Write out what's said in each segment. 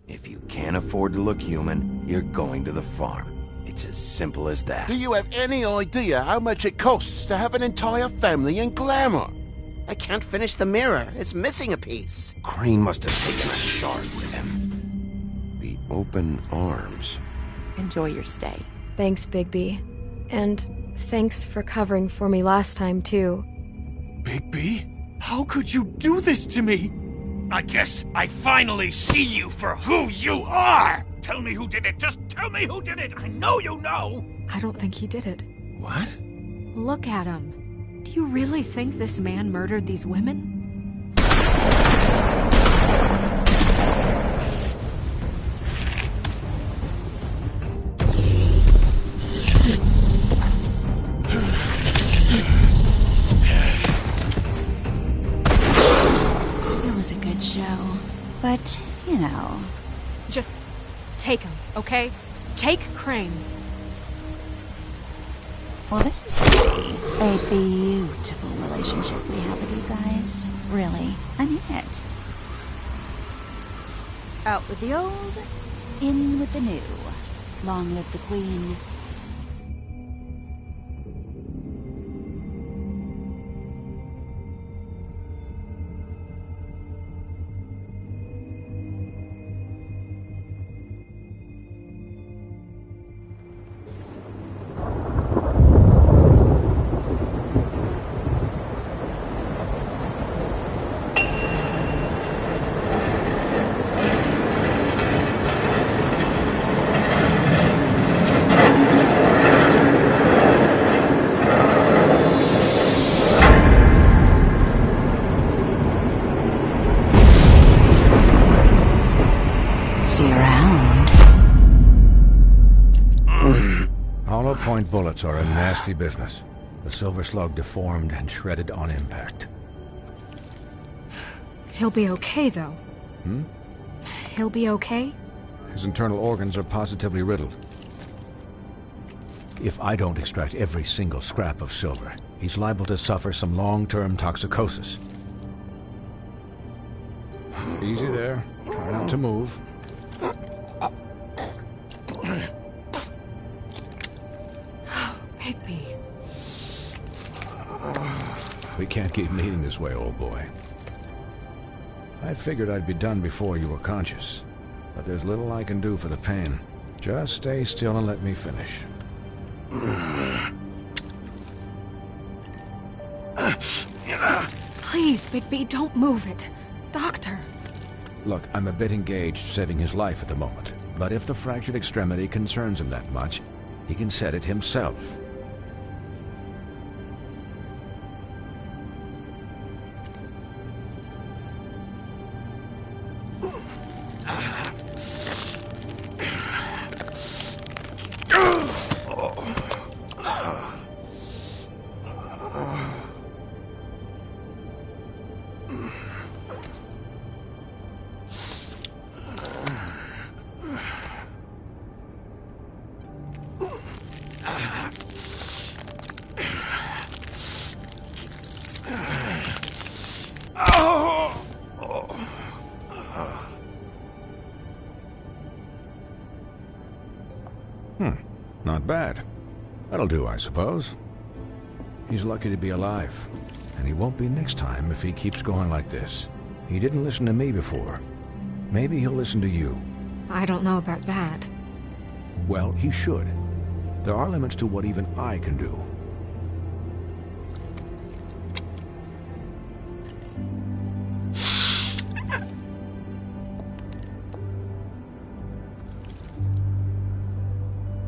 If you can't afford to look human, you're going to the farm. It's as simple as that. Do you have any idea how much it costs to have an entire family in glamour? I can't finish the mirror. It's missing a piece. Crane must have taken a shard with him. The open arms. Enjoy your stay. Thanks, Bigby. And thanks for covering for me last time, too. Bigby? How could you do this to me? I guess I finally see you for who you are! Tell me who did it! Just tell me who did it! I know you know! I don't think he did it. What? Look at him. Do you really think this man murdered these women? It was a good show, but, you know... Just take him, okay? Take Crane. Well, this is really a beautiful relationship we have with you guys. Really, I mean it. Out with the old, in with the new. Long live the Queen. See you around. Hollow point bullets are a nasty business. The silver slug deformed and shredded on impact. He'll be okay, though. He'll be okay? His internal organs are positively riddled. If I don't extract every single scrap of silver, he's liable to suffer some long-term toxicosis. Easy there. Try not to move. Bigby. We can't keep meeting this way, old boy. I figured I'd be done before you were conscious. But there's little I can do for the pain. Just stay still and let me finish. Please, Big B, don't move it. Doctor. Look, I'm a bit engaged saving his life at the moment. But if the fractured extremity concerns him that much, he can set it himself. Not bad. That'll do, I suppose. He's lucky to be alive, and he won't be next time if he keeps going like this. He didn't listen to me before. Maybe he'll listen to you. I don't know about that. Well, he should. There are limits to what even I can do.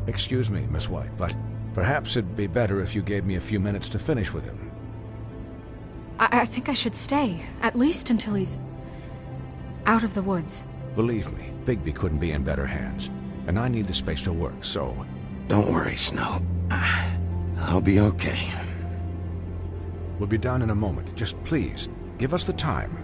Excuse me, Miss White, but perhaps it'd be better if you gave me a few minutes to finish with him. I think I should stay, at least until he's out of the woods. Believe me, Bigby couldn't be in better hands, and I need the space to work, so... Don't worry, Snow. I'll be okay. We'll be done in a moment. Just please, give us the time.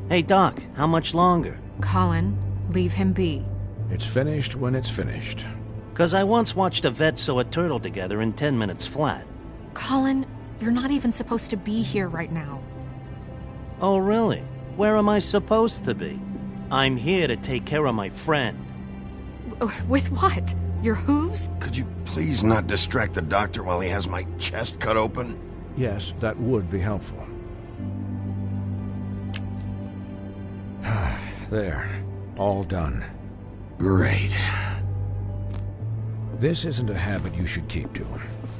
Hey, Doc, how much longer? Colin, leave him be. It's finished when it's finished. 'Cause I once watched a vet sew a turtle together in 10 minutes flat. Colin, you're not even supposed to be here right now. Oh, really? Where am I supposed to be? I'm here to take care of my friend. With what? Your hooves? Could you please not distract the doctor while he has my chest cut open? Yes, that would be helpful. There. All done. Great. This isn't a habit you should keep to.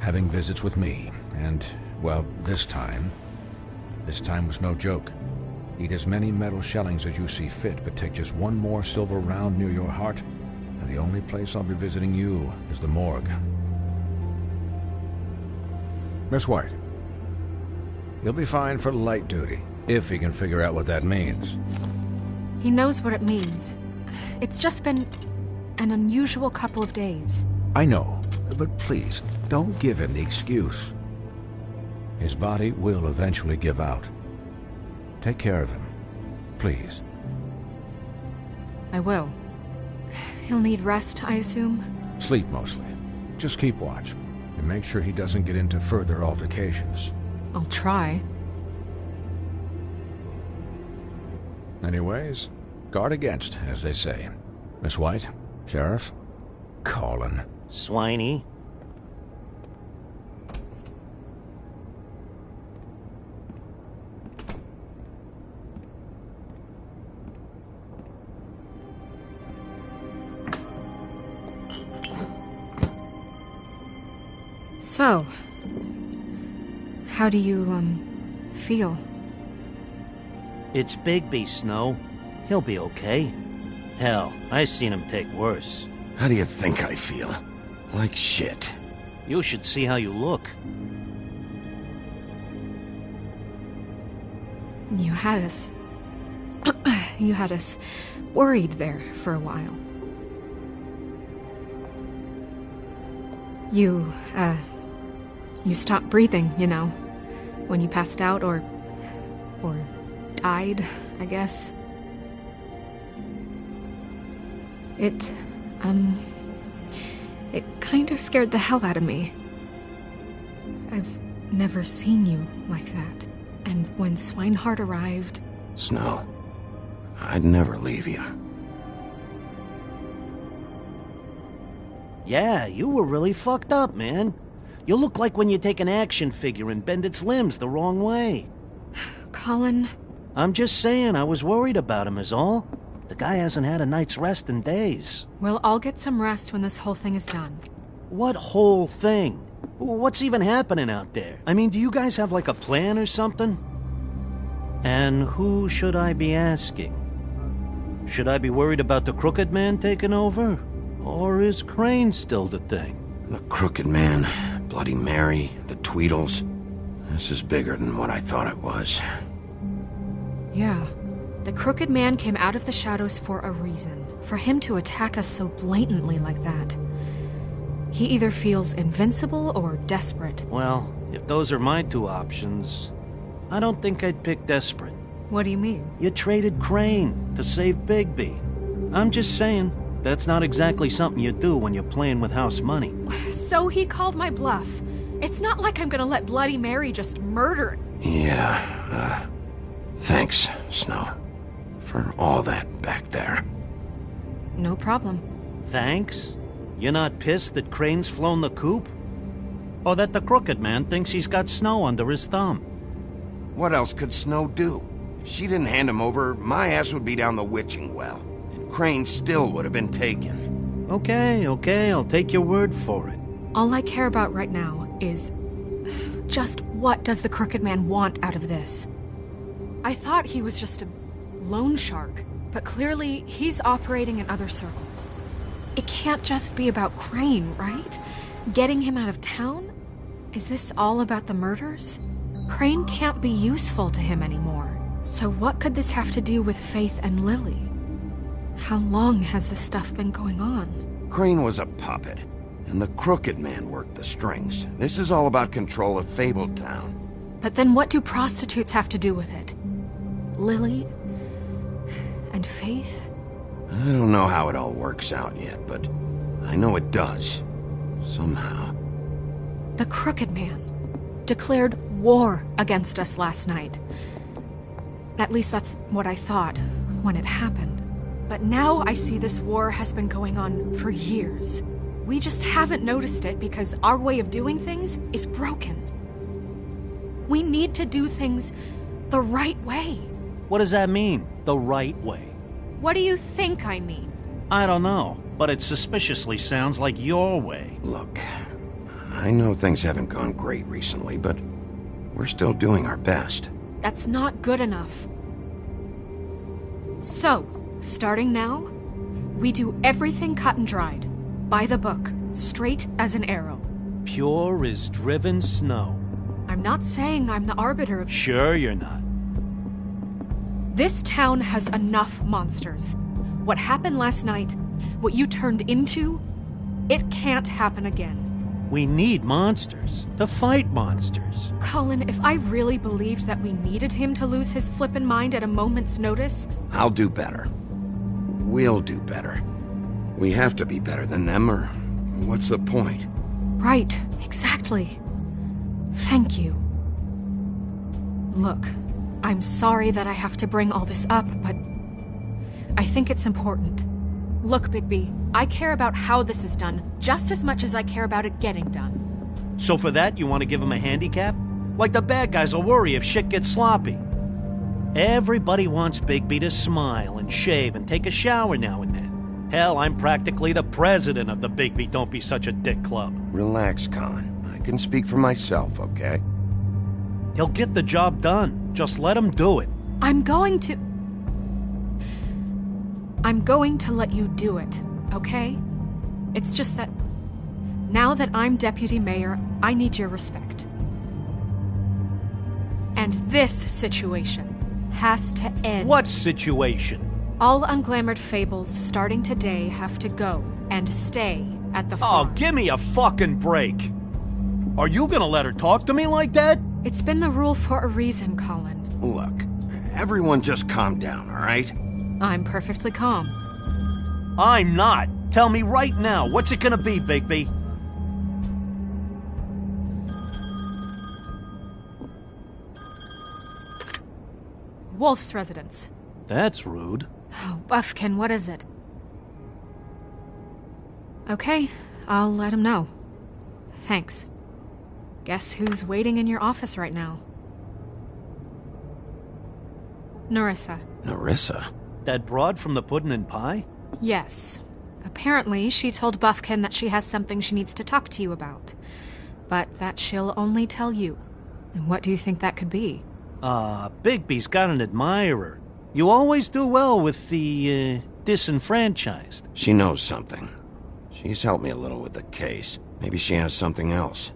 Having visits with me. And, well, this time was no joke. Eat as many metal shellings as you see fit, but take just one more silver round near your heart, and the only place I'll be visiting you is the morgue. Miss White. You'll be fine for light duty, if he can figure out what that means. He knows what it means. It's just been an unusual couple of days. I know, but please, don't give him the excuse. His body will eventually give out. Take care of him, please. I will. He'll need rest, I assume? Sleep mostly. Just keep watch, and make sure he doesn't get into further altercations. I'll try. Anyways, guard against, as they say. Miss White, Sheriff, Colin. Swiney. So, how do you, feel? It's Bigby, Snow. He'll be okay. Hell, I seen him take worse. How do you think I feel? Like shit. You should see how you look. You had us... you had us worried there for a while. You stopped breathing, you know, when you passed out or died, I guess. It kind of scared the hell out of me. I've never seen you like that. And when Swinehart arrived... Snow, I'd never leave you. Yeah, you were really fucked up, man. You look like when you take an action figure and bend its limbs the wrong way. Colin... I'm just saying I was worried about him is all. The guy hasn't had a night's rest in days. We'll all get some rest when this whole thing is done. What whole thing? What's even happening out there? I mean, do you guys have like a plan or something? And who should I be asking? Should I be worried about the Crooked Man taking over? Or is Crane still the thing? The Crooked Man, Bloody Mary, the Tweedles. This is bigger than what I thought it was. Yeah. The Crooked Man came out of the shadows for a reason. For him to attack us so blatantly like that. He either feels invincible or desperate. Well, if those are my two options, I don't think I'd pick desperate. What do you mean? You traded Crane to save Bigby. I'm just saying, that's not exactly something you do when you're playing with house money. So he called my bluff. It's not like I'm gonna let Bloody Mary just murder... Yeah, thanks, Snow. For all that back there. No problem. Thanks? You're not pissed that Crane's flown the coop? Or that the Crooked Man thinks he's got Snow under his thumb? What else could Snow do? If she didn't hand him over, my ass would be down the witching well. And Crane still would have been taken. Okay, I'll take your word for it. All I care about right now is... just what does the Crooked Man want out of this? I thought he was just a loan shark, but clearly he's operating in other circles. It can't just be about Crane, right? Getting him out of town? Is this all about the murders? Crane can't be useful to him anymore. So what could this have to do with Faith and Lily? How long has this stuff been going on? Crane was a puppet, and the Crooked Man worked the strings. This is all about control of Fabletown. But then what do prostitutes have to do with it? Lily? And Faith? I don't know how it all works out yet, but I know it does. Somehow. The Crooked Man declared war against us last night. At least that's what I thought when it happened. But now I see this war has been going on for years. We just haven't noticed it because our way of doing things is broken. We need to do things the right way. What does that mean, the right way? What do you think I mean? I don't know, but it suspiciously sounds like your way. Look, I know things haven't gone great recently, but we're still doing our best. That's not good enough. So, starting now, we do everything cut and dried. By the book, straight as an arrow. Pure as driven snow. I'm not saying I'm the arbiter of... Sure you're not. This town has enough monsters. What happened last night, what you turned into, it can't happen again. We need monsters to fight monsters. Colin, if I really believed that we needed him to lose his flippin' mind at a moment's notice... I'll do better. We'll do better. We have to be better than them, or what's the point? Right, exactly. Thank you. Look, I'm sorry that I have to bring all this up, but I think it's important. Look, Bigby, I care about how this is done just as much as I care about it getting done. So for that, you want to give him a handicap? Like the bad guys will worry if shit gets sloppy. Everybody wants Bigby to smile and shave and take a shower now and then. Hell, I'm practically the president of the Bigby Don't Be Such a Dick Club. Relax, Colin. I can speak for myself, okay? He'll get the job done. Just let him do it. I'm going to let you do it, okay? It's just that now that I'm deputy mayor, I need your respect. And this situation has to end. What situation? All unglamored fables starting today have to go and stay at the farm. Oh, give me a fucking break. Are you gonna let her talk to me like that? It's been the rule for a reason, Colin. Look, everyone just calm down, all right? I'm perfectly calm. I'm not. Tell me right now, what's it gonna be, Bigby? Wolf's residence. That's rude. Oh, Buffkin, what is it? Okay, I'll let him know. Thanks. Guess who's waiting in your office right now? Nerissa. Nerissa? That broad from the Puddin' and Pie? Yes. Apparently, she told Buffkin that she has something she needs to talk to you about. But that she'll only tell you. And what do you think that could be? Bigby's got an admirer. You always do well with the, disenfranchised. She knows something. She's helped me a little with the case. Maybe she has something else.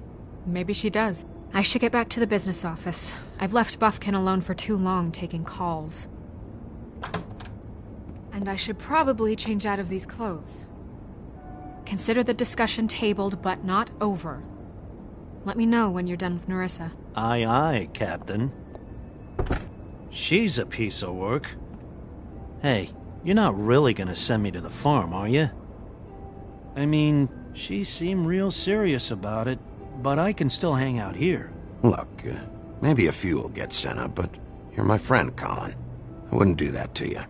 Maybe she does. I should get back to the business office. I've left Buffkin alone for too long taking calls. And I should probably change out of these clothes. Consider the discussion tabled, but not over. Let me know when you're done with Nerissa. Aye, aye, Captain. She's a piece of work. Hey, you're not really gonna send me to the farm, are you? I mean, she seemed real serious about it, but I can still hang out here. Look, maybe a few will get sent up, but you're my friend, Colin. I wouldn't do that to you.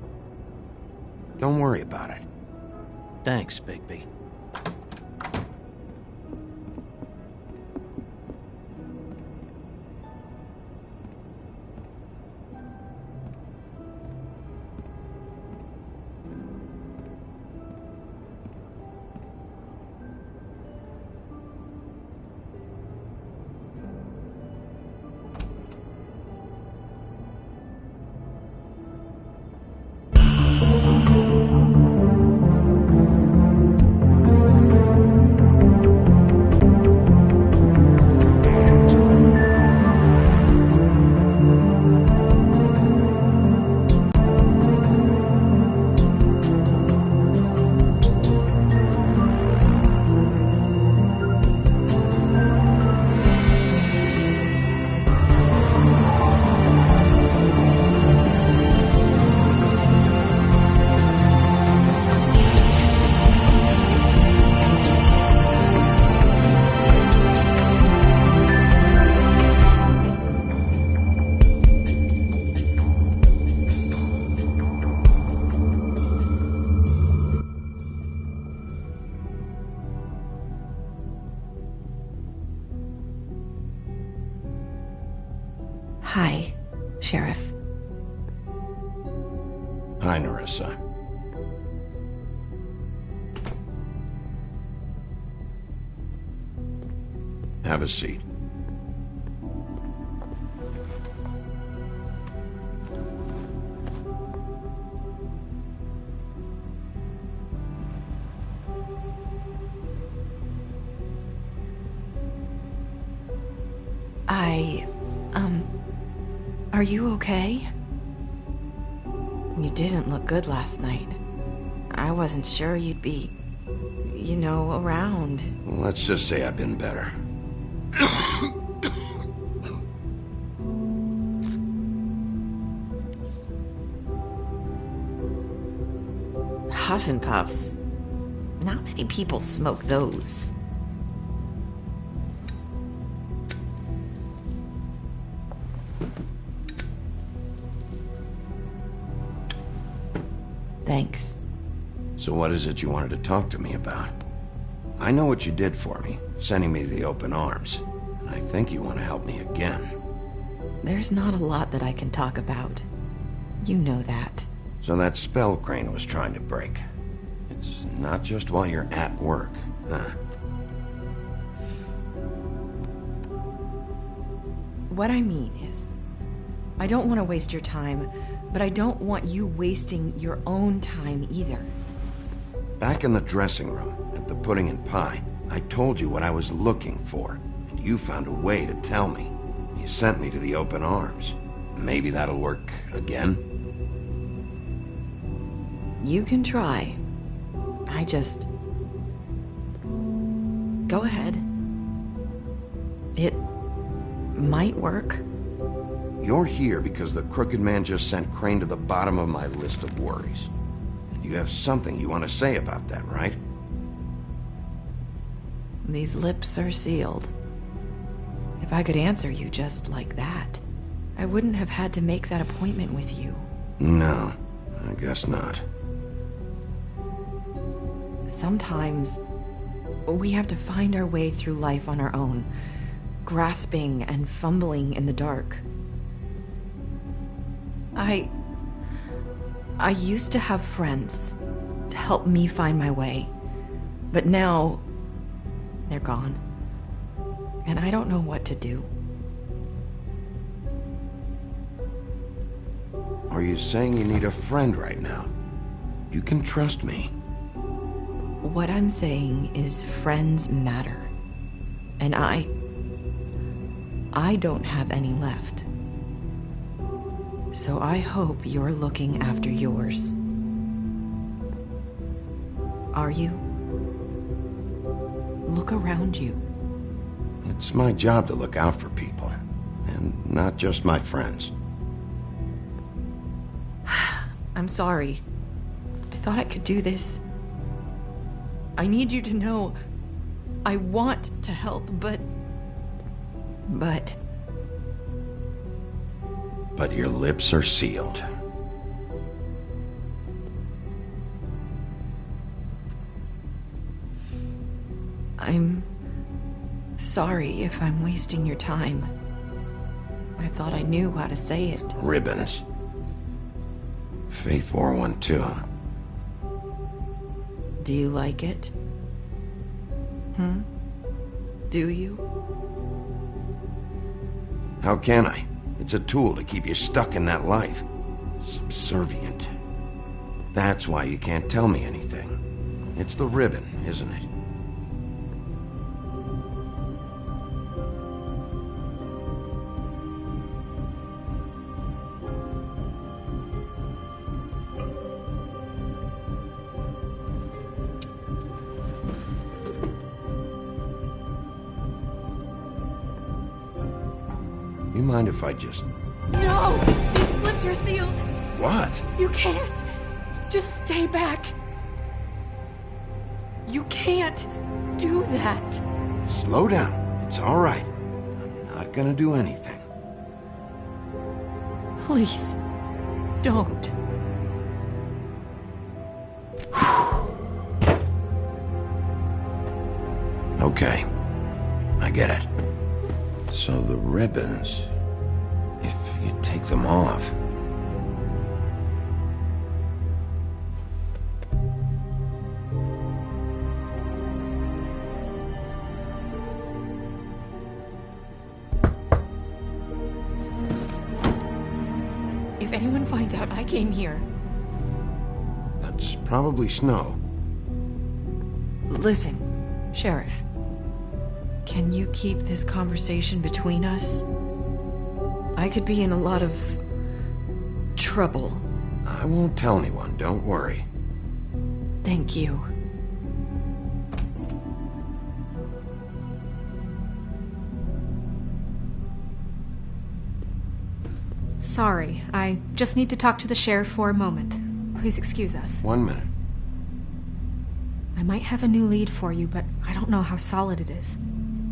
Don't worry about it. Thanks, Bigby. Hi, Sheriff. Hi, Nerissa. Have a seat. Are you okay? You didn't look good last night. I wasn't sure you'd be, around. Let's just say I've been better. Huff and Puffs. Not many people smoke those. Thanks. So what is it you wanted to talk to me about? I know what you did for me, sending me to the open arms. And I think you want to help me again. There's not a lot that I can talk about. You know that. So that spell Crane was trying to break. It's not just while you're at work, huh? What I mean is, I don't want to waste your time, but I don't want you wasting your own time either. Back in the dressing room, at the Pudding and Pie, I told you what I was looking for, and you found a way to tell me. You sent me to the open arms. Maybe that'll work again? You can try. Go ahead. It might work. You're here because the Crooked Man just sent Crane to the bottom of my list of worries. And you have something you want to say about that, right? These lips are sealed. If I could answer you just like that, I wouldn't have had to make that appointment with you. No, I guess not. Sometimes we have to find our way through life on our own. grasping and fumbling in the dark. I used to have friends to help me find my way, but now they're gone, and I don't know what to do. Are you saying you need a friend right now? You can trust me. What I'm saying is friends matter, and I don't have any left. So I hope you're looking after yours. Are you? Look around you. It's my job to look out for people, and not just my friends. I'm sorry. I thought I could do this. I need you to know I want to help, but your lips are sealed. I'm sorry if I'm wasting your time. I thought I knew how to say it. Ribbons. Faith wore one too. Do you like it? Do you? How can I? It's a tool to keep you stuck in that life. Subservient. That's why you can't tell me anything. It's the ribbon, isn't it? You mind if I just... No! These lips are sealed! What? You can't! Just stay back! You can't do that! Slow down. It's all right. I'm not gonna do anything. Please, don't. Okay. I get it. So the ribbons, if you take them off... If anyone finds out I came here... That's probably snow. Listen, Sheriff. Can you keep this conversation between us? I could be in a lot of... trouble. I won't tell anyone, don't worry. Thank you. Sorry, I just need to talk to the sheriff for a moment. Please excuse us. 1 minute. I might have a new lead for you, but I don't know how solid it is.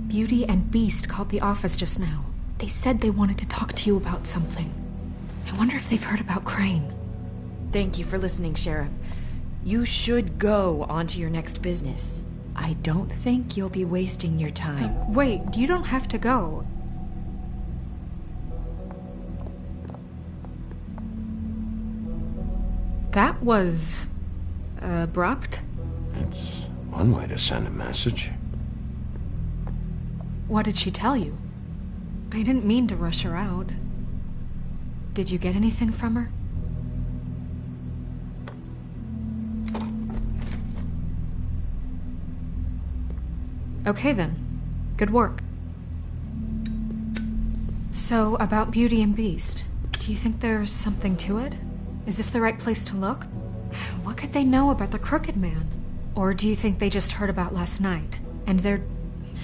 Beauty and Beast called the office just now. They said they wanted to talk to you about something. I wonder if they've heard about Crane. Thank you for listening, Sheriff. You should go on to your next business. I don't think you'll be wasting your time. Wait, you don't have to go. That was... abrupt? It's one way to send a message. What did she tell you? I didn't mean to rush her out. Did you get anything from her? Okay then. Good work. So, about Beauty and Beast, do you think there's something to it? Is this the right place to look? What could they know about the Crooked Man? Or do you think they just heard about last night, and they're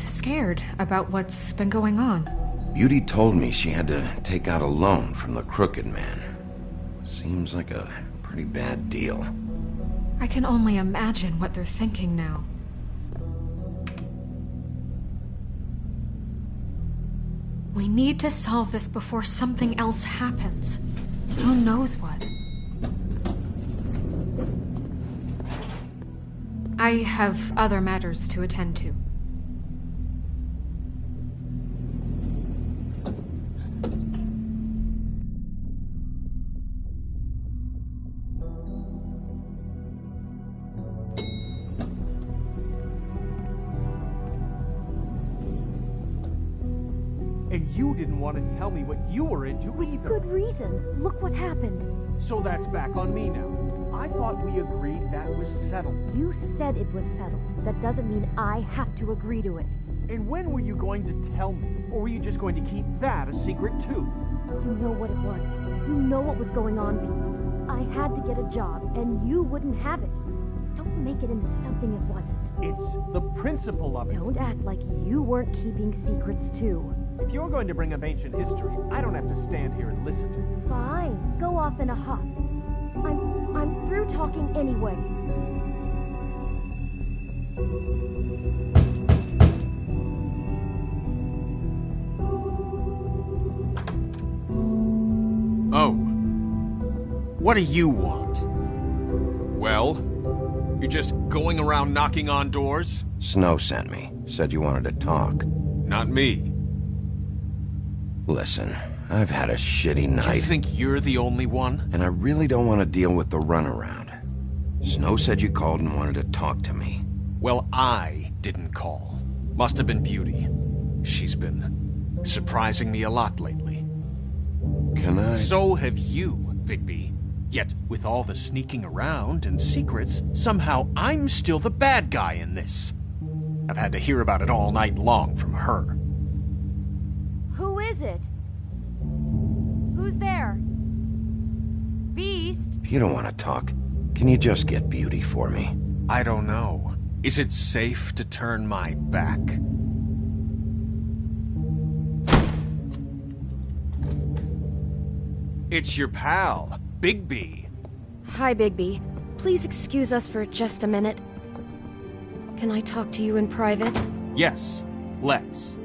scared about what's been going on? Beauty told me she had to take out a loan from the Crooked Man. Seems like a pretty bad deal. I can only imagine what they're thinking now. We need to solve this before something else happens. Who knows what? I have other matters to attend to. didn't want to tell me what you were into either. Good reason. Look what happened. So that's back on me now. I thought we agreed that was settled. You said it was settled. That doesn't mean I have to agree to it. And when were you going to tell me? Or were you just going to keep that a secret too? You know what it was. You know what was going on, Beast. I had to get a job, and you wouldn't have it. Don't make it into something it wasn't. It's the principle of it. Don't act like you weren't keeping secrets too. If you're going to bring up ancient history, I don't have to stand here and listen to it. Fine. Go off in a huff. I'm through talking anyway. Oh. What do you want? Well, you're just going around knocking on doors? Snow sent me. Said you wanted to talk. Not me. Listen, I've had a shitty night. Do you think you're the only one? And I really don't want to deal with the runaround. Snow said you called and wanted to talk to me. Well, I didn't call. Must have been Beauty. She's been surprising me a lot lately. Can I? So have you, Bigby. Yet, with all the sneaking around and secrets, somehow I'm still the bad guy in this. I've had to hear about it all night long from her. Who is it? Who's there? Beast? If you don't want to talk, can you just get Beauty for me? I don't know. Is it safe to turn my back? It's your pal, Bigby. Hi, Bigby. Please excuse us for just a minute. Can I talk to you in private? Yes, let's.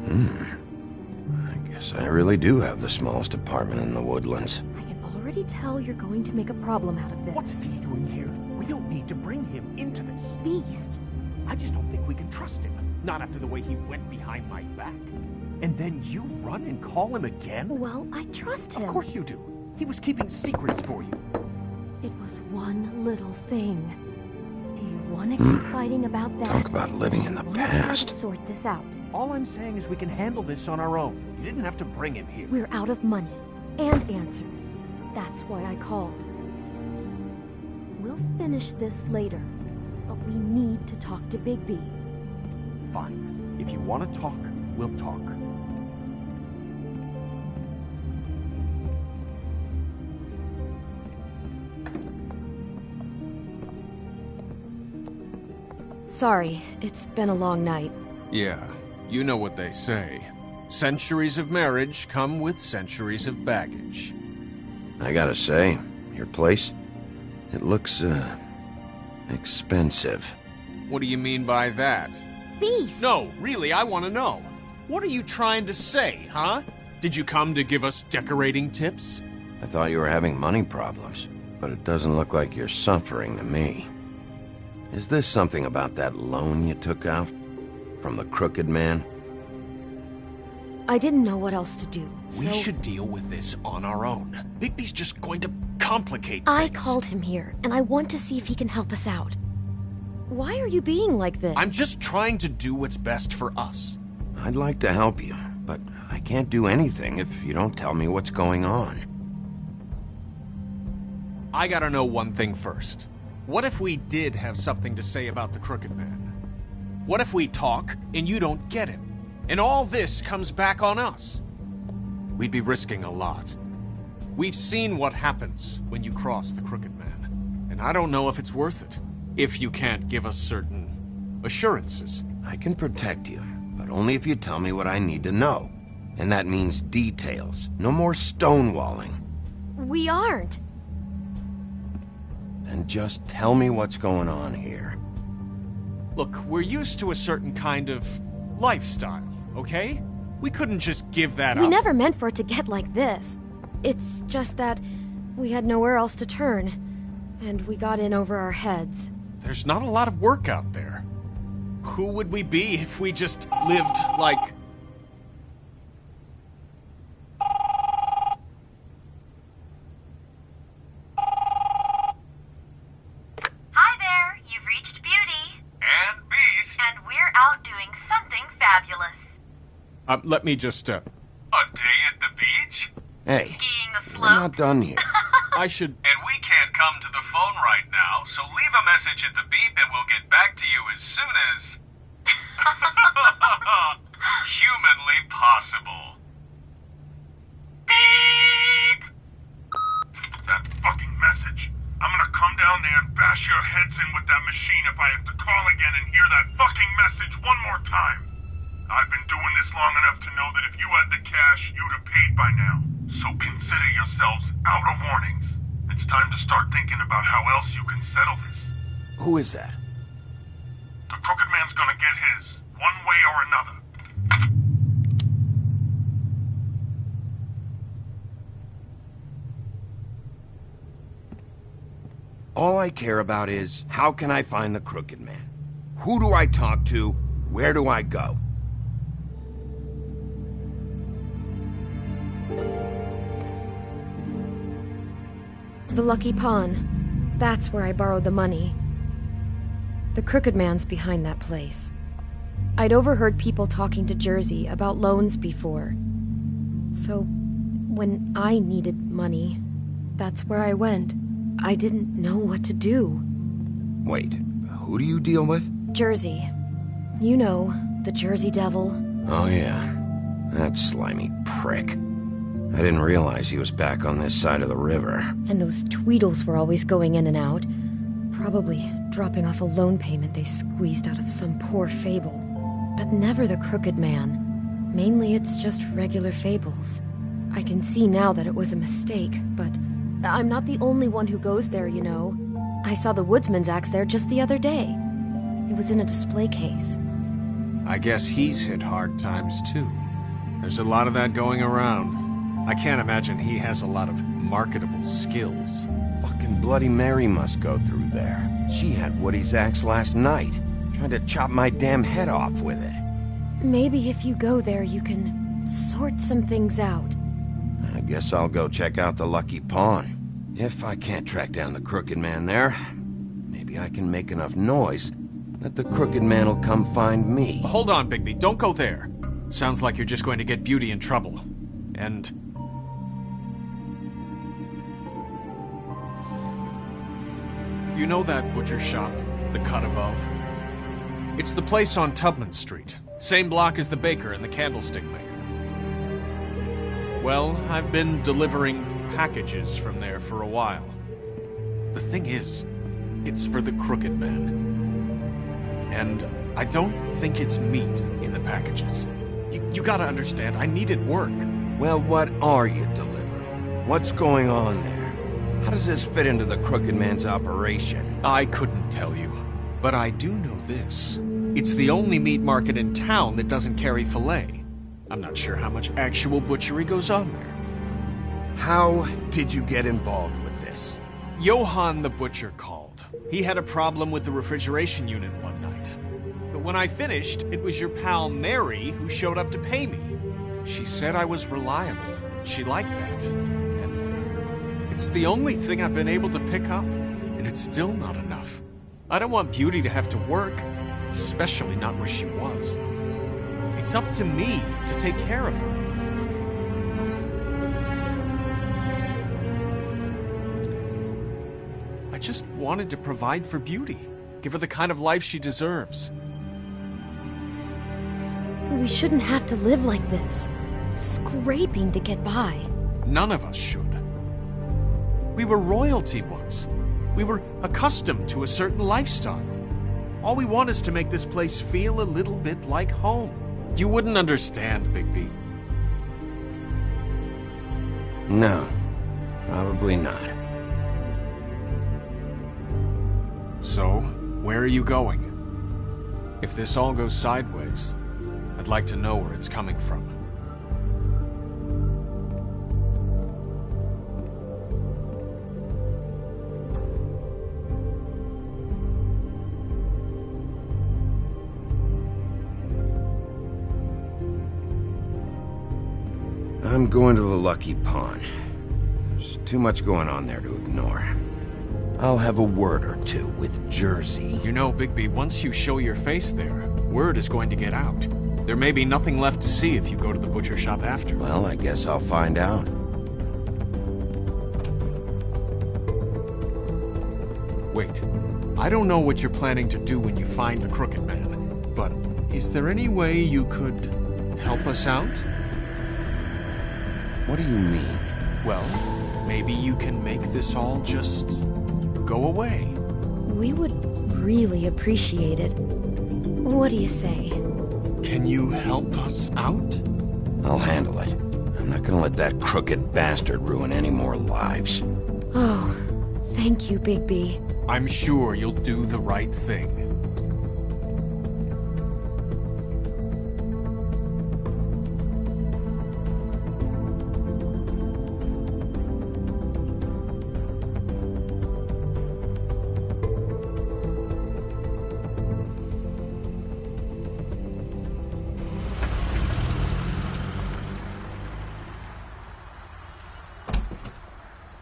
I guess I really do have the smallest apartment in the woodlands. I can already tell you're going to make a problem out of this. What's he doing here? We don't need to bring him into this. Beast? I just don't think we can trust him. Not after the way he went behind my back. And then you run and call him again? Well, I trust him. Of course you do. He was keeping secrets for you. It was one little thing. Do you want to keep fighting about that? Talk about living in the past. Let's sort this out. All I'm saying is we can handle this on our own. You didn't have to bring him here. We're out of money and answers. That's why I called. We'll finish this later, but we need to talk to Bigby. Fine. If you want to talk, we'll talk. Sorry, it's been a long night. Yeah, you know what they say. Centuries of marriage come with centuries of baggage. I gotta say, your place, it looks, expensive. What do you mean by that? Beast! No, really, I want to know. What are you trying to say, huh? Did you come to give us decorating tips? I thought you were having money problems, but it doesn't look like you're suffering to me. Is this something about that loan you took out? From the crooked man? I didn't know what else to do, so... We should deal with this on our own. Bigby's just going to complicate I things. called him here, and I want to see if he can help us out. Why are you being like this? I'm just trying to do what's best for us. I'd like to help you, but I can't do anything if you don't tell me what's going on. I gotta know one thing first. What if we did have something to say about the Crooked Man? What if we talk and you don't get him? And all this comes back on us? We'd be risking a lot. We've seen what happens when you cross the Crooked Man, and I don't know if it's worth it, if you can't give us certain assurances. I can protect you, but only if you tell me what I need to know. And that means details. No more stonewalling. We aren't. Then just tell me what's going on here. Look, we're used to a certain kind of lifestyle, okay? We couldn't just give that up. We never meant for it to get like this. It's just that we had nowhere else to turn, and we got in over our heads. There's not a lot of work out there. Who would we be if we just lived like... Let me just, A day at the beach? Hey, Skiing a we're not done here. I should... And we can't come to the phone right now, so leave a message at the beep and we'll get back to you as soon as... humanly possible. Beep! That fucking message. I'm gonna come down there and bash your heads in with that machine if I have to call again and hear that fucking message one more time. I've been doing this long enough to know that if you had the cash, you'd have paid by now. So consider yourselves out of warnings. It's time to start thinking about how else you can settle this. Who is that? The Crooked Man's gonna get his, one way or another. All I care about is, how can I find the Crooked Man? Who do I talk to? Where do I go? The Lucky Pawn. That's where I borrowed the money. The Crooked Man's behind that place. I'd overheard people talking to Jersey about loans before. So, when I needed money, that's where I went. I didn't know what to do. Wait, who do you deal with? Jersey. You know, the Jersey Devil. Oh yeah, that slimy prick. I didn't realize he was back on this side of the river. And those Tweedles were always going in and out. Probably dropping off a loan payment they squeezed out of some poor fable. But never the Crooked Man. Mainly it's just regular fables. I can see now that it was a mistake, but I'm not the only one who goes there, you know. I saw the Woodsman's axe there just the other day. It was in a display case. I guess he's hit hard times, too. There's a lot of that going around. I can't imagine he has a lot of marketable skills. Fucking Bloody Mary must go through there. She had Woody's axe last night, trying to chop my damn head off with it. Maybe if you go there, you can sort some things out. I guess I'll go check out the Lucky Pawn. If I can't track down the Crooked Man there, maybe I can make enough noise that the Crooked Man will come find me. Hold on, Bigby. Don't go there. Sounds like you're just going to get Beauty in trouble. And... you know that butcher shop, the cut above? It's the place on Tubman Street. Same block as the baker and the candlestick maker. Well, I've been delivering packages from there for a while. The thing is, it's for the Crooked Man. And I don't think it's meat in the packages. You gotta understand, I needed work. Well, what are you delivering? What's going on there? How does this fit into the Crooked Man's operation? I couldn't tell you, but I do know this. It's the only meat market in town that doesn't carry filet. I'm not sure how much actual butchery goes on there. How did you get involved with this? Johann the butcher called. He had a problem with the refrigeration unit one night. But when I finished, it was your pal Mary who showed up to pay me. She said I was reliable. She liked that. And it's the only thing I've been able to pick up, and it's still not enough. I don't want Beauty to have to work, especially not where she was. It's up to me to take care of her. I just wanted to provide for Beauty, give her the kind of life she deserves. We shouldn't have to live like this, scraping to get by. None of us should. We were royalty once. We were accustomed to a certain lifestyle. All we want is to make this place feel a little bit like home. You wouldn't understand, Bigby. No, probably not. So, where are you going? If this all goes sideways, I'd like to know where it's coming from. I'm going to the Lucky Pawn. There's too much going on there to ignore. I'll have a word or two with Jersey. You know, Bigby, once you show your face there, word is going to get out. There may be nothing left to see if you go to the butcher shop after. Well, I guess I'll find out. Wait. I don't know what you're planning to do when you find the Crooked Man, but is there any way you could help us out? What do you mean? Well, maybe you can make this all just go away. We would really appreciate it. What do you say? Can you help us out? I'll handle it. I'm not gonna let that crooked bastard ruin any more lives. Oh, thank you, Bigby. I'm sure you'll do the right thing.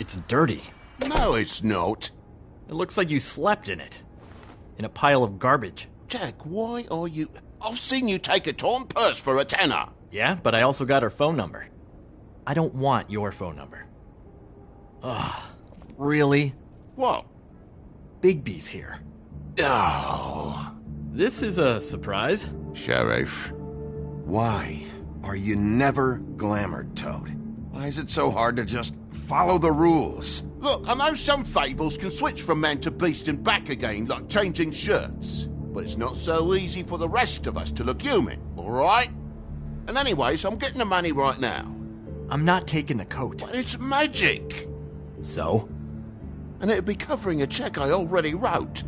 It's dirty. No, it's not. It looks like you slept in it. In a pile of garbage. Jack, why are you... I've seen you take a torn purse for a tenner. Yeah, but I also got her phone number. I don't want your phone number. Ugh, really? What? Bigby's here. Oh. This is a surprise. Sheriff. Why are you never glamored, Toad? Why is it so hard to just follow the rules? Look, I know some fables can switch from man to beast and back again, like changing shirts. But it's not so easy for the rest of us to look human, alright? And anyways, I'm getting the money right now. I'm not taking the coat. But it's magic! So? And it'd be covering a check I already wrote.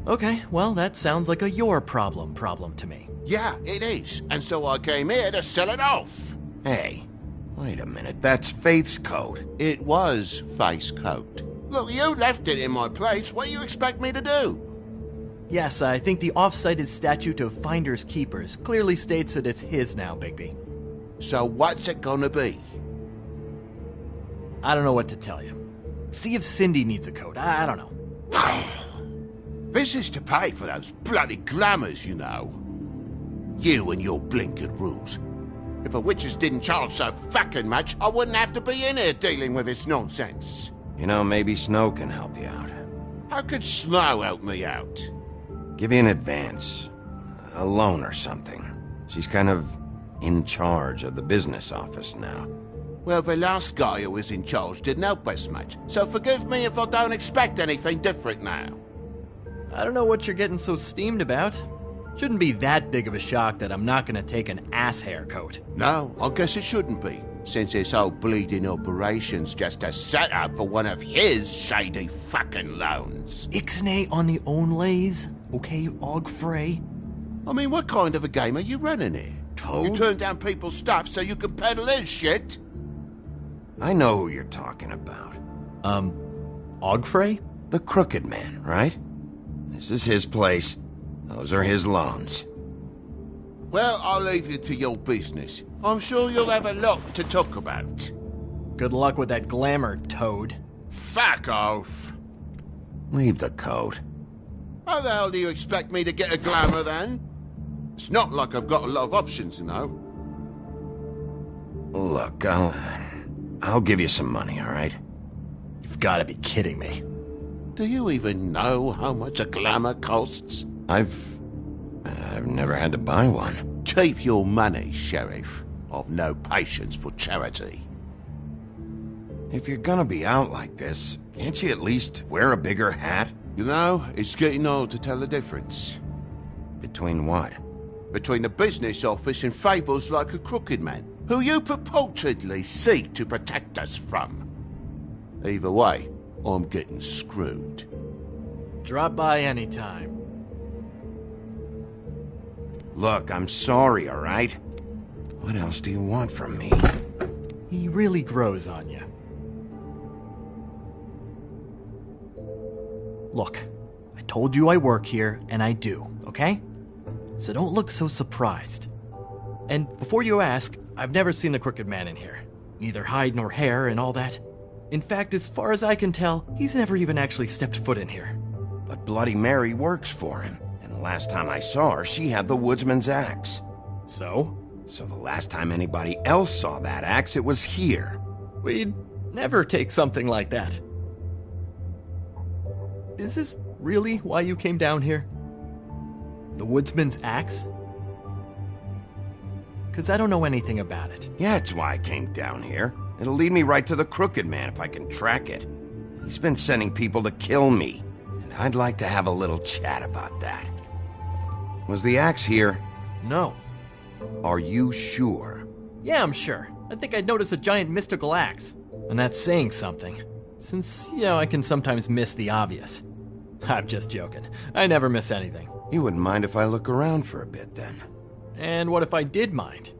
Okay, well, that sounds like a your problem to me. Yeah, it is. And so I came here to sell it off. Hey, wait a minute, that's Faith's coat. It was Faith's coat. Look, you left it in my place. What do you expect me to do? Yes, I think the off-cited statute of Finders Keepers clearly states that it's his now, Bigby. So what's it gonna be? I don't know what to tell you. See if Cindy needs a coat. I don't know. This is to pay for those bloody glamours, you know. You and your blinkered rules. If the witches didn't charge so fucking much, I wouldn't have to be in here dealing with this nonsense. You know, maybe Snow can help you out. How could Snow help me out? Give you an advance. A loan or something. She's kind of in charge of the business office now. Well, the last guy who was in charge didn't help us much, so forgive me if I don't expect anything different now. I don't know what you're getting so steamed about. Shouldn't be that big of a shock that I'm not gonna take an ass haircoat. No, I guess it shouldn't be, since this whole bleeding operation's just a setup for one of his shady fucking loans. Ixnay on the onlays, okay, Ogfrey? I mean, what kind of a game are you running here? Toad? You turn down people's stuff so you can peddle his shit? I know who you're talking about. Ogfrey? The Crooked Man, right? This is his place. Those are his loans. Well, I'll leave you to your business. I'm sure you'll have a lot to talk about. Good luck with that glamour, Toad. Fuck off. Leave the coat. How the hell do you expect me to get a glamour then? It's not like I've got a lot of options, you know. Look, I'll give you some money, all right? You've got to be kidding me. Do you even know how much a glamour costs? I've never had to buy one. Keep your money, Sheriff. I've no patience for charity. If you're gonna be out like this, can't you at least wear a bigger hat? You know, it's getting old to tell the difference. Between what? Between the business office and fables like a Crooked Man, who you purportedly seek to protect us from. Either way, I'm getting screwed. Drop by anytime. Look, I'm sorry, all right? What else do you want from me? He really grows on you. Look, I told you I work here, and I do, okay? So don't look so surprised. And before you ask, I've never seen the Crooked Man in here. Neither hide nor hair and all that. In fact, as far as I can tell, he's never even actually stepped foot in here. But Bloody Mary works for him, and the last time I saw her, she had the woodsman's axe. So? So the last time anybody else saw that axe, it was here. We'd never take something like that. Is this really why you came down here? The woodsman's axe? Because I don't know anything about it. Yeah, it's why I came down here. It'll lead me right to the Crooked Man if I can track it. He's been sending people to kill me, and I'd like to have a little chat about that. Was the axe here? No. Are you sure? Yeah, I'm sure. I think I'd noticed a giant mystical axe. And that's saying something. Since, I can sometimes miss the obvious. I'm just joking. I never miss anything. You wouldn't mind if I look around for a bit, then? And what if I did mind?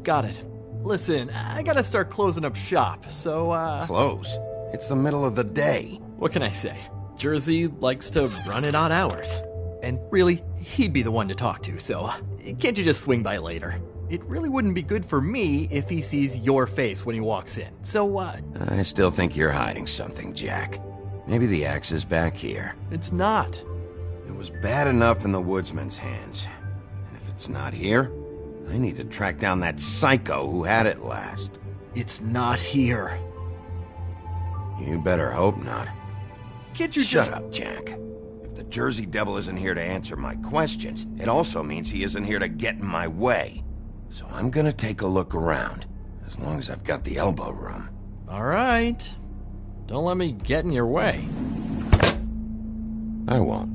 Got it. Listen, I gotta start closing up shop, so, Close? It's the middle of the day. What can I say? Jersey likes to run at odd hours. And really, he'd be the one to talk to, so can't you just swing by later? It really wouldn't be good for me if he sees your face when he walks in, so, I still think you're hiding something, Jack. Maybe the axe is back here. It's not. It was bad enough in the woodsman's hands. And if it's not here, I need to track down that psycho who had it last. It's not here. You better hope not. Can't you Shut up, Jack. If the Jersey Devil isn't here to answer my questions, it also means he isn't here to get in my way. So I'm gonna take a look around, as long as I've got the elbow room. All right. Don't let me get in your way. I won't.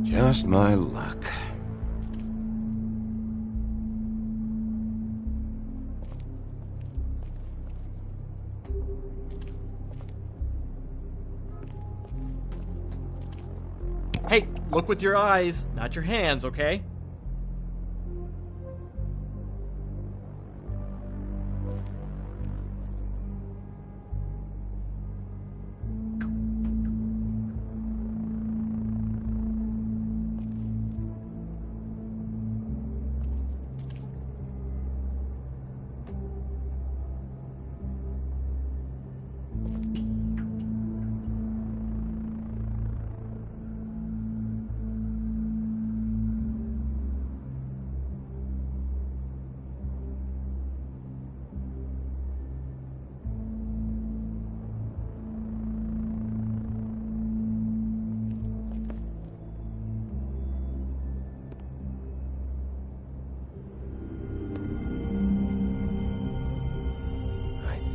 Just my luck. Hey, look with your eyes, not your hands, okay?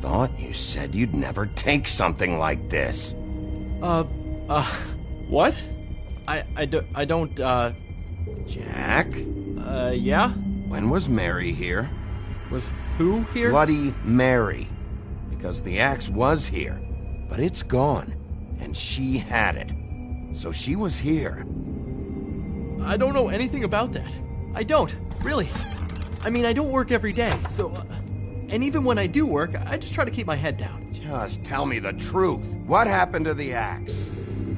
Thought you said you'd never take something like this. What? I don't, Jack? Yeah? When was Mary here? Was who here? Bloody Mary. Because the axe was here, but it's gone, and she had it. So she was here. I don't know anything about that. I don't, really. I mean, I don't work every day, so... And even when I do work, I just try to keep my head down. Just tell me the truth. What happened to the axe?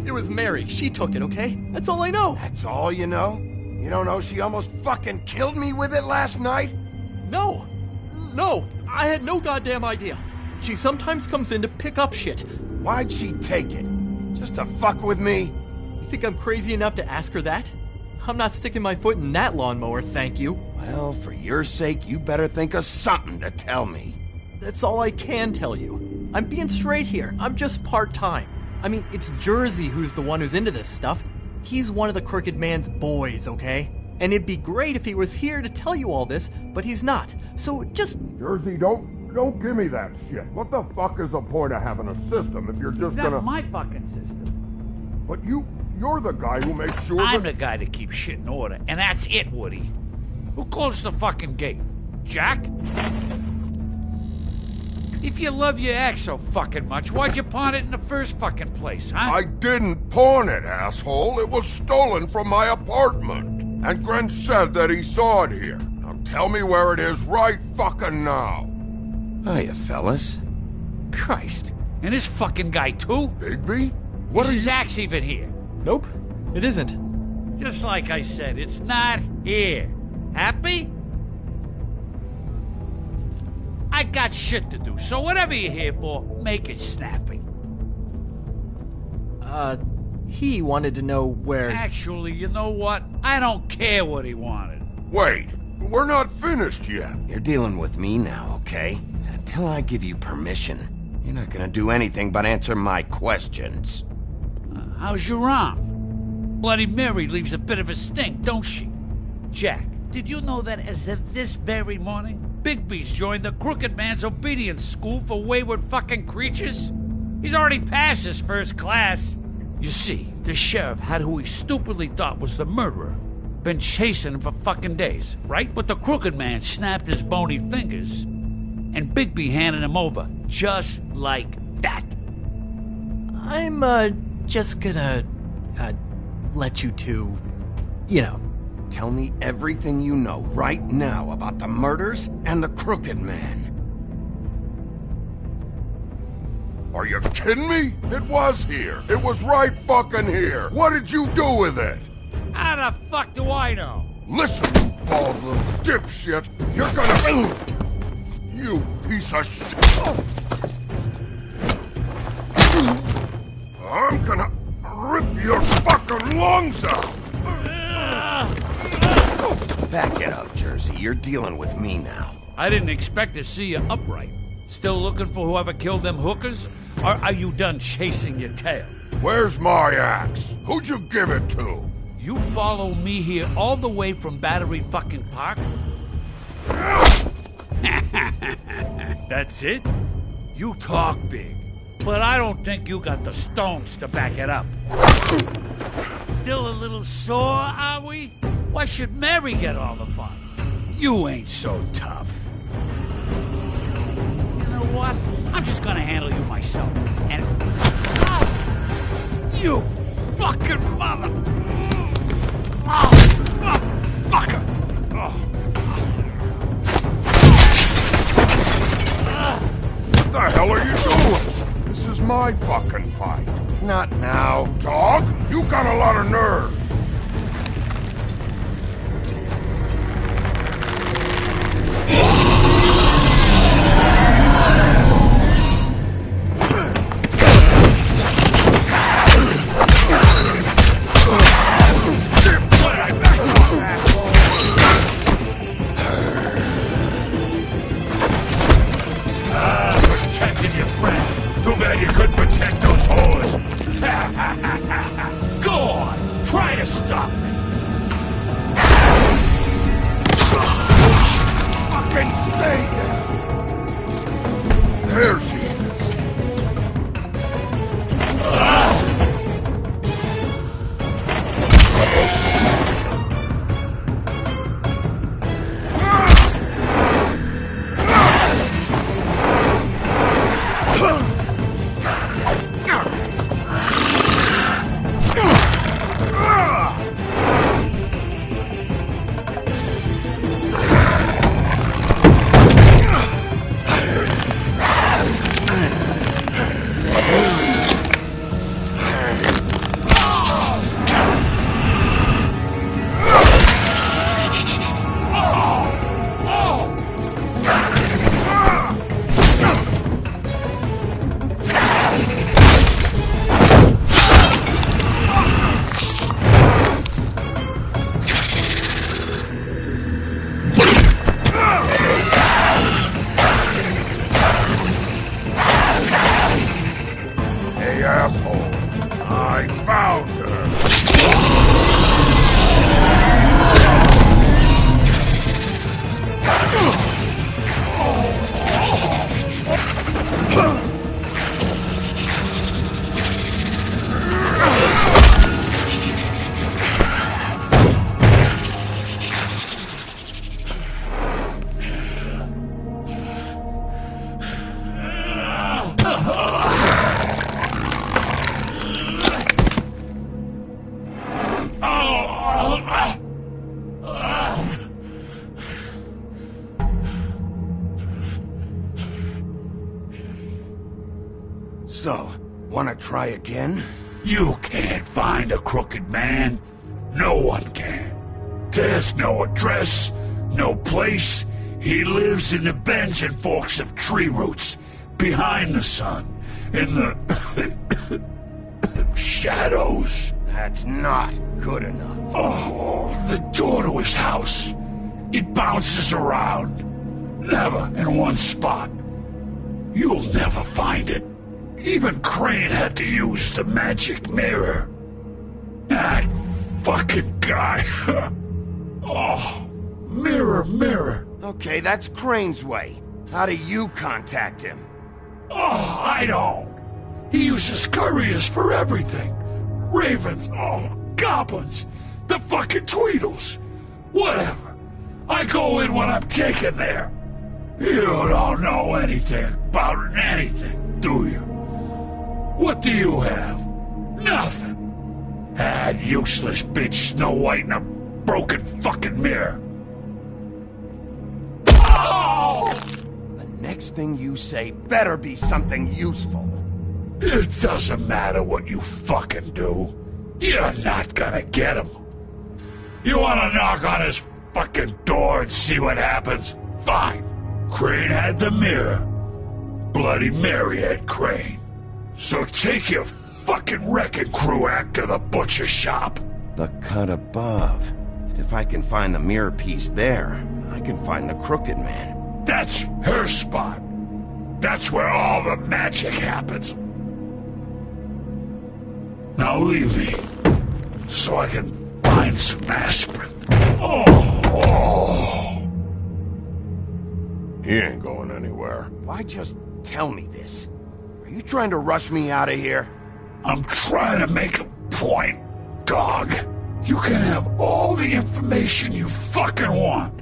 It was Mary. She took it, okay? That's all I know. That's all you know? You don't know she almost fucking killed me with it last night? No. No, I had no goddamn idea. She sometimes comes in to pick up shit. Why'd she take it? Just to fuck with me? You think I'm crazy enough to ask her that? I'm not sticking my foot in that lawnmower, thank you. Well, for your sake, you better think of something to tell me. That's all I can tell you. I'm being straight here. I'm just part-time. I mean, it's Jersey who's the one who's into this stuff. He's one of the Crooked Man's boys, okay? And it'd be great if he was here to tell you all this, but he's not. So just... Jersey, don't give me that shit. What the fuck is the point of having a system if you're just That's gonna... my fucking system. But you're the guy who makes sure I'm the guy that keeps shit in order, and that's it, Woody. Who closed the fucking gate? Jack? If you love your ex so fucking much, why'd you pawn it in the first fucking place, huh? I didn't pawn it, asshole. It was stolen from my apartment. And Gren said that he saw it here. Now tell me where it is right fucking now. Hiya, fellas. Christ. And this fucking guy, too? Bigby? Is his axe even here? Nope, it isn't. Just like I said, it's not here. Happy? I got shit to do, so whatever you're here for, make it snappy. He wanted to know where... Actually, you know what? I don't care what he wanted. Wait, we're not finished yet. You're dealing with me now, okay? Until I give you permission, you're not gonna do anything but answer my questions. How's your arm? Bloody Mary leaves a bit of a stink, don't she? Jack, did you know that as of this very morning, Bigby's joined the Crooked Man's obedience school for wayward fucking creatures? He's already passed his first class. You see, the sheriff had who he stupidly thought was the murderer. Been chasing him for fucking days, right? But the Crooked Man snapped his bony fingers, and Bigby handed him over, just like that. I'm, just gonna, let you two, you know. Tell me everything you know right now about the murders and the Crooked Man. Are you kidding me? It was here. It was right fucking here. What did you do with it? How the fuck do I know? Listen, you bald little dipshit. You're gonna... You piece of shit. I'm gonna rip your fucking lungs out. Back it up, Jersey. You're dealing with me now. I didn't expect to see you upright. Still looking for whoever killed them hookers? Or are you done chasing your tail? Where's my axe? Who'd you give it to? You follow me here all the way from Battery fucking Park? That's it? You talk big, but I don't think you got the stones to back it up. Still a little sore, are we? Why should Mary get all the fun? You ain't so tough. You know what? I'm just gonna handle you myself. And... Oh, you fucking mother... Oh, fucker! Oh. What the hell are you doing? This is my fucking fight. Not now. Dog, you got a lot of nerve. So, wanna try again? You can't find a Crooked Man. No one can. There's no address, no place. He lives in the bends and forks of tree roots, behind the sun, in the shadows. That's not good enough. Oh, the door to his house. It bounces around, never in one spot. You'll never find it. Even Crane had to use the magic mirror. That fucking guy. Oh, mirror, mirror. Okay, that's Crane's way. How do you contact him? Oh, I don't. He uses couriers for everything. Ravens, goblins, the fucking Tweedles. Whatever. I go in when I'm taken there. You don't know anything about anything, do you? What do you have? Nothing. That useless bitch Snow White in a broken fucking mirror. Oh! The next thing you say better be something useful. It doesn't matter what you fucking do. You're not gonna get him. You wanna knock on his fucking door and see what happens? Fine. Crane had the mirror. Bloody Mary had Crane. So take your fucking wrecking crew act to the butcher shop. The cut above. If I can find the mirror piece there, I can find the Crooked Man. That's her spot. That's where all the magic happens. Now leave me, so I can find some aspirin. Oh. He ain't going anywhere. Why just tell me this? Are you trying to rush me out of here? I'm trying to make a point, dog. You can have all the information you fucking want.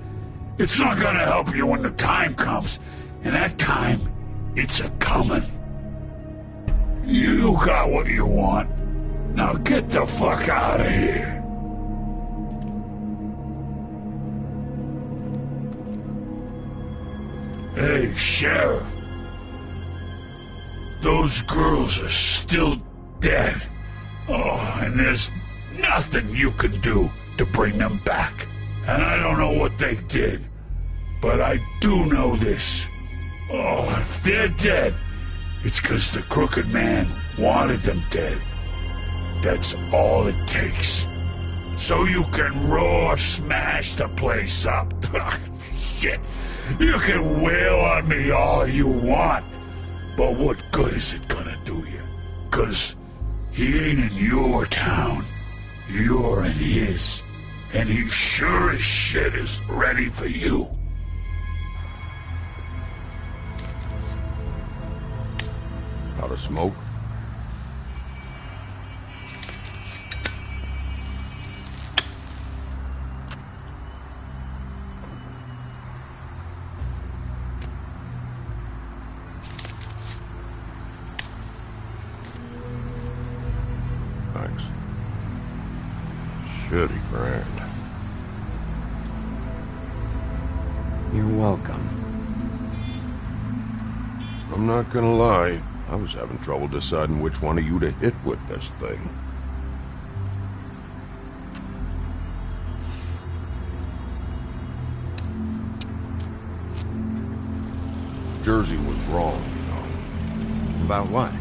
It's not gonna help you when the time comes, and that time, it's a-comin'. You got what you want. Now get the fuck out of here. Hey, Sheriff. Those girls are still dead. Oh, and there's nothing you can do to bring them back. And I don't know what they did, but I do know this. Oh, if they're dead, it's 'cause the Crooked Man wanted them dead. That's all it takes. So you can roar smash the place up. Shit. You can wail on me all you want. But what good is it gonna do you? 'Cause he ain't in your town. You're in his. And he sure as shit is ready for you. Out of smoke? Thanks. Shitty brand. You're welcome. I'm not gonna lie. I was having trouble deciding which one of you to hit with this thing. Jersey was wrong, you know. About what?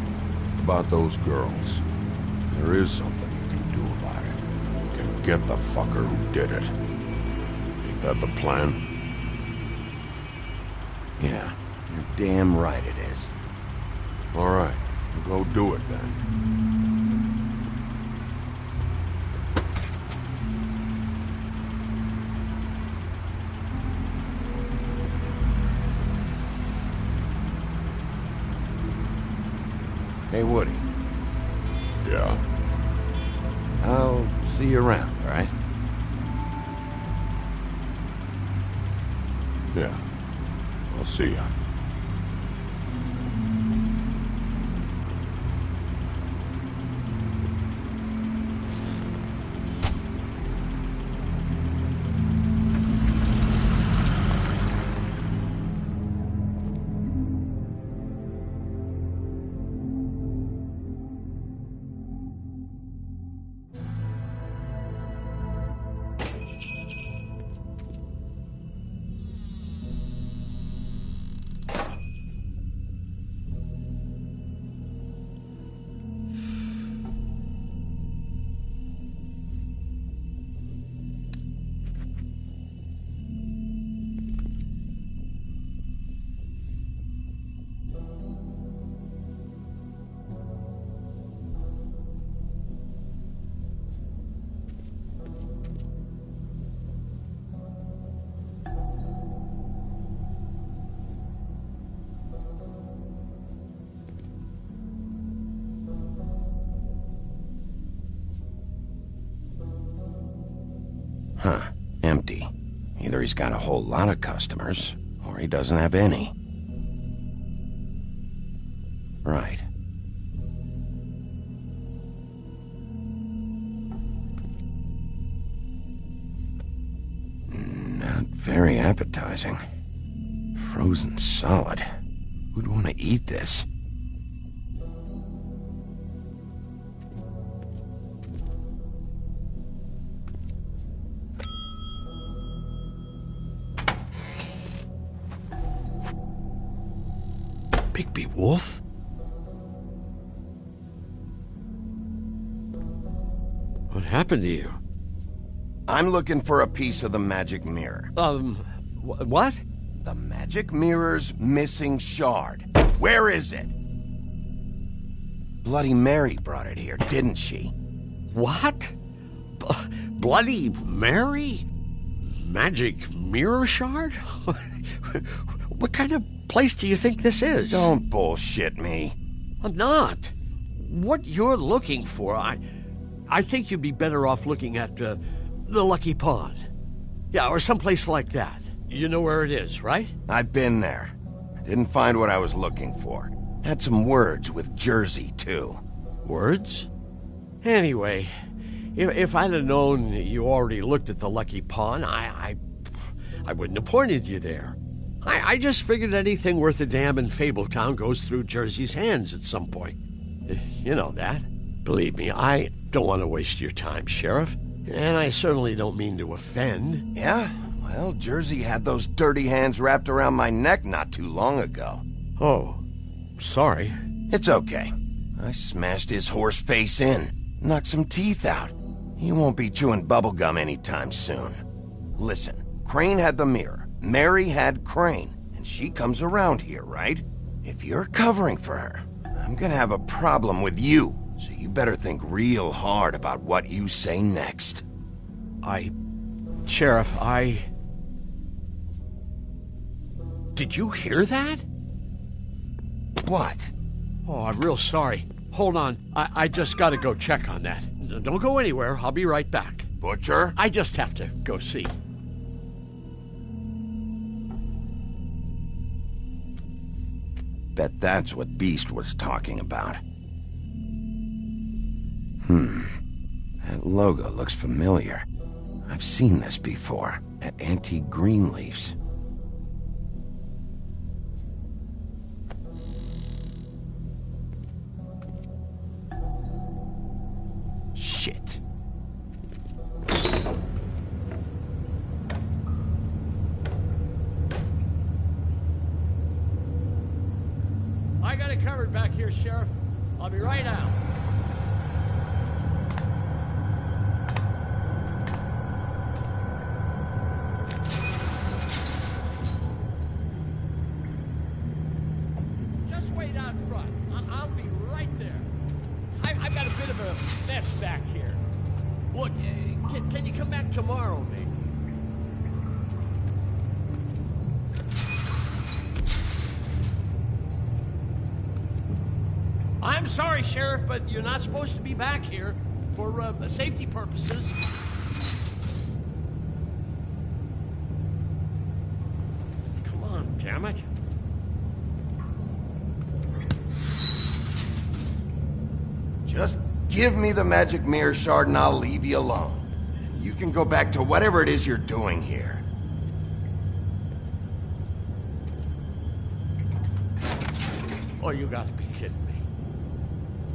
About those girls. There is something you can do about it. You can get the fucker who did it. Ain't that the plan? Yeah, you're damn right it is. All right, we'll go do it then. Hey, Woody. Yeah? I'll see you around, all right? Yeah. I'll see ya. Huh. Empty. Either he's got a whole lot of customers, or he doesn't have any. Right. Not very appetizing. Frozen solid. Who'd want to eat this? Bigby Wolf? What happened to you? I'm looking for a piece of the magic mirror. What? The magic mirror's missing shard. Where is it? Bloody Mary brought it here, didn't she? What? Bloody Mary? Magic mirror shard? What kind of place do you think this is? Don't bullshit me. I'm not. What you're looking for, I think you'd be better off looking at the Lucky Pond. Yeah, or someplace like that. You know where it is, right? I've been there. Didn't find what I was looking for. Had some words with Jersey, too. Words? Anyway, if I'd have known you already looked at the Lucky Pond, I wouldn't have pointed you there. I just figured anything worth a damn in Fabletown goes through Jersey's hands at some point. You know that. Believe me, I don't want to waste your time, Sheriff. And I certainly don't mean to offend. Yeah? Well, Jersey had those dirty hands wrapped around my neck not too long ago. Oh, sorry. It's okay. I smashed his horse face in, knocked some teeth out. He won't be chewing bubblegum anytime soon. Listen, Crane had the mirror. Mary had Crane, and she comes around here, right? If you're covering for her, I'm gonna have a problem with you, so you better think real hard about what you say next. Sheriff, Did you hear that? What? Oh, I'm real sorry. Hold on, I just gotta go check on that. Don't go anywhere, I'll be right back. Butcher? I just have to go see. Bet that's what Beast was talking about. That logo looks familiar. I've seen this before, at Antique Greenleaf's. Shit. I got it covered back here, Sheriff. I'll be right out. Just wait out front. I'll be right there. I've got a bit of a mess back here. Look, can you come back tomorrow, maybe? I'm sorry, Sheriff, but you're not supposed to be back here for safety purposes. Come on, damn it. Just give me the magic mirror shard and I'll leave you alone. You can go back to whatever it is you're doing here. Oh, you gotta be kidding me.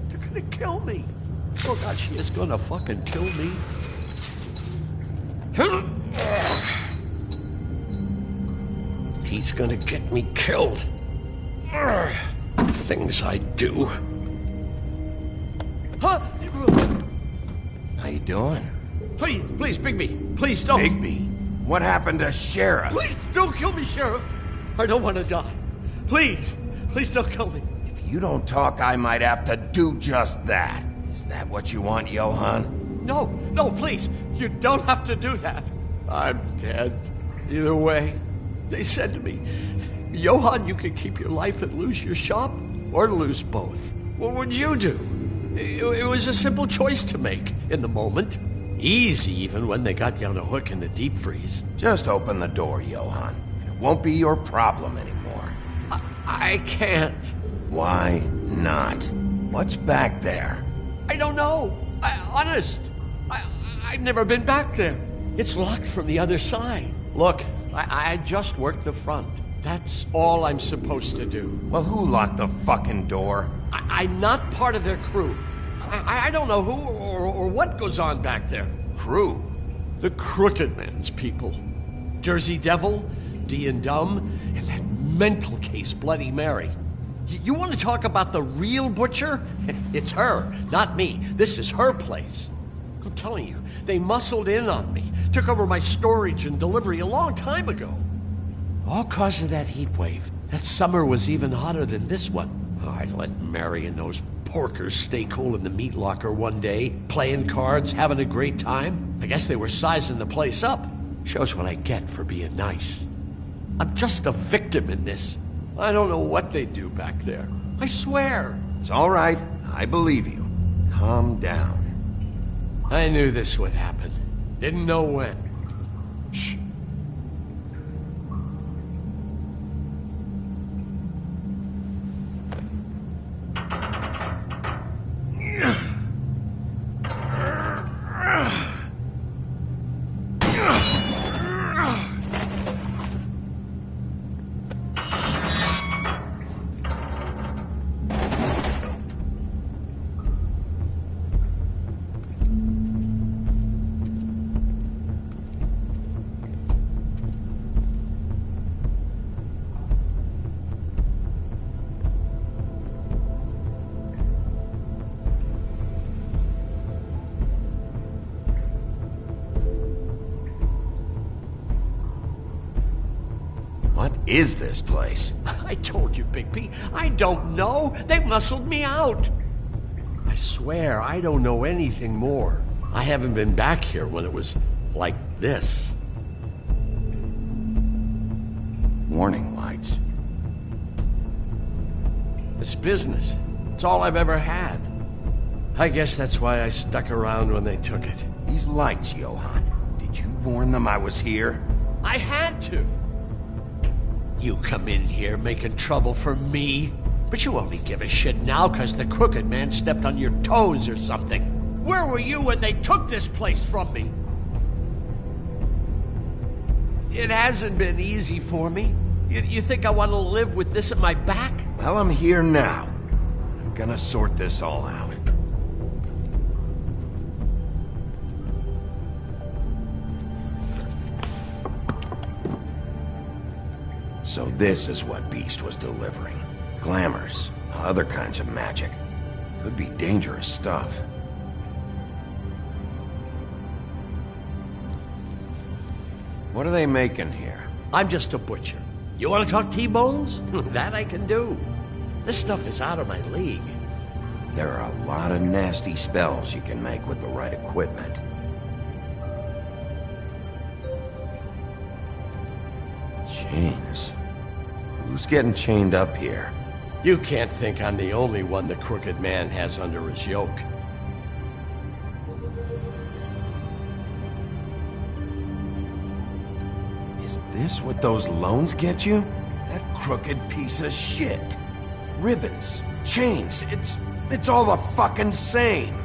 They're gonna kill me. Oh, God, she is gonna fucking kill me. He's gonna get me killed. Things I do. Huh? How you doing? Please, Bigby. Please don't. Bigby? What happened to Sheriff? Please don't kill me, Sheriff. I don't want to die. Please don't kill me. If you don't talk, I might have to do just that. Is that what you want, Johan? No, please. You don't have to do that. I'm dead. Either way. They said to me, Johan, you can keep your life and lose your shop, or lose both. What would you do? It was a simple choice to make in the moment. Easy, even when they got you on a hook in the deep freeze. Just open the door, Johan. It won't be your problem anymore. I can't. Why not? What's back there? I don't know. Honest. I've never been back there. It's locked from the other side. Look, I just worked the front. That's all I'm supposed to do. Well, who locked the fucking door? I'm not part of their crew. I don't know who or what goes on back there. Crew? The Crooked Man's people. Jersey Devil, D and Dumb, and that mental case Bloody Mary. You want to talk about the real butcher? It's her, not me. This is her place. I'm telling you, they muscled in on me, took over my storage and delivery a long time ago. All cause of that heat wave. That summer was even hotter than this one. Oh, I let Mary and those porkers stay cool in the meat locker one day, playing cards, having a great time. I guess they were sizing the place up. Shows what I get for being nice. I'm just a victim in this. I don't know what they do back there. I swear. It's all right. I believe you. Calm down. I knew this would happen. Didn't know when. Shh. What is this place? I told you, Big P. I don't know. They muscled me out. I swear I don't know anything more. I haven't been back here when it was like this. Warning lights. It's business. It's all I've ever had. I guess that's why I stuck around when they took it. These lights, Johan. Did you warn them I was here? I had to. You come in here making trouble for me, but you only give a shit now because the Crooked Man stepped on your toes or something. Where were you when they took this place from me? It hasn't been easy for me. You think I want to live with this at my back? Well, I'm here now. I'm gonna sort this all out. So this is what Beast was delivering. Glamours, other kinds of magic. Could be dangerous stuff. What are they making here? I'm just a butcher. You want to talk T-bones? That I can do. This stuff is out of my league. There are a lot of nasty spells you can make with the right equipment. Chains. Who's getting chained up here? You can't think I'm the only one the Crooked Man has under his yoke. Is this what those loans get you? That crooked piece of shit. Ribbons, chains, it's all the fucking same.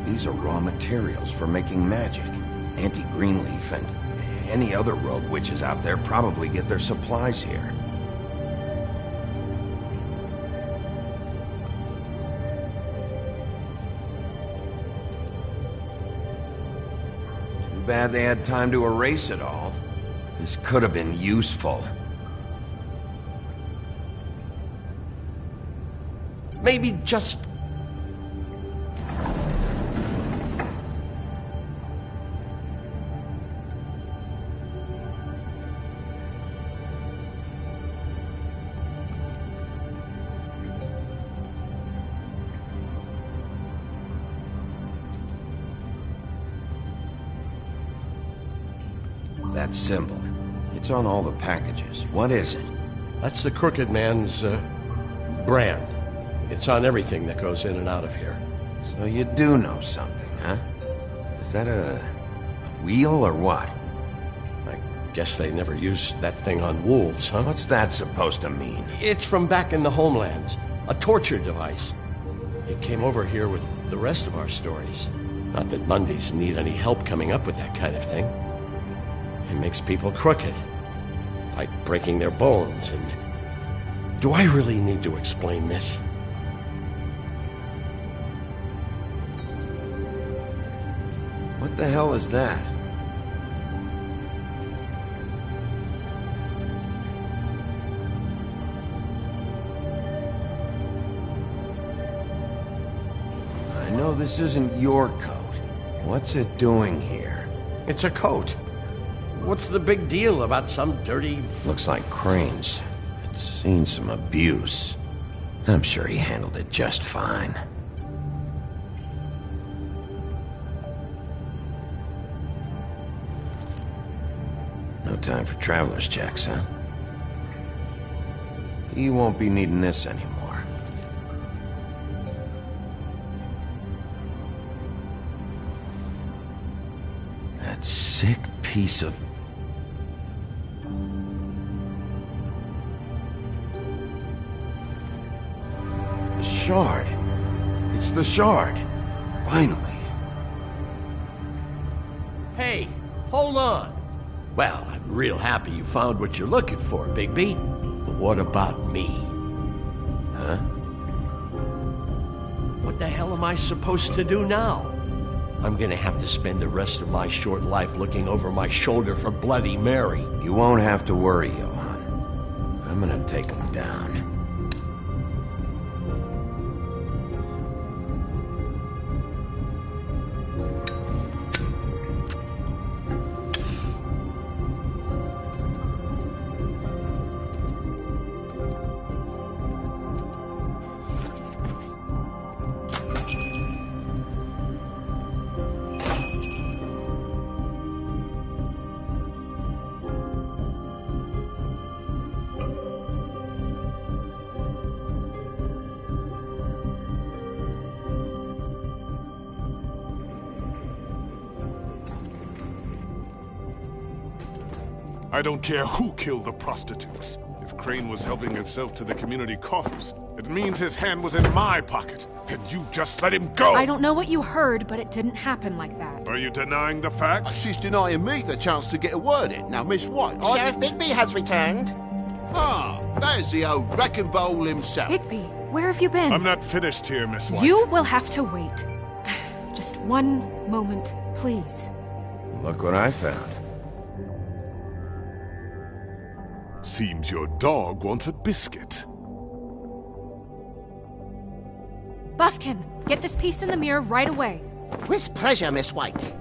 These are raw materials for making magic. Auntie Greenleaf and any other rogue witches out there probably get their supplies here. Too bad they had time to erase it all. This could have been useful. Maybe just... That symbol. It's on all the packages. What is it? That's the Crooked Man's, brand. It's on everything that goes in and out of here. So you do know something, huh? Is that a wheel or what? I guess they never used that thing on wolves, huh? What's that supposed to mean? It's from back in the homelands. A torture device. It came over here with the rest of our stories. Not that Mondays need any help coming up with that kind of thing. It makes people crooked. Like breaking their bones and... Do I really need to explain this? What the hell is that? I know this isn't your coat. What's it doing here? It's a coat. What's the big deal about some dirty... Looks like Crane's. It's seen some abuse. I'm sure he handled it just fine. No time for traveler's checks, huh? He won't be needing this anymore. That sick piece of... The shard. It's the shard. Finally. Hey, hold on. Well, I'm real happy you found what you're looking for, Bigby. But what about me? Huh? What the hell am I supposed to do now? I'm gonna have to spend the rest of my short life looking over my shoulder for Bloody Mary. You won't have to worry, Johan. I'm gonna take him down. I don't care who killed the prostitutes. If Crane was helping himself to the community coffers, it means his hand was in my pocket, and you just let him go! I don't know what you heard, but it didn't happen like that. Are you denying the fact? She's denying me the chance to get a word in. Now, Miss White... Sheriff Bigby has returned. Ah, there's the old wrecking bowl himself. Bigby, where have you been? I'm not finished here, Miss White. You will have to wait. Just one moment, please. Look what I found. Seems your dog wants a biscuit. Buffkin, get this piece in the mirror right away. With pleasure, Miss White.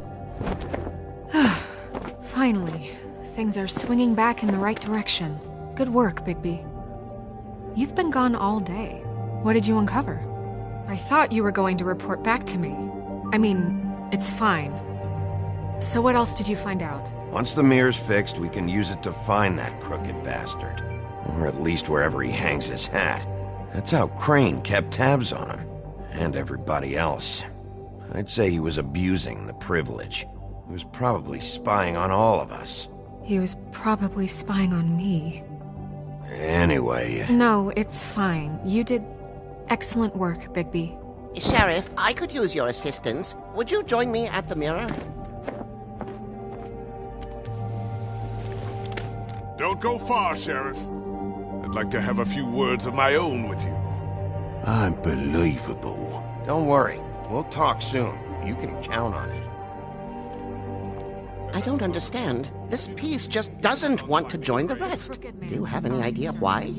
Finally, things are swinging back in the right direction. Good work, Bigby. You've been gone all day. What did you uncover? I thought you were going to report back to me. I mean, it's fine. So what else did you find out? Once the mirror's fixed, we can use it to find that crooked bastard. Or at least wherever he hangs his hat. That's how Crane kept tabs on him. And everybody else. I'd say he was abusing the privilege. He was probably spying on all of us. He was probably spying on me. Anyway... No, it's fine. You did excellent work, Bigby. Sheriff, I could use your assistance. Would you join me at the mirror? Don't go far, Sheriff. I'd like to have a few words of my own with you. Unbelievable. Don't worry. We'll talk soon. You can count on it. I don't understand. This piece just doesn't want to join the rest. Do you have any idea why?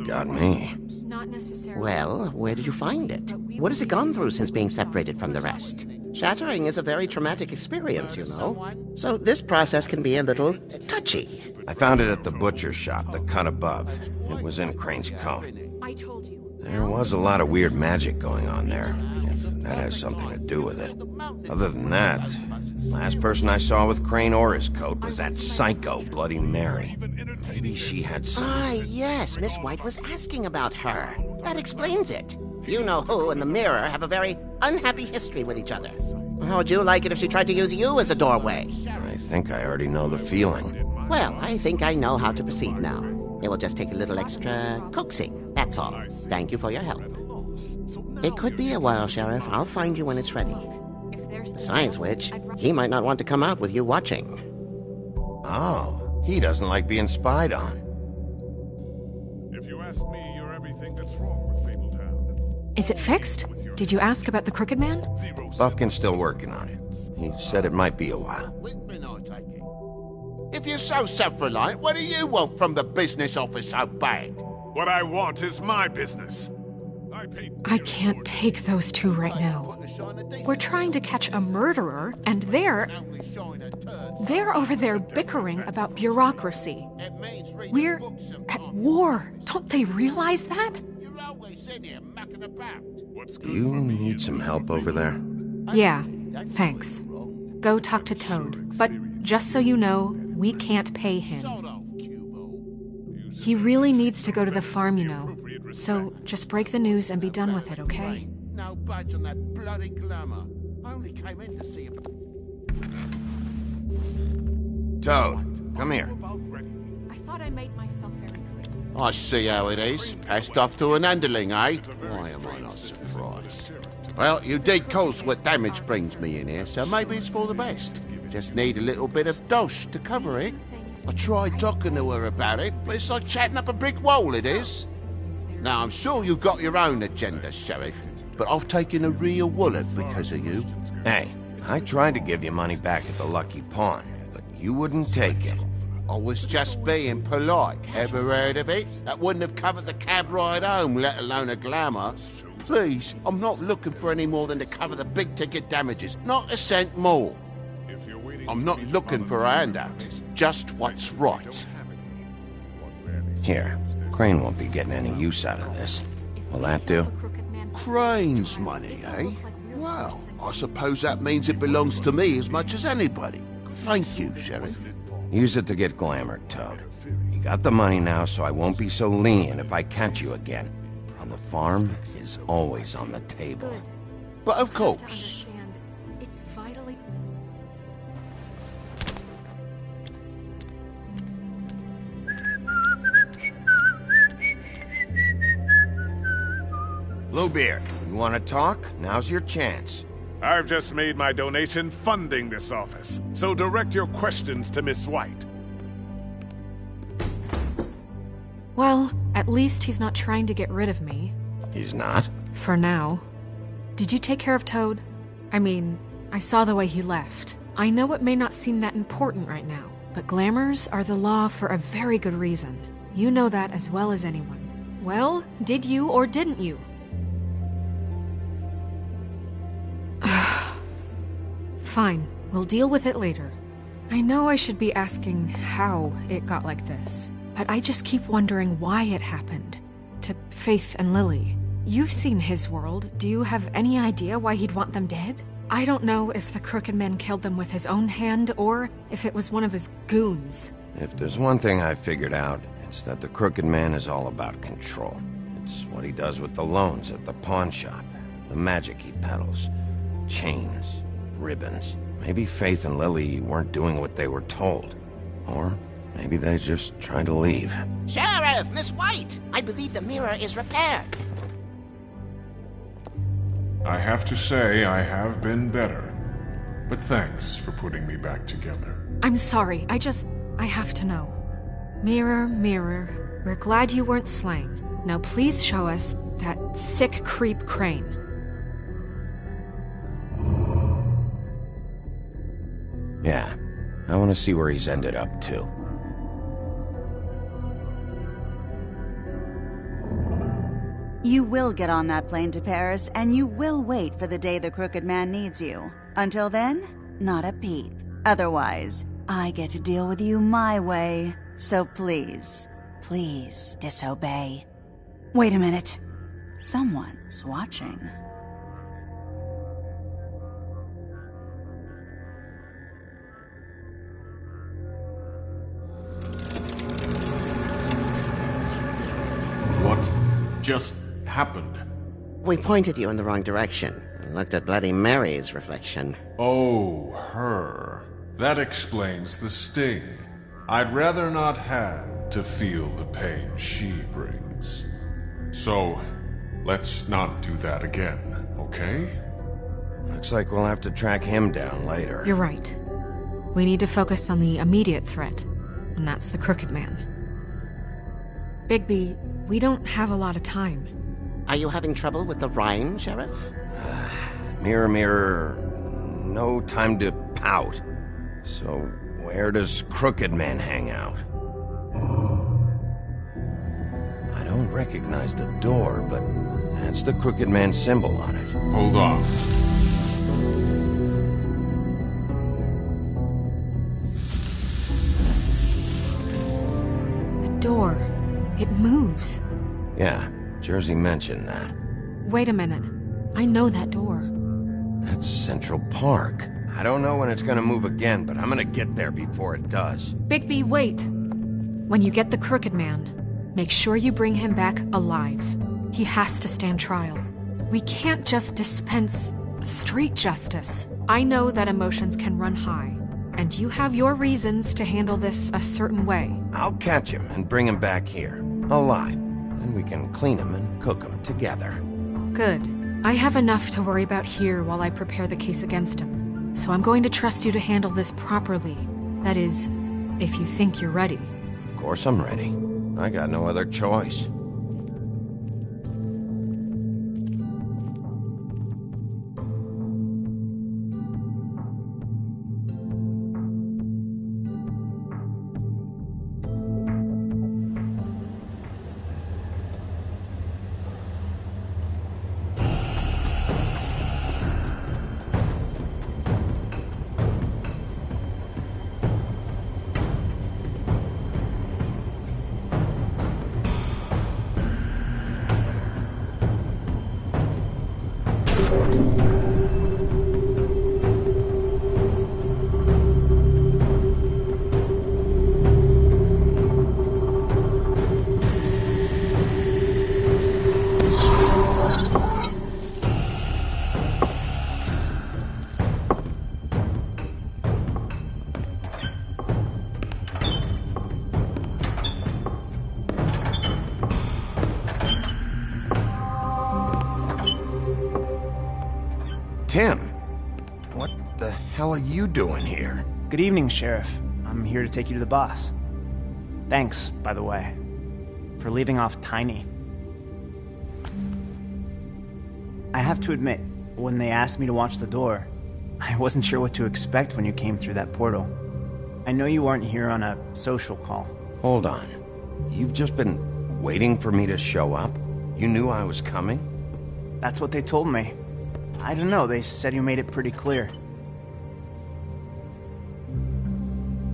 Got me. Not necessarily. Well, where did you find it? What has it gone through since being separated from the rest? Shattering is a very traumatic experience, you know. So this process can be a little touchy. I found it at the butcher shop, the cut above. It was in Crane's coat. I told you. There was a lot of weird magic going on there, if that has something to do with it. Other than that, last person I saw with Crane or his coat was that psycho Bloody Mary. Maybe she had some... Ah, yes, Miss White was asking about her. That explains it. You-know-who and the mirror have a very unhappy history with each other. How would you like it if she tried to use you as a doorway? I think I already know the feeling. Well, I think I know how to proceed now. It will just take a little extra coaxing, that's all. Thank you for your help. It could be a while, Sheriff. I'll find you when it's ready. Besides which, he might not want to come out with you watching. Oh, he doesn't like being spied on. If you ask me, you're everything that's wrong with Fabletown. Is it fixed? Did you ask about the Crooked Man? Buffkin's still working on it. He said it might be a while. If you're so self-reliant, what do you want from the business office so bad? What I want is my business. I can't take those two right now. We're trying to catch a murderer, and they're over there bickering about bureaucracy. We're at war. Don't they realize that? You need some help over there? Yeah, thanks. Go talk to Toad. But just so you know, we can't pay him. He really needs to go to the farm, you know. So just break the news and be done with it, okay? No budge on that bloody glamour. I only came in to see you. Toad, come here. I thought I made myself very clear. I see how it is. Passed off to an underling, eh? Why am I not surprised? Well, you did cause what damage brings me in here, so maybe it's for the best. Just need a little bit of dosh to cover it. I tried talking to her about it, but it's like chatting up a brick wall, it is. Now, I'm sure you've got your own agenda, Sheriff, but I've taken a real wallet because of you. Hey, I tried to give you money back at the Lucky Pawn, but you wouldn't take it. I was just being polite. Ever heard of it? That wouldn't have covered the cab ride home, let alone a glamour. Please, I'm not looking for any more than to cover the big-ticket damages, not a cent more. I'm not looking for a handout, just what's right. Here, Crane won't be getting any use out of this. Will that do? Crane's money, eh? Well, I suppose that means it belongs to me as much as anybody. Thank you, Sheriff. Use it to get glamored, Toad. You got the money now, so I won't be so lenient if I catch you again. And the farm is always on the table. But of course. It's vitally... Bluebeard, you want to talk? Now's your chance. I've just made my donation funding this office, so direct your questions to Miss White. Well, at least he's not trying to get rid of me. He's not? For now. Did you take care of Toad? I mean, I saw the way he left. I know it may not seem that important right now, but glamours are the law for a very good reason. You know that as well as anyone. Well, did you or didn't you? Fine, we'll deal with it later. I know I should be asking how it got like this, but I just keep wondering why it happened. To Faith and Lily. You've seen his world. Do you have any idea why he'd want them dead? I don't know if the Crooked Man killed them with his own hand or if it was one of his goons. If there's one thing I figured out, it's that the Crooked Man is all about control. It's what he does with the loans at the pawn shop, the magic he peddles, chains, ribbons. Maybe Faith and Lily weren't doing what they were told. Or maybe they just tried to leave. Sheriff, Miss White! I believe the mirror is repaired. I have to say I have been better. But thanks for putting me back together. I'm sorry, I have to know. Mirror, mirror, we're glad you weren't slain. Now please show us that sick creep Crane. Yeah, I want to see where he's ended up, too. You will get on that plane to Paris, and you will wait for the day the Crooked Man needs you. Until then, not a peep. Otherwise, I get to deal with you my way. So please, please disobey. Wait a minute. Someone's watching. What just happened? We pointed you in the wrong direction and looked at Bloody Mary's reflection. Oh, her. That explains the sting. I'd rather not have to feel the pain she brings. So, let's not do that again, okay? Looks like we'll have to track him down later. You're right. We need to focus on the immediate threat, and that's the Crooked Man. Bigby, we don't have a lot of time. Are you having trouble with the rhyme, Sheriff? Mirror, mirror, no time to pout. So, where does Crooked Man hang out? I don't recognize the door, but that's the Crooked Man symbol on it. Hold on. The door. It moves. Yeah, Jersey mentioned that. Wait a minute. I know that door. That's Central Park. I don't know when it's gonna move again, but I'm gonna get there before it does. Bigby, wait! When you get the Crooked Man, make sure you bring him back alive. He has to stand trial. We can't just dispense street justice. I know that emotions can run high, and you have your reasons to handle this a certain way. I'll catch him and bring him back here, alive. Then we can clean him and cook him together. Good. I have enough to worry about here while I prepare the case against him. So I'm going to trust you to handle this properly. That is, if you think you're ready. Of course I'm ready. I got no other choice. Tim, what the hell are you doing here? Good evening, Sheriff. I'm here to take you to the boss. Thanks, by the way, for leaving off Tiny. I have to admit, when they asked me to watch the door, I wasn't sure what to expect when you came through that portal. I know you weren't here on a social call. Hold on. You've just been waiting for me to show up? You knew I was coming? That's what they told me. I don't know, they said you made it pretty clear.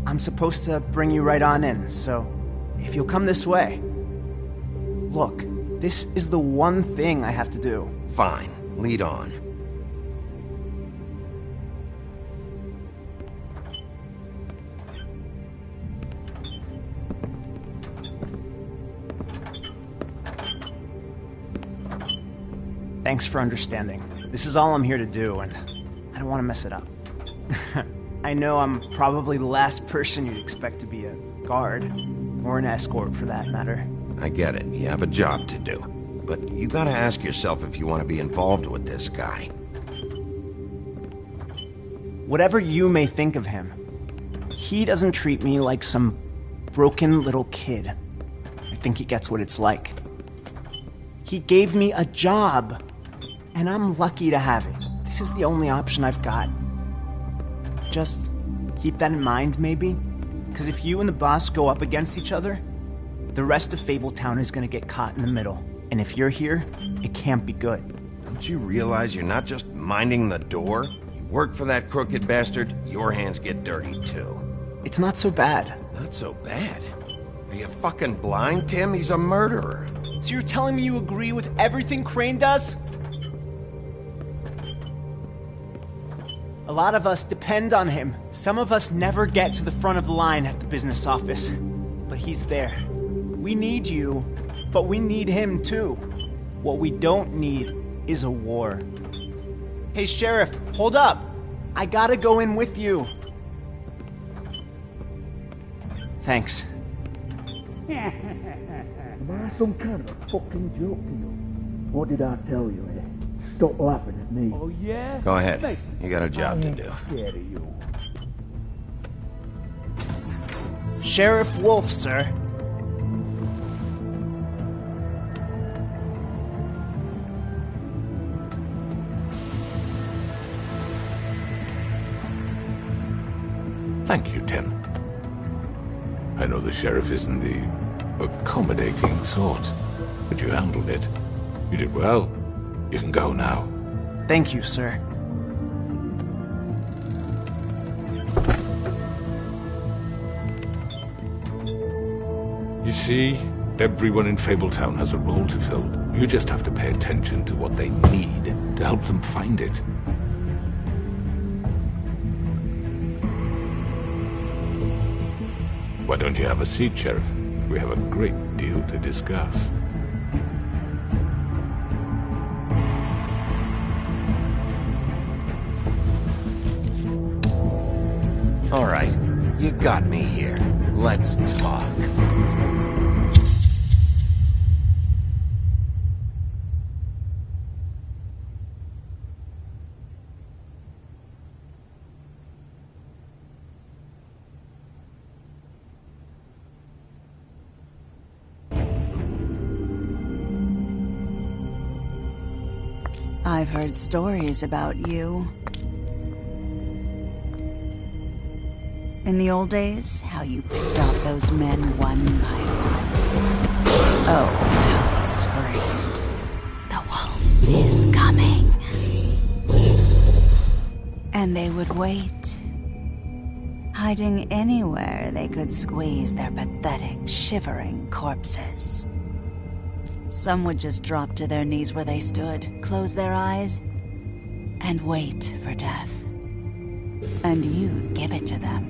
I'm supposed to bring you right on in, so if you'll come this way. Look, this is the one thing I have to do. Fine, lead on. Thanks for understanding. This is all I'm here to do, and I don't want to mess it up. I know I'm probably the last person you'd expect to be a guard, or an escort for that matter. I get it, you have a job to do. But you gotta ask yourself if you want to be involved with this guy. Whatever you may think of him, he doesn't treat me like some broken little kid. I think he gets what it's like. He gave me a job, and I'm lucky to have it. This is the only option I've got. Just keep that in mind, maybe? Because if you and the boss go up against each other, the rest of Fabletown is gonna get caught in the middle. And if you're here, it can't be good. Don't you realize you're not just minding the door? You work for that crooked bastard, your hands get dirty too. It's not so bad. Not so bad? Are you fucking blind, Tim? He's a murderer. So you're telling me you agree with everything Crane does? A lot of us depend on him. Some of us never get to the front of the line at the business office. But he's there. We need you, but we need him too. What we don't need is a war. Hey, Sheriff, hold up! I gotta go in with you. Thanks. Am I some kind of a fucking joke to you? What did I tell you, eh? Stop laughing at me. Oh, yeah? Go ahead. You got a job to do. Scared of you. Sheriff Wolf, sir. Thank you, Tim. I know the sheriff isn't the accommodating sort, but you handled it. You did well. You can go now. Thank you, sir. You see, everyone in Fabletown has a role to fill. You just have to pay attention to what they need to help them find it. Why don't you have a seat, Sheriff? We have a great deal to discuss. All right, you got me here. Let's talk. I've heard stories about you. In the old days, how you picked off those men one by one. Oh, how they screamed. The wolf is coming. And they would wait, hiding anywhere they could squeeze their pathetic, shivering corpses. Some would just drop to their knees where they stood, close their eyes, and wait for death. And you'd give it to them.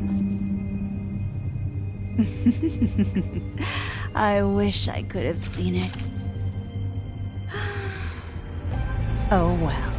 I wish I could have seen it. Oh well.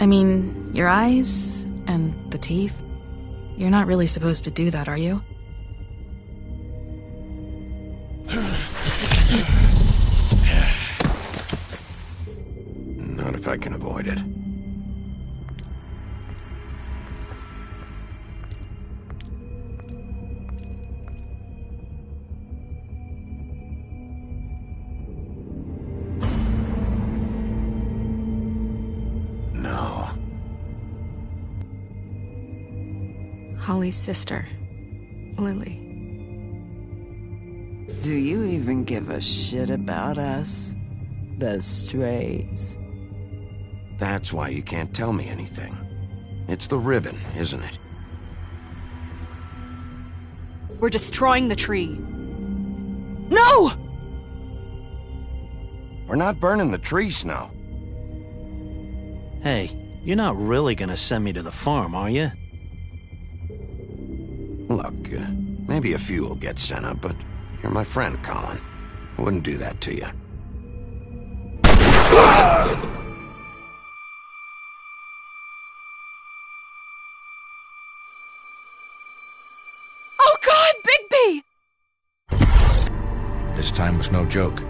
I mean, your eyes and the teeth. You're not really supposed to do that, are you? Not if I can avoid it. Holly's sister, Lily. Do you even give a shit about us? The strays. That's why you can't tell me anything. It's the ribbon, isn't it? We're destroying the tree. No! We're not burning the tree, Snow. Hey, you're not really gonna send me to the farm, are you? Look, maybe a few will get sent up, but you're my friend, Colin. I wouldn't do that to you. Oh, God! did, Bigby! This time was no joke.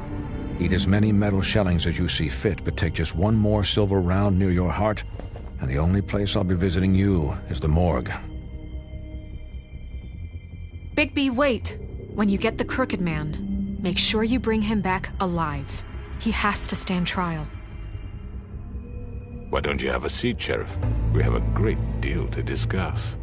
Eat as many metal shellings as you see fit, but take just one more silver round near your heart, and the only place I'll be visiting you is the morgue. Bigby, wait. When you get the Crooked Man, make sure you bring him back alive. He has to stand trial. Why don't you have a seat, Sheriff? We have a great deal to discuss.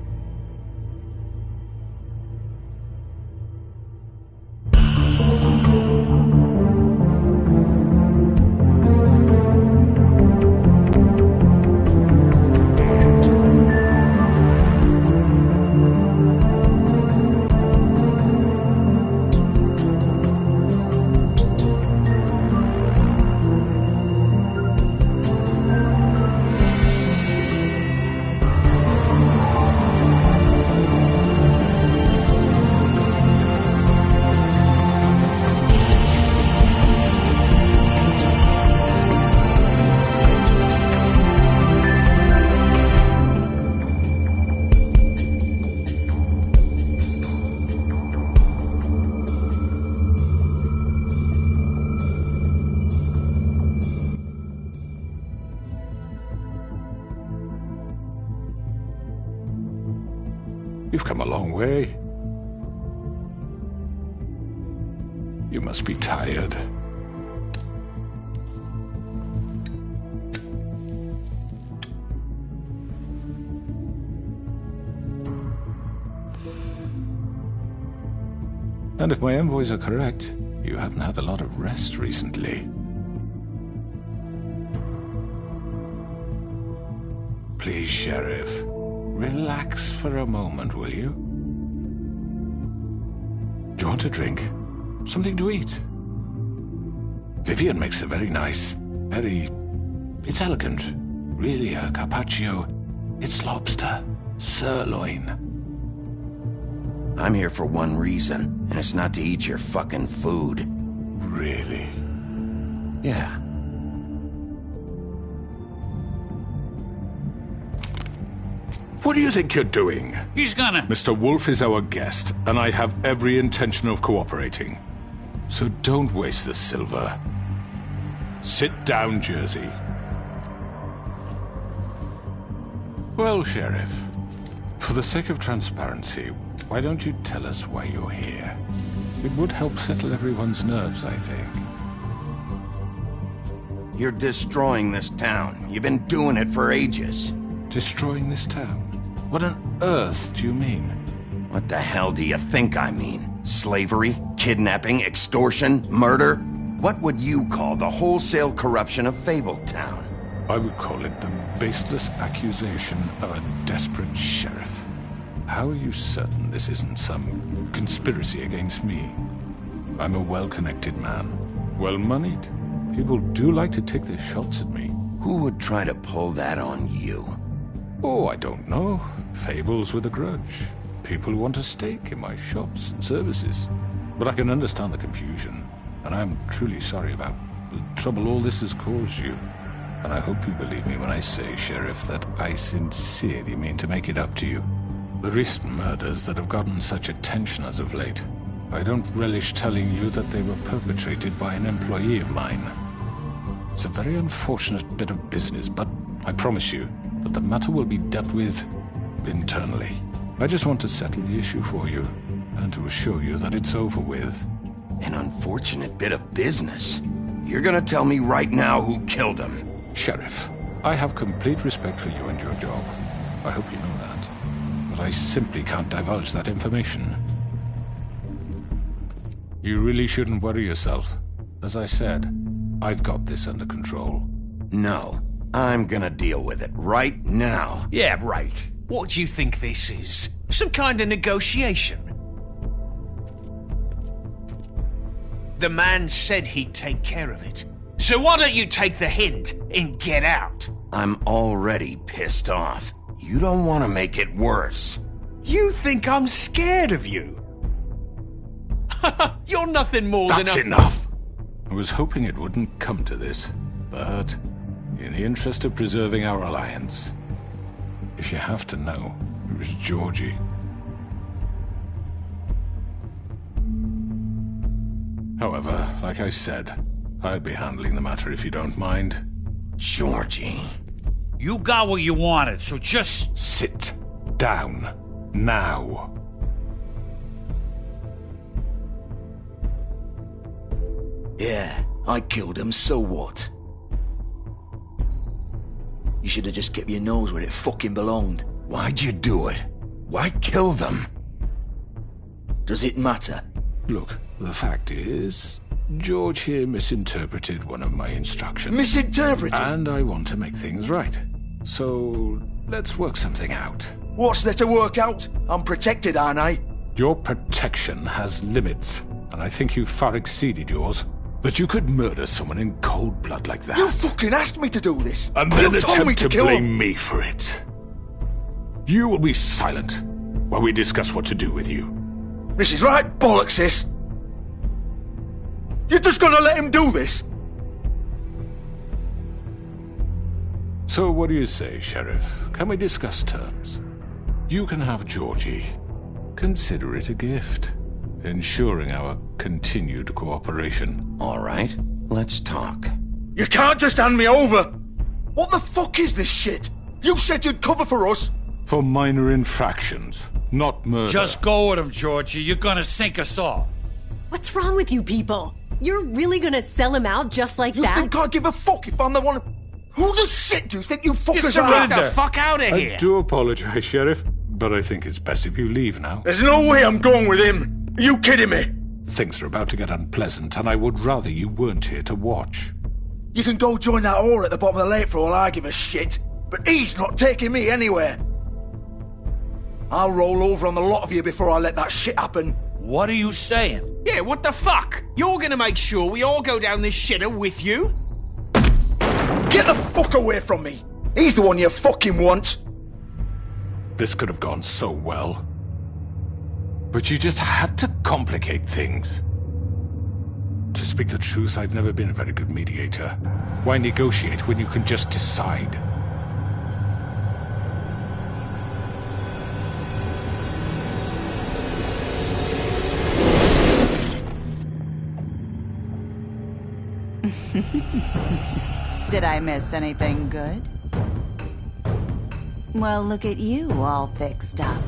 You've come a long way. You must be tired. And if my envoys are correct, you haven't had a lot of rest recently. Please, Sheriff. Relax for a moment, will you? Do you want a drink? Something to eat? Vivian makes a very nice, it's elegant. Really a carpaccio. It's lobster. Sirloin. I'm here for one reason, and it's not to eat your fucking food. Really? Yeah. What do you think you're doing? He's gonna... Mr. Wolf is our guest, and I have every intention of cooperating. So don't waste the silver. Sit down, Jersey. Well, Sheriff, for the sake of transparency, why don't you tell us why you're here? It would help settle everyone's nerves, I think. You're destroying this town. You've been doing it for ages. Destroying this town? What on earth do you mean? What the hell do you think I mean? Slavery? Kidnapping? Extortion? Murder? What would you call the wholesale corruption of Fabletown? I would call it the baseless accusation of a desperate sheriff. How are you certain this isn't some conspiracy against me? I'm a well-connected man, well-moneyed. People do like to take their shots at me. Who would try to pull that on you? Oh, I don't know. Fables with a grudge. People who want a stake in my shops and services. But I can understand the confusion, and I am truly sorry about the trouble all this has caused you. And I hope you believe me when I say, Sheriff, that I sincerely mean to make it up to you. The recent murders that have gotten such attention as of late, I don't relish telling you that they were perpetrated by an employee of mine. It's a very unfortunate bit of business, but I promise you that the matter will be dealt with internally. I just want to settle the issue for you, and to assure you that it's over with. An unfortunate bit of business? You're gonna tell me right now who killed him? Sheriff, I have complete respect for you and your job. I hope you know that. But I simply can't divulge that information. You really shouldn't worry yourself. As I said, I've got this under control. No. I'm gonna deal with it right now. Yeah, right. What do you think this is? Some kind of negotiation? The man said he'd take care of it. So why don't you take the hint and get out? I'm already pissed off. You don't want to make it worse. You think I'm scared of you? You're nothing more than a... That's enough! I was hoping it wouldn't come to this, but in the interest of preserving our alliance, if you have to know, it was Georgie. However, like I said, I'll be handling the matter if you don't mind. Georgie. You got what you wanted, so just... Sit down. Now. Yeah, I killed him, so what? You should have just kept your nose where it fucking belonged. Why'd you do it? Why kill them? Does it matter? Look, the fact is, George here misinterpreted one of my instructions. Misinterpreted? And I want to make things right. So, let's work something out. What's there to work out? I'm protected, aren't I? Your protection has limits, and I think you've far exceeded yours. That you could murder someone in cold blood like that. You fucking asked me to do this! And then you told me attempt to kill blame him. me for it. You will be silent while we discuss what to do with you. This is right bollocks, sis. You're just gonna let him do this? So what do you say, Sheriff? Can we discuss terms? You can have Georgie. Consider it a gift, ensuring our continued cooperation. All right, let's talk. You can't just hand me over! What the fuck is this shit? You said you'd cover for us! For minor infractions, not murder. Just go with him, Georgie. You're gonna sink us all. What's wrong with you people? You're really gonna sell him out just like that? You think I give a fuck if I'm the one... Who the shit do you think you fuckers Get are? the fuck out of here! I do apologize, Sheriff, but I think it's best if you leave now. There's no way I'm going with him! Are you kidding me? Things are about to get unpleasant, and I would rather you weren't here to watch. You can go join that whore at the bottom of the lake for all I give a shit, but he's not taking me anywhere. I'll roll over on the lot of you before I let that shit happen. What are you saying? Yeah, what the fuck? You're gonna make sure we all go down this shitter with you? Get the fuck away from me! He's the one you fucking want! This could have gone so well. But you just had to complicate things. To speak the truth, I've never been a very good mediator. Why negotiate when you can just decide? Did I miss anything good? Well, look at you all fixed up.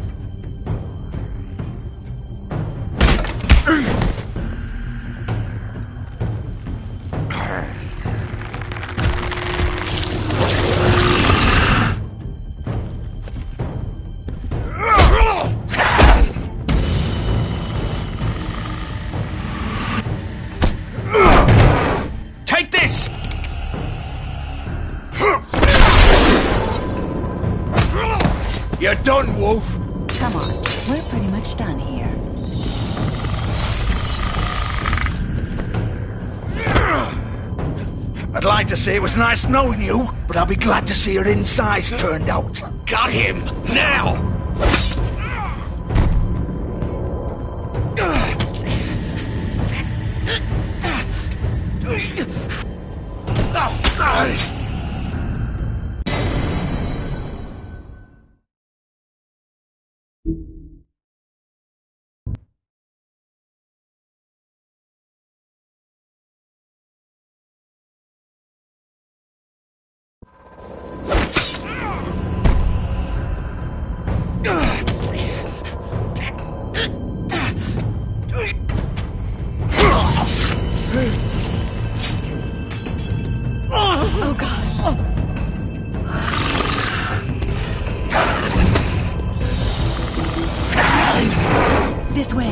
Take this! You're done, Wolf! Come on, we're pretty much done here. I'd like to say it was nice knowing you, but I'll be glad to see your insides turned out. Got him! Now! Oh god. This way.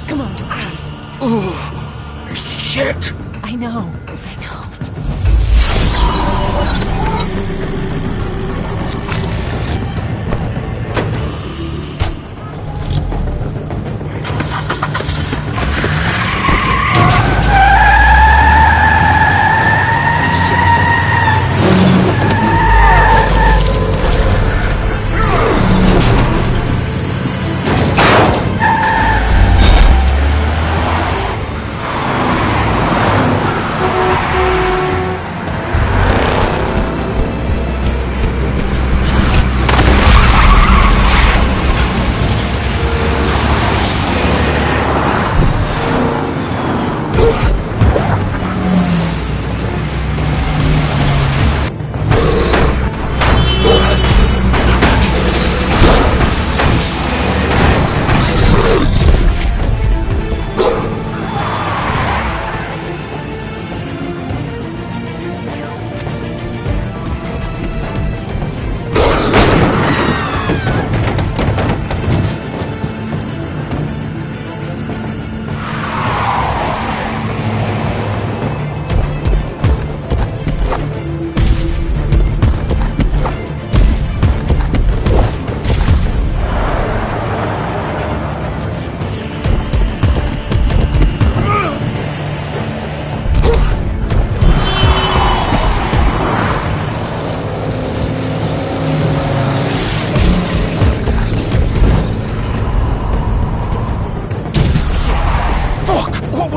Come on. Oh, shit! I know.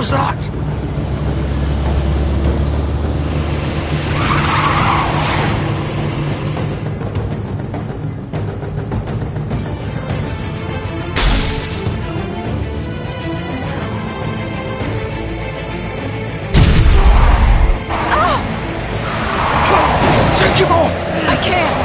was that? Take him off! I can't!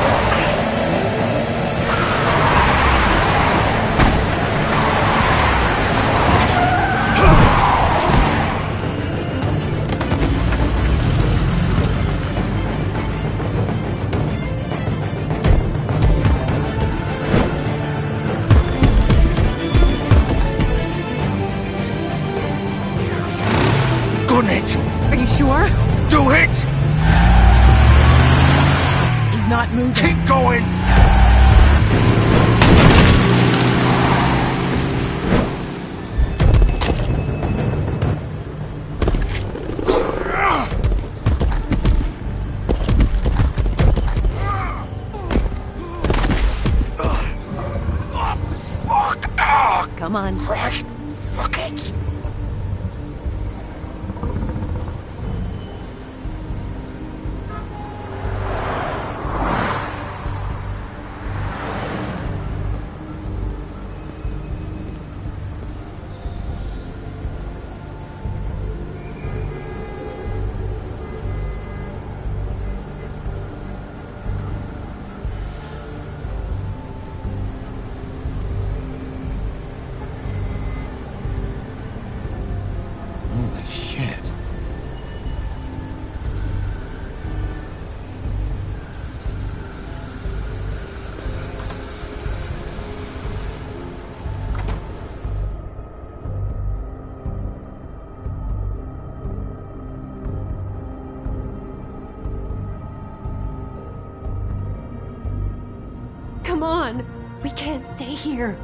Gun it! Are you sure? Do it! He's not moving. Keep going! Come on. Right. Fuck it. Holy shit. Come on. We can't stay here.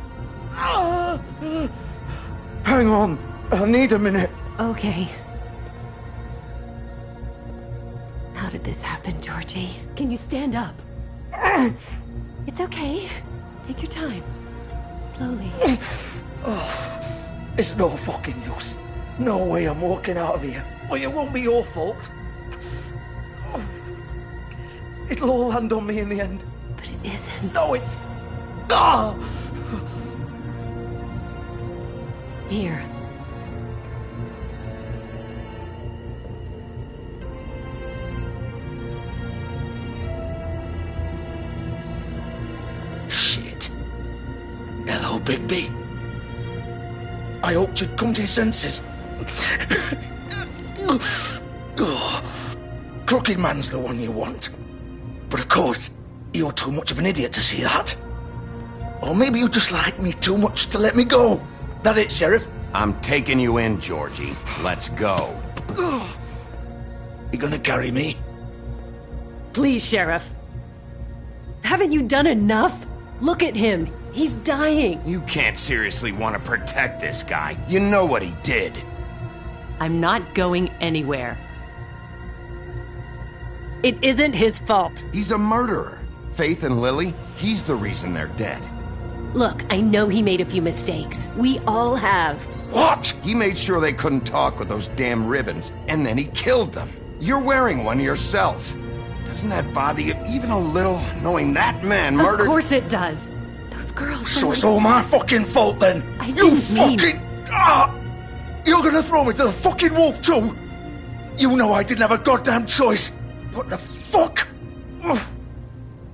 Hang on. I need a minute. Okay. How did this happen, Georgie? Can you stand up? It's okay. Take your time. Slowly. It's no fucking use. No way I'm walking out of here. Well, it won't be your fault. It'll all land on me in the end. But it isn't. No, it's... Ah! Here. Shit. Hello, Bigby. I hoped you'd come to your senses. Crooked Man's the one you want. But of course, you're too much of an idiot to see that. Or maybe you just like me too much to let me go. That it, Sheriff? I'm taking you in, Georgie. Let's go. You gonna carry me? Please, Sheriff. Haven't you done enough? Look at him. He's dying. You can't seriously want to protect this guy. You know what he did. I'm not going anywhere. It isn't his fault. He's a murderer. Faith and Lily, he's the reason they're dead. Look, I know he made a few mistakes. We all have. What? He made sure they couldn't talk with those damn ribbons, and then he killed them. You're wearing one yourself. Doesn't that bother you even a little, knowing that man murdered... Of course it does. Those girls... So it's all my fucking fault then? I didn't mean... fucking... Ah! You're gonna throw me to the fucking wolf too? You know I didn't have a goddamn choice. What the fuck?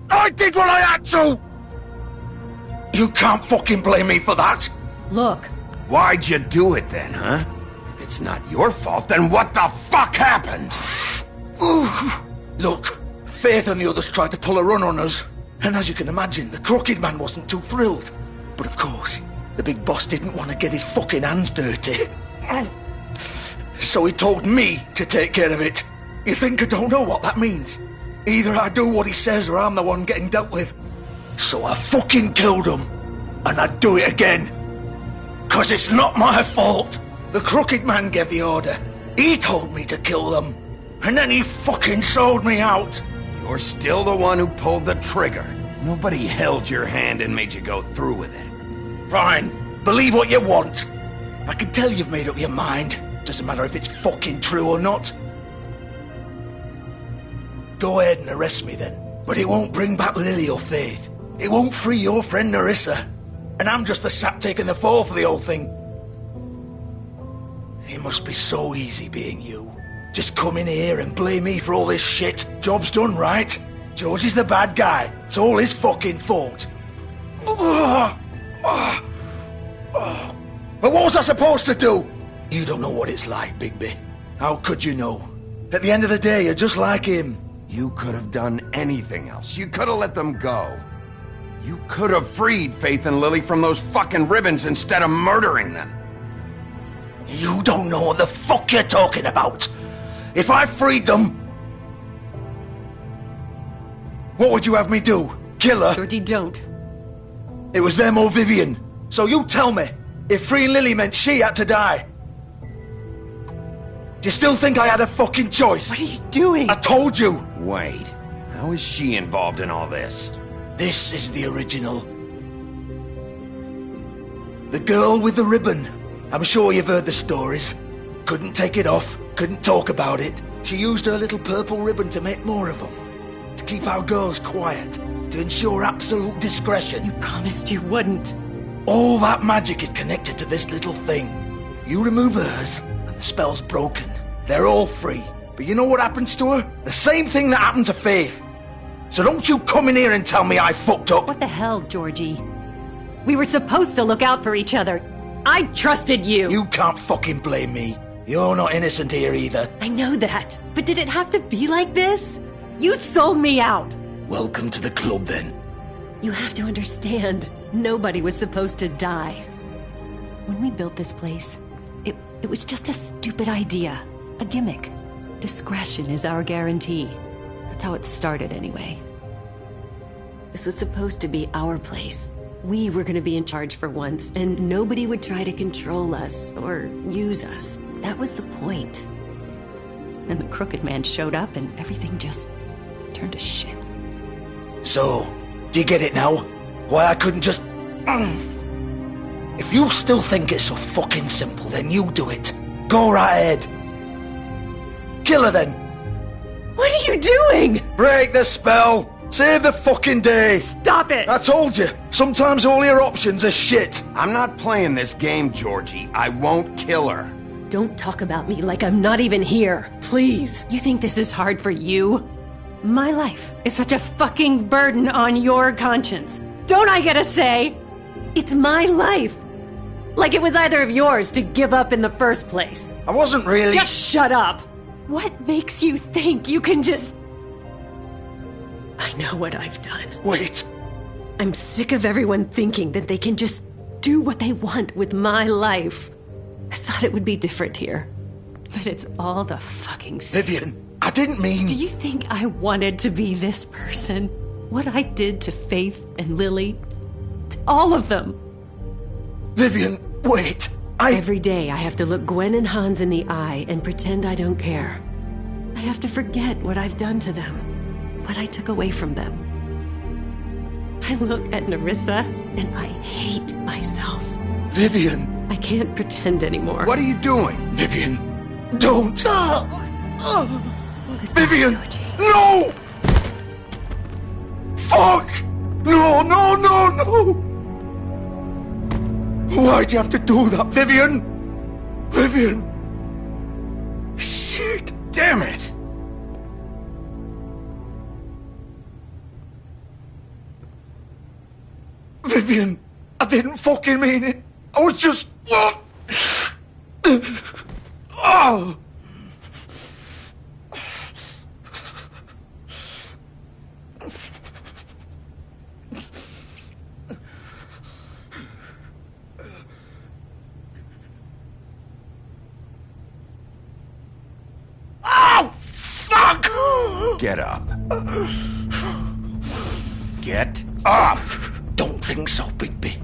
I did what I had to! You can't fucking blame me for that! Look. Why'd you do it then, huh? If it's not your fault, then what the fuck happened? Look, Faith and the others tried to pull a run on us. And as you can imagine, the Crooked Man wasn't too thrilled. But of course, the big boss didn't want to get his fucking hands dirty. So he told me to take care of it. You think I don't know what that means? Either I do what he says or I'm the one getting dealt with. So I fucking killed him. And I'd do it again. 'Cause it's not my fault. The Crooked Man gave the order. He told me to kill them. And then he fucking sold me out. You're still the one who pulled the trigger. Nobody held your hand and made you go through with it. Fine. Believe what you want. I can tell you've made up your mind. Doesn't matter if it's fucking true or not. Go ahead and arrest me then. But it won't bring back Lily or Faith. It won't free your friend Nerissa. And I'm just the sap taking the fall for the whole thing. It must be so easy being you. Just come in here and blame me for all this shit. Job's done, right? George is the bad guy. It's all his fucking fault. But what was I supposed to do? You don't know what it's like, Bigby. How could you know? At the end of the day, you're just like him. You could have done anything else. You could have let them go. You could have freed Faith and Lily from those fucking ribbons instead of murdering them. You don't know what the fuck you're talking about. If I freed them, what would you have me do? Kill her? Georgie, don't. It was them or Vivian. So you tell me, if freeing Lily meant she had to die, do you still think I had a fucking choice? What are you doing? I told you. Wait, how is she involved in all this? This is the original. The girl with the ribbon. I'm sure you've heard the stories. Couldn't take it off, couldn't talk about it. She used her little purple ribbon to make more of them. To keep our girls quiet. To ensure absolute discretion. You promised you wouldn't. All that magic is connected to this little thing. You remove hers, and the spell's broken. They're all free. But you know what happens to her? The same thing that happened to Faith. So don't you come in here and tell me I fucked up. What the hell, Georgie? We were supposed to look out for each other. I trusted you. You can't fucking blame me. You're not innocent here either. I know that. But did it have to be like this? You sold me out. Welcome to the club, then. You have to understand. Nobody was supposed to die. When we built this place, it was just a stupid idea. A gimmick. Discretion is our guarantee. That's how it started, anyway. This was supposed to be our place. We were gonna be in charge for once, and nobody would try to control us or use us. That was the point. Then the Crooked Man showed up, and everything just turned to shit. So, do you get it now? Why I couldn't just... If you still think it's so fucking simple, then you do it. Go right ahead. Kill her then. What are you doing? Break the spell. Save the fucking day. Stop it. I told you. Sometimes all your options are shit. I'm not playing this game, Georgie. I won't kill her. Don't talk about me like I'm not even here. Please. You think this is hard for you? My life is such a fucking burden on your conscience. Don't I get a say? It's my life. Like it was either of yours to give up in the first place. I wasn't really... Just shut up. What makes you think you can just... I know what I've done. Wait. I'm sick of everyone thinking that they can just do what they want with my life. I thought it would be different here. But it's all the fucking same. Vivian, I didn't mean... Do you think I wanted to be this person? What I did to Faith and Lily? To all of them? Vivian, wait. Every day I have to look Gwen and Hans in the eye and pretend I don't care. I have to forget what I've done to them. What I took away from them. I look at Nerissa and I hate myself. Vivian. I can't pretend anymore. What are you doing? Vivian, don't. Vivian, no! Fuck! No, no, no, no! Why'd you have to do that, Vivian? Vivian! Shit! Damn it! Vivian, I didn't fucking mean it. I was just... Oh! Oh, fuck! Get up. Get up! Don't think so, Bigby.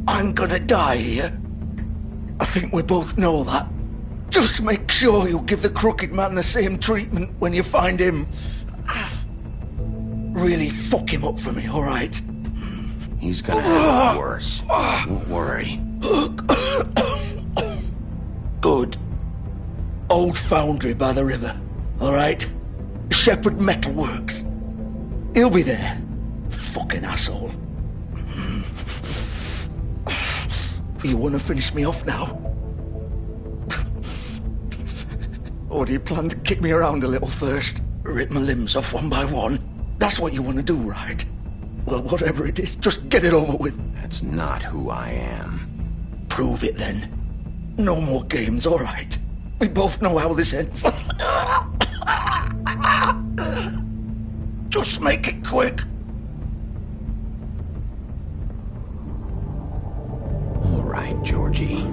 I'm gonna die here. I think we both know that. Just make sure you give the Crooked Man the same treatment when you find him. Really fuck him up for me, alright? He's gonna have it worse. Don't worry. Good. Old foundry by the river, alright? Shepherd Metalworks. He'll be there. Fucking asshole. You wanna finish me off now? Or do you plan to kick me around a little first? Rip my limbs off one by one? That's what you wanna do, right? Well, whatever it is, just get it over with. That's not who I am. Prove it then. No more games, alright? We both know how this ends. Just make it quick. All right, Georgie.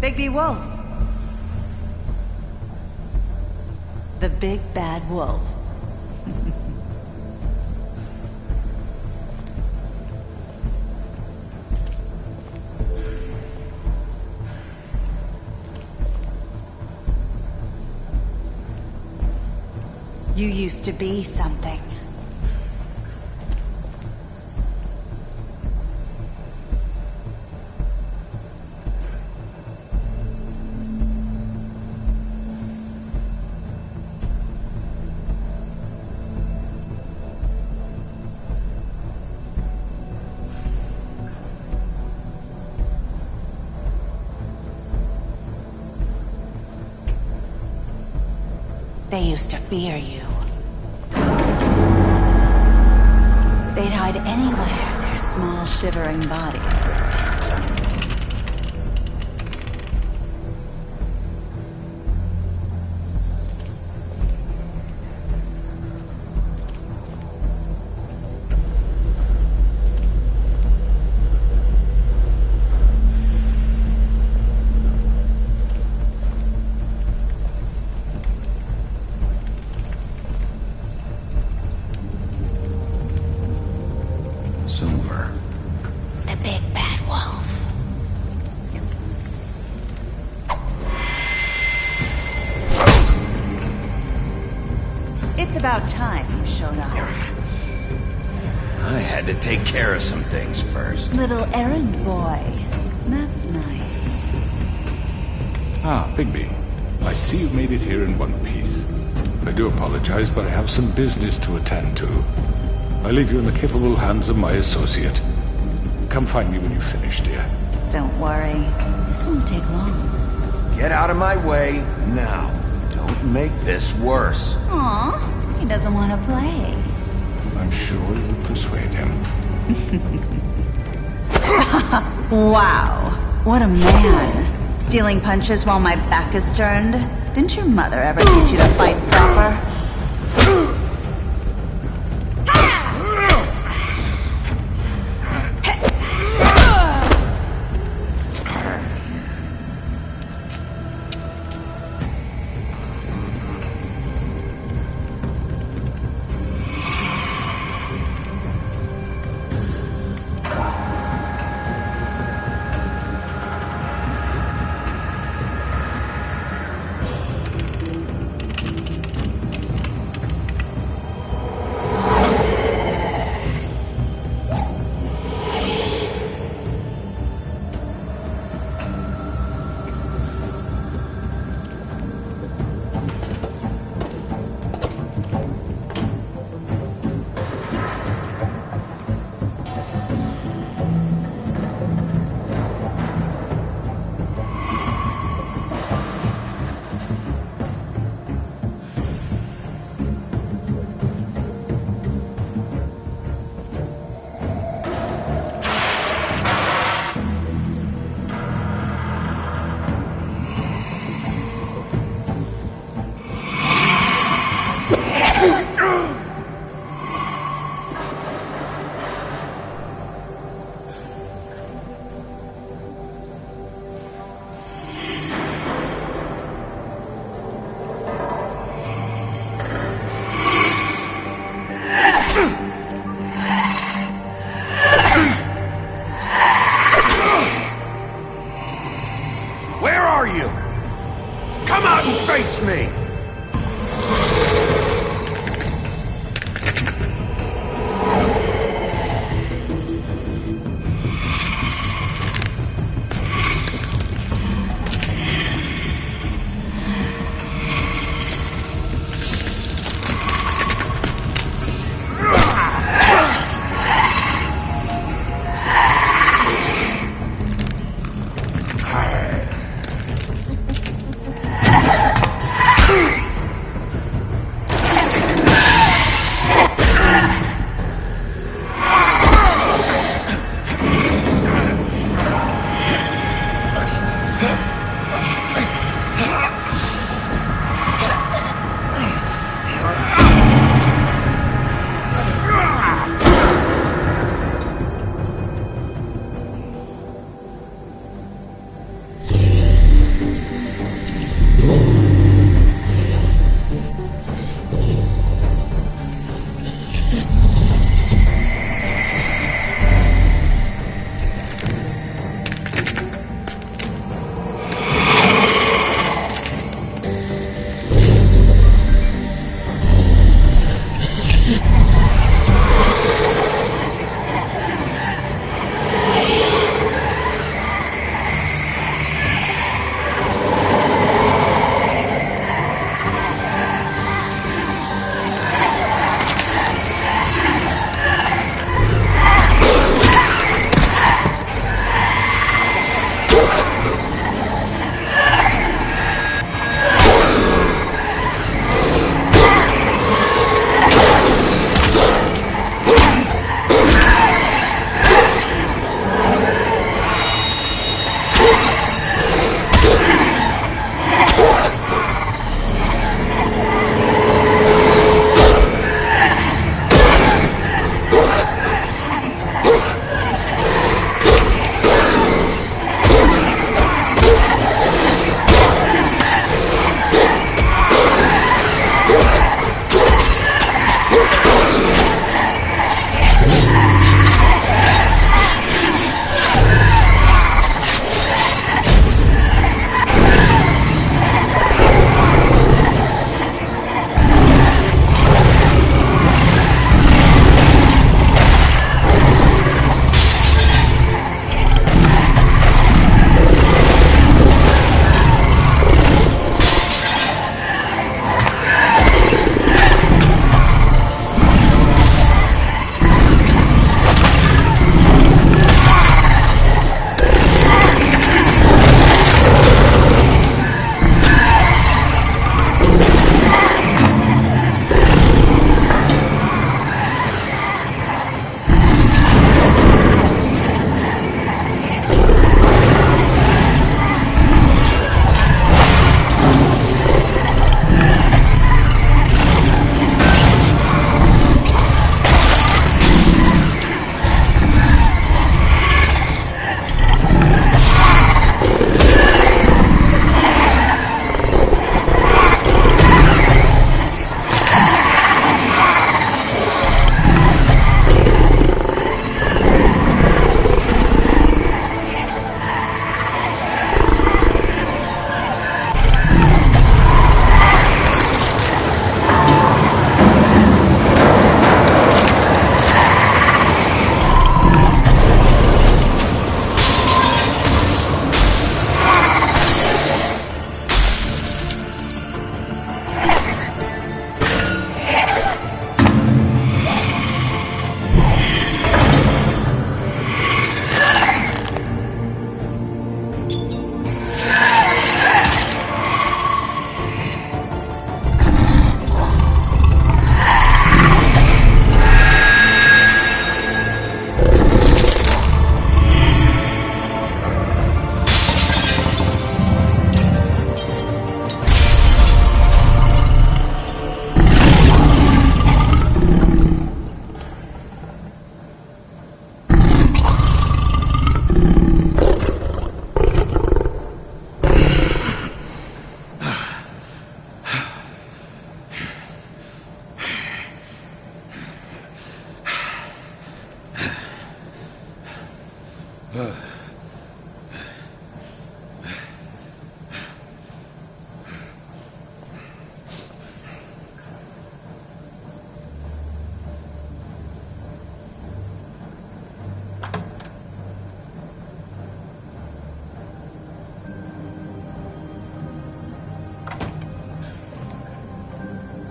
Bigby Wolf. The Big Bad Wolf. You used to be something. They used to fear you. They'd hide anywhere their small, shivering bodies would fit. Silver. The Big Bad Wolf. It's about time you showed up. I had to take care of some things first. Little errand boy. That's nice. Ah, Bigby. I see you made it here in one piece. I do apologize, but I have some business to attend to. I leave you in the capable hands of my associate. Come find me when you've finished, dear. Don't worry. This won't take long. Get out of my way now. Don't make this worse. Aw, he doesn't want to play. I'm sure you'll persuade him. Wow, what a man. Stealing punches while my back is turned? Didn't your mother ever teach you to fight proper?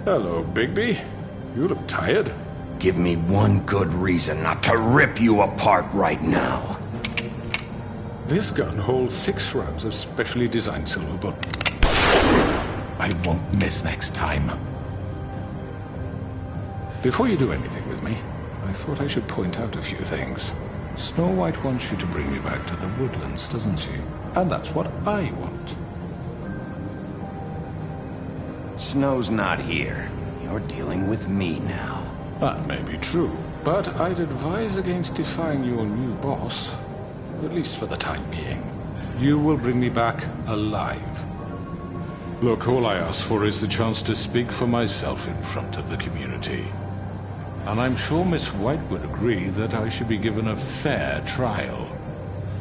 Hello, Bigby. You look tired. Give me one good reason not to rip you apart right now. This gun holds 6 rounds of specially designed silver bullet. I won't miss next time. Before you do anything with me, I thought I should point out a few things. Snow White wants you to bring me back to the woodlands, doesn't she? And that's what I want. Snow's not here. You're dealing with me now. That may be true, but I'd advise against defying your new boss, at least for the time being. You will bring me back alive. Look, all I ask for is the chance to speak for myself in front of the community. And I'm sure Miss White would agree that I should be given a fair trial.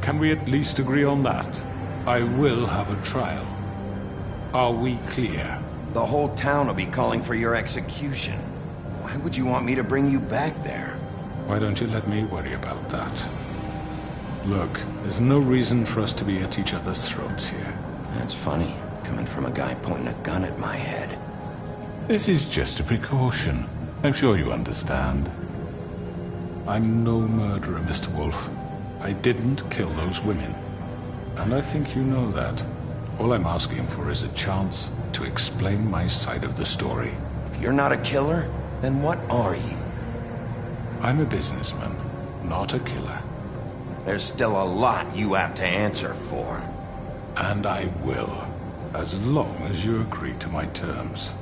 Can we at least agree on that? I will have a trial. Are we clear? The whole town will be calling for your execution. Why would you want me to bring you back there? Why don't you let me worry about that? Look, there's no reason for us to be at each other's throats here. That's funny, coming from a guy pointing a gun at my head. This is just a precaution. I'm sure you understand. I'm no murderer, Mr. Wolf. I didn't kill those women. And I think you know that. All I'm asking for is a chance to explain my side of the story. If you're not a killer, then what are you? I'm a businessman, not a killer. There's still a lot you have to answer for. And I will, as long as you agree to my terms.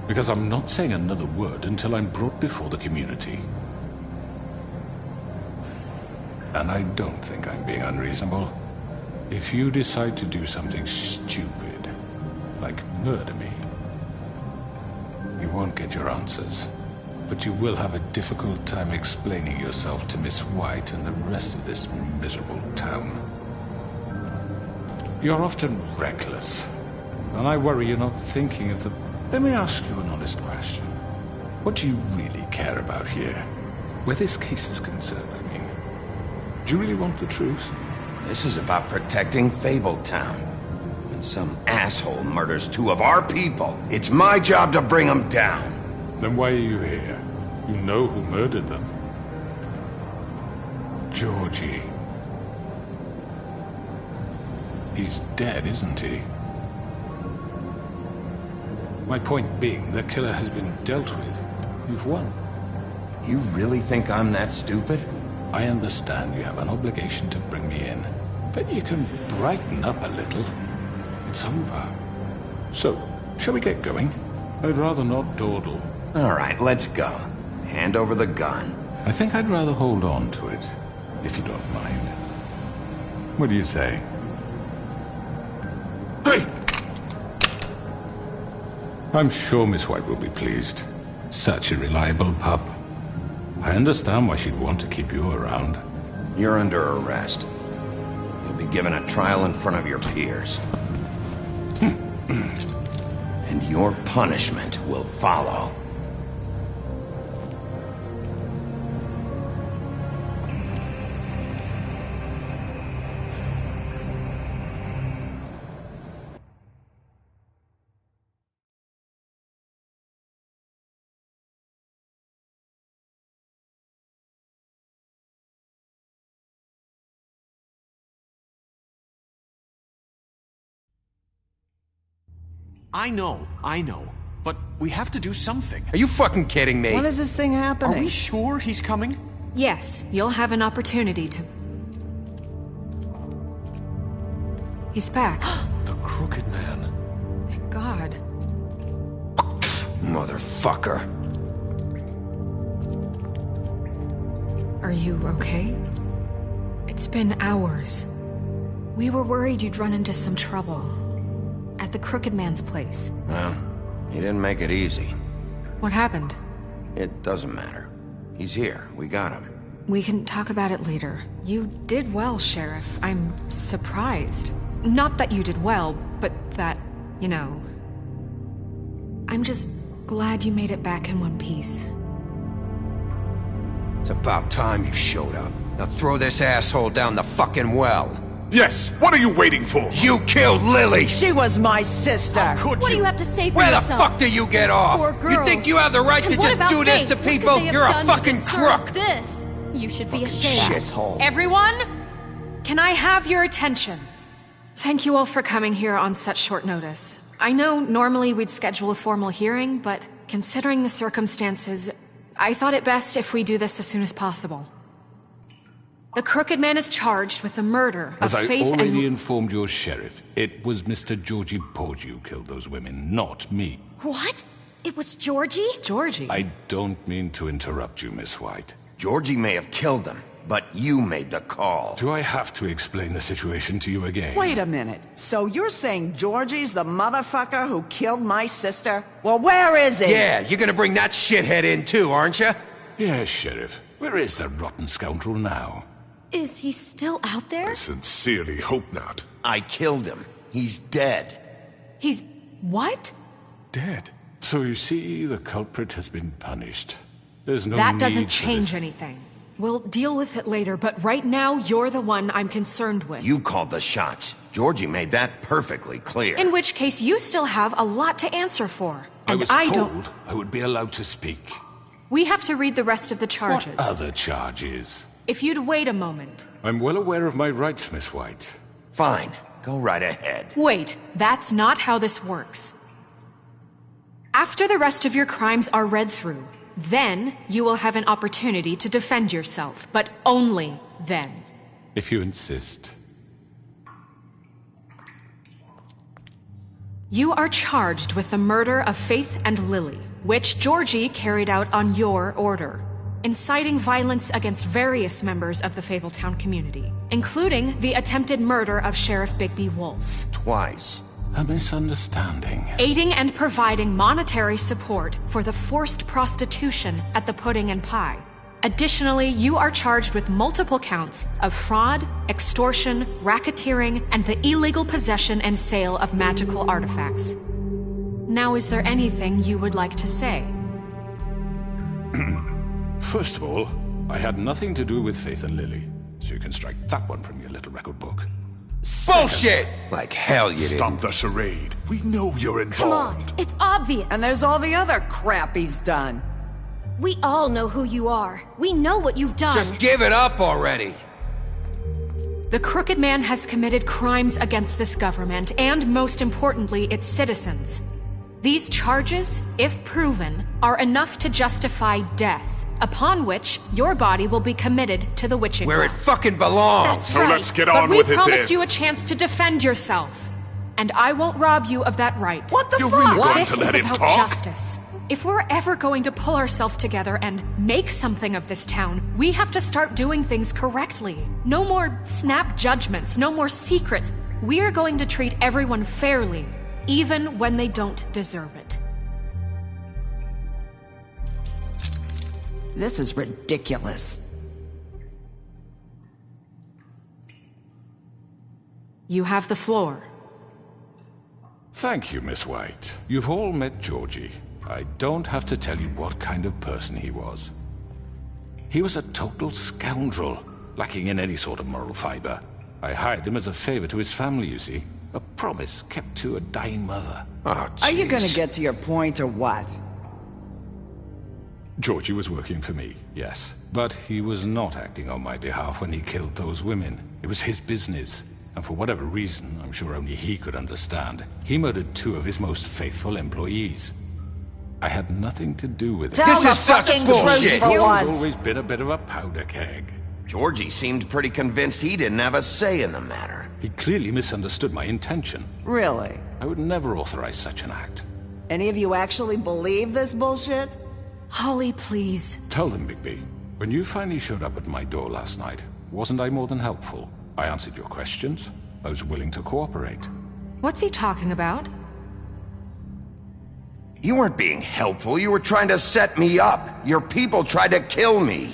Because I'm not saying another word until I'm brought before the community. And I don't think I'm being unreasonable. If you decide to do something stupid, like murder me, you won't get your answers. But you will have a difficult time explaining yourself to Miss White and the rest of this miserable town. You're often reckless, and I worry you're not thinking of the... Let me ask you an honest question. What do you really care about here? Where this case is concerned, I mean. Do you really want the truth? This is about protecting Fabletown. When some asshole murders 2 of our people, it's my job to bring them down. Then why are you here? You know who murdered them. Georgie. He's dead, isn't he? My point being, the killer has been dealt with. You've won. You really think I'm that stupid? I understand you have an obligation to bring me in, but you can brighten up a little. It's over. So, shall we get going? I'd rather not dawdle. All right, let's go. Hand over the gun. I think I'd rather hold on to it, if you don't mind. What do you say? Hey! I'm sure Miss White will be pleased. Such a reliable pup. I understand why she'd want to keep you around. You're under arrest. You'll be given a trial in front of your peers. And your punishment will follow. I know. But we have to do something. Are you fucking kidding me? When is this thing happening? Are we sure he's coming? Yes, you'll have an opportunity to... He's back. The Crooked Man. Thank God. Motherfucker. Are you okay? It's been hours. We were worried you'd run into some trouble. At the Crooked Man's place. Well, he didn't make it easy. What happened? It doesn't matter. He's here. We got him. We can talk about it later. You did well, Sheriff. I'm surprised. Not that you did well, but that, you know... I'm just glad you made it back in one piece. It's about time you showed up. Now throw this asshole down the fucking well. Yes, what are you waiting for? You killed Lily! She was my sister! What do you have to say for Where yourself? the fuck do you get off? You think you have the right to just do this to people? You're a fucking crook! This? You should be ashamed. Shithole. Everyone, can I have your attention? Thank you all for coming here on such short notice. I know normally we'd schedule a formal hearing, but considering the circumstances, I thought it best if we do this as soon as possible. The Crooked Man is charged with the murder of As Faith I and... already informed your sheriff, it was Mr. Georgie Porgy who killed those women, not me. What? It was Georgie? Georgie? I don't mean to interrupt you, Miss White. Georgie may have killed them, but you made the call. Do I have to explain the situation to you again? Wait a minute. So you're saying Georgie's the motherfucker who killed my sister? Well, where is he? Yeah, you're gonna bring that shithead in too, aren't you? Yes, Sheriff. Where is that rotten scoundrel now? Is he still out there? I sincerely hope not. I killed him. He's dead. He's... what? Dead. So you see, the culprit has been punished. There's no That need doesn't for change this. anything. We'll deal with it later, but right now, you're the one I'm concerned with. You called the shots. Georgie made that perfectly clear. In which case, you still have a lot to answer for. I And was I told don't... I would be allowed to speak. We have to read the rest of the charges. What other charges? If you'd wait a moment. I'm well aware of my rights, Miss White. Fine. Go right ahead. Wait, that's not how this works. After the rest of your crimes are read through, then you will have an opportunity to defend yourself, but only then. If you insist. You are charged with the murder of Faith and Lily, which Georgie carried out on your order, inciting violence against various members of the Fabletown community, including the attempted murder of Sheriff Bigby Wolf. Twice. A misunderstanding. Aiding and providing monetary support for the forced prostitution at the Pudding and Pie. Additionally, you are charged with multiple counts of fraud, extortion, racketeering, and the illegal possession and sale of magical artifacts. Now, is there anything you would like to say? First of all, I had nothing to do with Faith and Lily, so you can strike that one from your little record book. Bullshit! Like hell you didn't. Stop the charade. We know you're involved. Come on, it's obvious. And there's all the other crap he's done. We all know who you are. We know what you've done. Just give it up already. The Crooked Man has committed crimes against this government and, most importantly, its citizens. These charges, if proven, are enough to justify death, upon which your body will be committed to the witching Where it well. fucking belongs. That's So right. let's get but on with it we promised then. you a chance to defend yourself, and I won't rob you of that right. What the You're fuck? really going This to is let him about talk? justice. If we're ever going to pull ourselves together and make something of this town, we have to start doing things correctly. No more snap judgments, no more secrets. We are going to treat everyone fairly, even when they don't deserve it. This is ridiculous. You have the floor. Thank you, Miss White. You've all met Georgie. I don't have to tell you what kind of person he was. He was a total scoundrel, lacking in any sort of moral fiber. I hired him as a favor to his family, you see. A promise kept to a dying mother. Oh, Are you gonna jeez. get to your point or what? Georgie was working for me, yes. But he was not acting on my behalf when he killed those women. It was his business. And for whatever reason, I'm sure only he could understand, he murdered 2 of his most faithful employees. I had nothing to do with it. Tell the fucking truth for He's once. always been a bit of a powder keg. Georgie seemed pretty convinced he didn't have a say in the matter. He clearly misunderstood my intention. Really? I would never authorize such an act. Any of you actually believe this bullshit? Holly, please. Tell them, Bigby. When you finally showed up at my door last night, wasn't I more than helpful? I answered your questions. I was willing to cooperate. What's he talking about? You weren't being helpful. You were trying to set me up. Your people tried to kill me.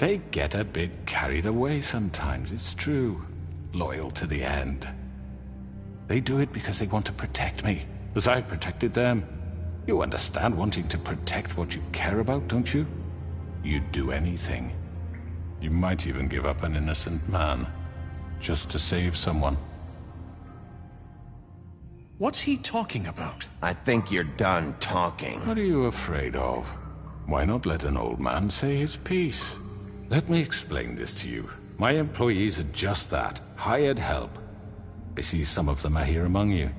They get a bit carried away sometimes, it's true. Loyal to the end. They do it because they want to protect me, as I protected them. You understand wanting to protect what you care about, don't you? You'd do anything. You might even give up an innocent man, just to save someone. What's he talking about? I think you're done talking. What are you afraid of? Why not let an old man say his piece? Let me explain this to you. My employees are just that, hired help. I see some of them are here among you.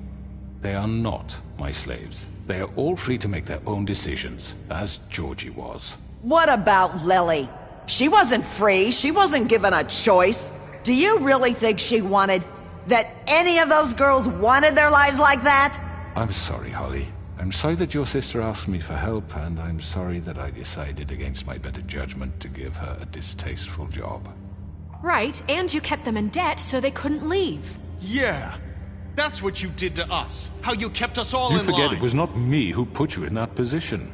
They are not my slaves. They are all free to make their own decisions, as Georgie was. What about Lily? She wasn't free. She wasn't given a choice. Do you really think she wanted... that any of those girls wanted their lives like that? I'm sorry, Holly. I'm sorry that your sister asked me for help, and I'm sorry that I decided against my better judgment to give her a distasteful job. Right, and you kept them in debt so they couldn't leave. Yeah, that's what you did to us. How you kept us all in line. You forget it was not me who put you in that position.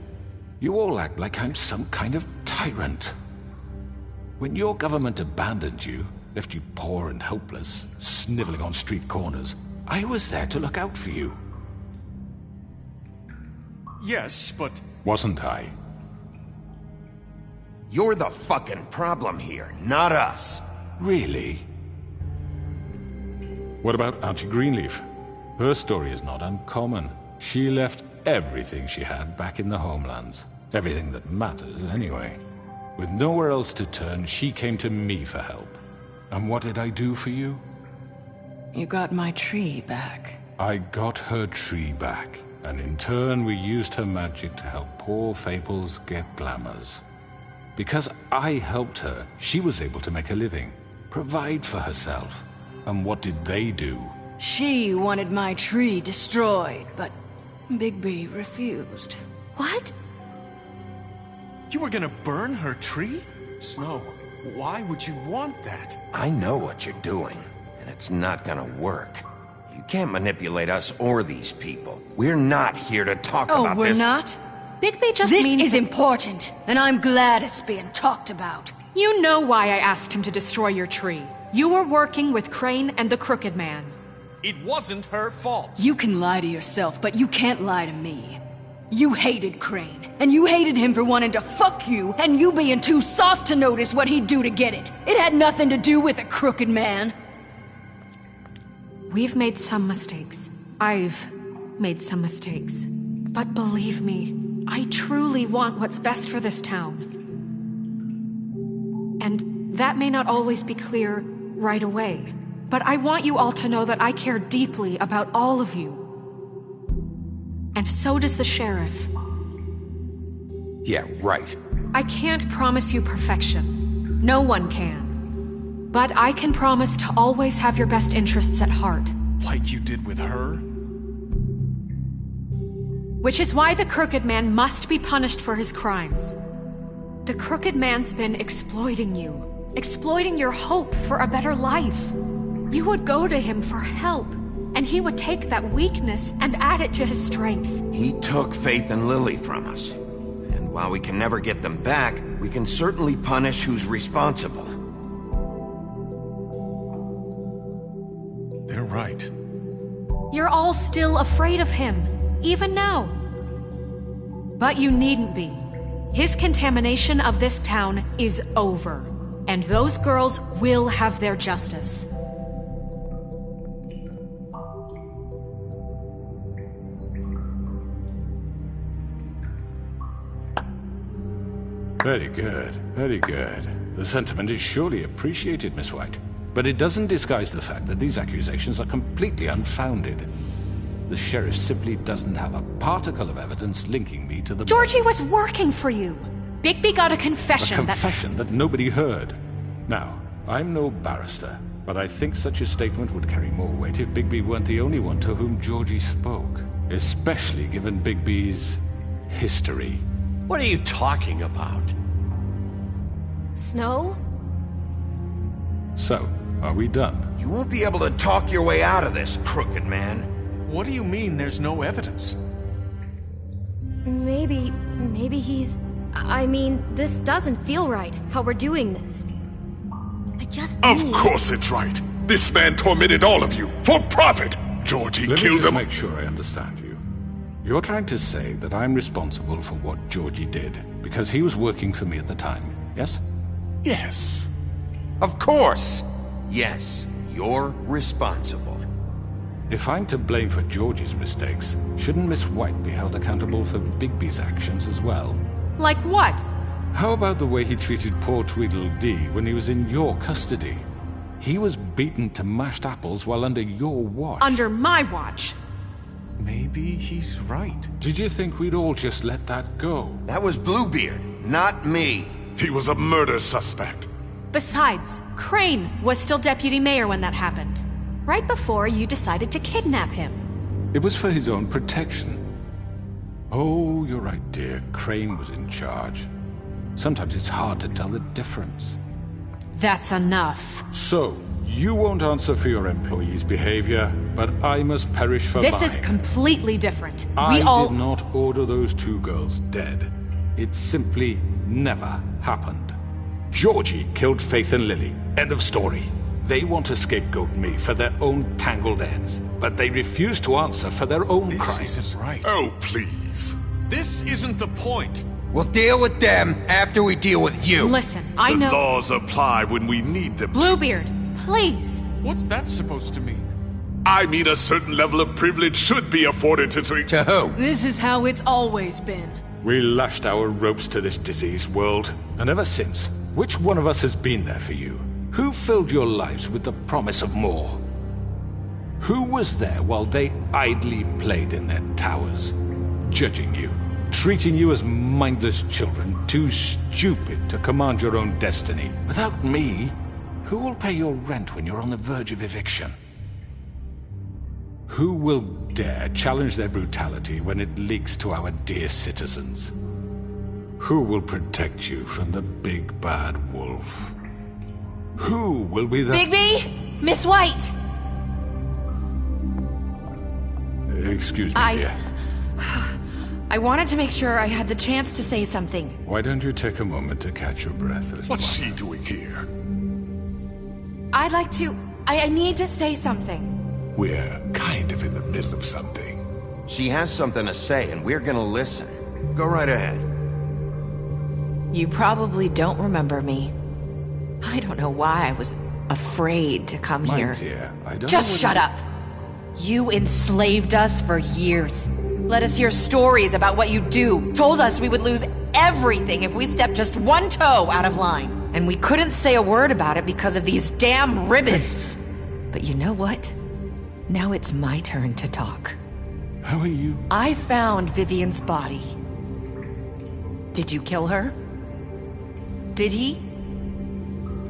You all act like I'm some kind of tyrant. When your government abandoned you, left you poor and helpless, sniveling on street corners, I was there to look out for you. Yes, but... Wasn't I? You're the fucking problem here, not us. Really? What about Auntie Greenleaf? Her story is not uncommon. She left everything she had back in the homelands. Everything that mattered, anyway. With nowhere else to turn, she came to me for help. And what did I do for you? You got my tree back. I got her tree back, and in turn we used her magic to help poor Fables get glamours. Because I helped her, she was able to make a living, provide for herself. And what did they do? She wanted my tree destroyed, but Bigby refused. What? You were gonna burn her tree? Snow, why would you want that? I know what you're doing, and it's not gonna work. You can't manipulate us or these people. We're not here to talk about this. Oh, we're not? Bigby just This means... is important, and I'm glad it's being talked about. You know why I asked him to destroy your tree. You were working with Crane and the Crooked Man. It wasn't her fault. You can lie to yourself, but you can't lie to me. You hated Crane, and you hated him for wanting to fuck you, and you being too soft to notice what he'd do to get it. It had nothing to do with the Crooked Man. We've made some mistakes. I've made some mistakes. But believe me, I truly want what's best for this town. And that may not always be clear right away, but I want you all to know that I care deeply about all of you. And so does the sheriff. Yeah, right. I can't promise you perfection. No one can. But I can promise to always have your best interests at heart. Like you did with her? Which is why the Crooked Man must be punished for his crimes. The Crooked Man's been exploiting you. Exploiting your hope for a better life. You would go to him for help, and he would take that weakness and add it to his strength. He took Faith and Lily from us. And while we can never get them back, we can certainly punish who's responsible. They're right. You're all still afraid of him, even now. But you needn't be. His contamination of this town is over. And those girls will have their justice. Very good, very good. The sentiment is surely appreciated, Miss White. But it doesn't disguise the fact that these accusations are completely unfounded. The sheriff simply doesn't have a particle of evidence linking me to the... Georgie was working for you. Bigby got a confession A confession that nobody heard. Now, I'm no barrister, but I think such a statement would carry more weight if Bigby weren't the only one to whom Georgie spoke. Especially given Bigby's history. What are you talking about? Snow? So, are we done? You won't be able to talk your way out of this, Crooked Man. What do you mean there's no evidence? Maybe he's... I mean, this doesn't feel right, how we're doing this. I just Of course it's right. This man tormented all of you, for profit! Georgie killed him. Let me just make sure I understand you. You're trying to say that I'm responsible for what Georgie did, because he was working for me at the time, yes? Yes. Of course! Yes, you're responsible. If I'm to blame for Georgie's mistakes, shouldn't Miss White be held accountable for Bigby's actions as well? Like what? How about the way he treated poor Tweedledee when he was in your custody? He was beaten to mashed apples while under your watch. Under my watch? Maybe he's right. Did you think we'd all just let that go? That was Bluebeard, not me. He was a murder suspect. Besides, Crane was still deputy mayor when that happened. Right before you decided to kidnap him. It was for his own protection. Oh, you're right, dear. Crane was in charge. Sometimes it's hard to tell the difference. That's enough. So, you won't answer for your employees' behavior, but I must perish for mine. This is completely different. I did not order those two girls dead. It simply never happened. Georgie killed Faith and Lily. End of story. They want to scapegoat me for their own tangled ends, but they refuse to answer for their own crimes. This isn't right. Oh, please. This isn't the point. We'll deal with them after we deal with you. Listen, I know. The laws apply when we need them to. Bluebeard, please. What's that supposed to mean? I mean a certain level of privilege should be afforded to... To who? This is how it's always been. We lashed our ropes to this diseased world, and ever since, which one of us has been there for you? Who filled your lives with the promise of more? Who was there while they idly played in their towers, judging you, treating you as mindless children, too stupid to command your own destiny? Without me, who will pay your rent when you're on the verge of eviction? Who will dare challenge their brutality when it leaks to our dear citizens? Who will protect you from the big bad wolf? Who will be the... Bigby! Miss White! Excuse me, dear. I wanted to make sure I had the chance to say something. Why don't you take a moment to catch your breath? What's she doing here? I'd like to... I need to say something. We're kind of in the middle of something. She has something to say, and we're gonna listen. Go right ahead. You probably don't remember me. I don't know why I was afraid to come here. Dear, I don't Just shut up! You enslaved us for years. Let us hear stories about what you do. Told us we would lose everything if we stepped just one toe out of line. And we couldn't say a word about it because of these damn ribbons. But you know what? Now it's my turn to talk. How are you? I found Vivian's body. Did you kill her? Did he?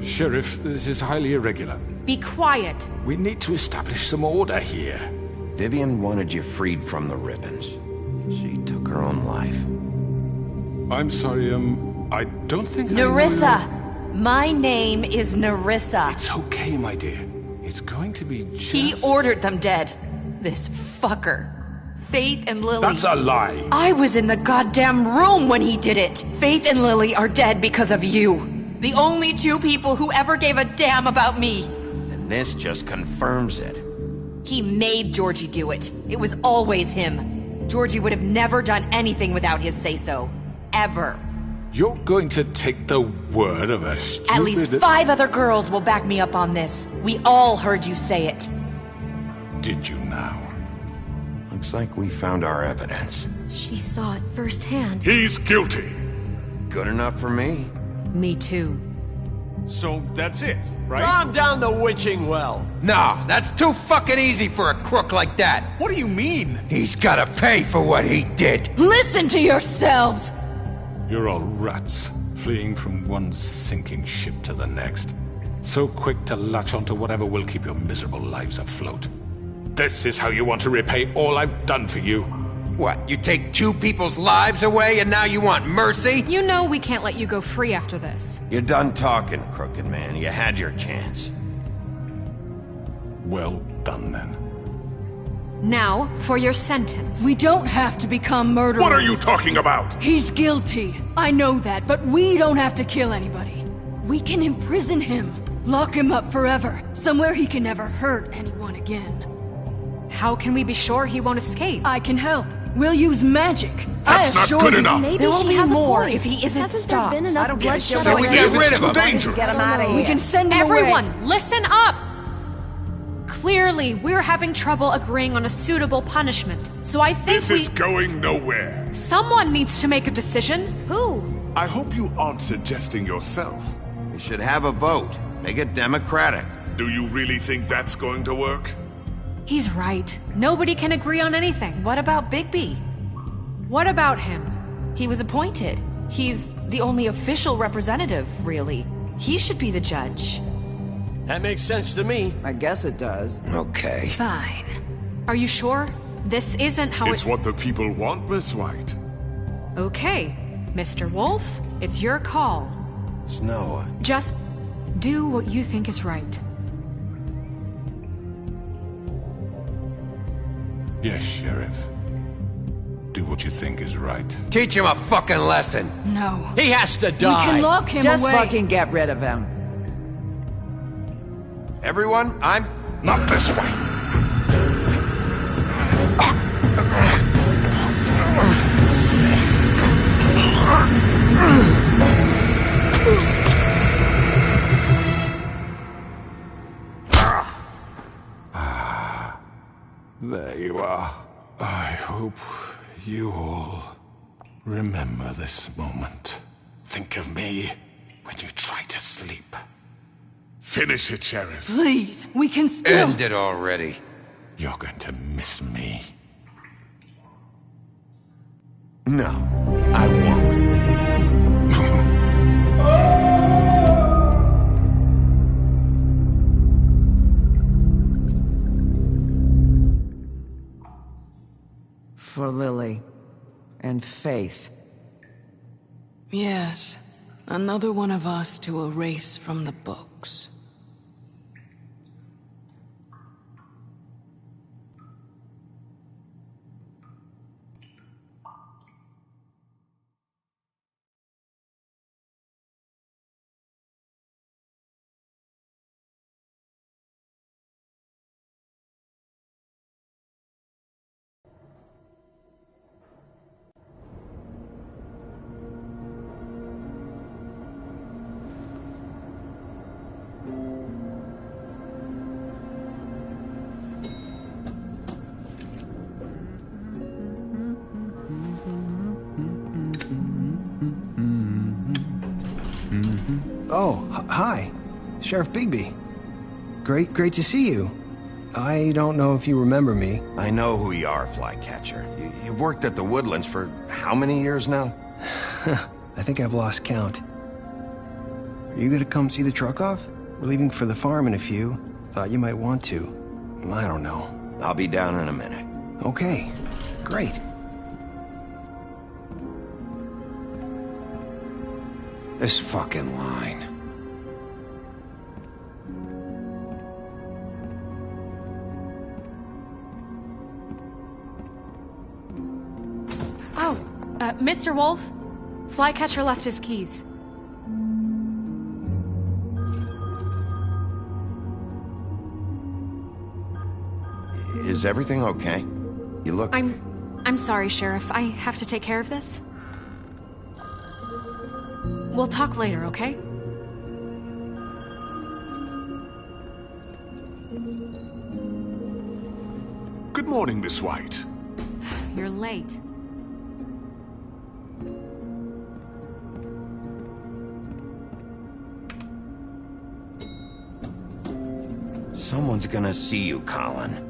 Sheriff, this is highly irregular. Be quiet. We need to establish some order here. Vivian wanted you freed from the ribbons. She took her own life. I'm sorry, I don't think Nerissa! My name is Nerissa. It's okay, my dear. It's going to be just... He ordered them dead. This fucker. Faith and Lily... That's a lie! I was in the goddamn room when he did it! Faith and Lily are dead because of you. The only two people who ever gave a damn about me. And this just confirms it. He made Georgie do it. It was always him. Georgie would have never done anything without his say-so. Ever. You're going to take the word of a stupid... At least 5 other girls will back me up on this. We all heard you say it. Did you now? Looks like we found our evidence. She saw it firsthand. He's guilty. Good enough for me. Me too. So that's it, right? Calm down the witching well. Nah, that's too fucking easy for a crook like that. What do you mean? He's gotta pay for what he did. Listen to yourselves! You're all rats, fleeing from one sinking ship to the next. So quick to latch onto whatever will keep your miserable lives afloat. This is how you want to repay all I've done for you. What, you take 2 people's lives away and now you want mercy? You know we can't let you go free after this. You're done talking, Crooked Man. You had your chance. Well done, then. Now, for your sentence. We don't have to become murderers. What are you talking about? He's guilty. I know that, but we don't have to kill anybody. We can imprison him. Lock him up forever. Somewhere he can never hurt anyone again. How can we be sure he won't escape? I can help. We'll use magic. That's not good enough. Maybe there will be more if he isn't stopped. I don't get it. So we get rid of him. Dangerous. Get him out of here. We can send him Everyone, away. listen up! Clearly, we're having trouble agreeing on a suitable punishment, so I think This is going nowhere. Someone needs to make a decision. Who? I hope you aren't suggesting yourself. We should have a vote. Make it democratic. Do you really think that's going to work? He's right. Nobody can agree on anything. What about Bigby? What about him? He was appointed. He's the only official representative, really. He should be the judge. That makes sense to me. I guess it does. Okay. Fine. Are you sure? This isn't how It's what the people want, Miss White. Okay, Mr. Wolf, it's your call. Snow. Just do what you think is right. Yes, Sheriff. Do what you think is right. Teach him a fucking lesson. No. He has to die. We can lock him Just away. fucking get rid of him. Everyone, I'm... Not this way. There you are. I hope you all remember this moment. Think of me when you try to sleep. Finish it, Sheriff. Please, we can still... End it already. You're going to miss me. No, I won't. For Lily and Faith. Yes, another one of us to erase from the books. Oh, hi. Sheriff Bigby. Great to see you. I don't know if you remember me. I know who you are, Flycatcher. You've worked at the Woodlands for how many years now? I think I've lost count. Are you gonna come see the truck off? We're leaving for the farm in a few. Thought you might want to. I don't know. I'll be down in a minute. Okay, great. This fucking line. Oh, Mr. Wolf, Flycatcher left his keys. Is everything okay? You look... I'm sorry, Sheriff. I have to take care of this. We'll talk later, okay? Good morning, Miss White. You're late. Someone's gonna see you, Colin.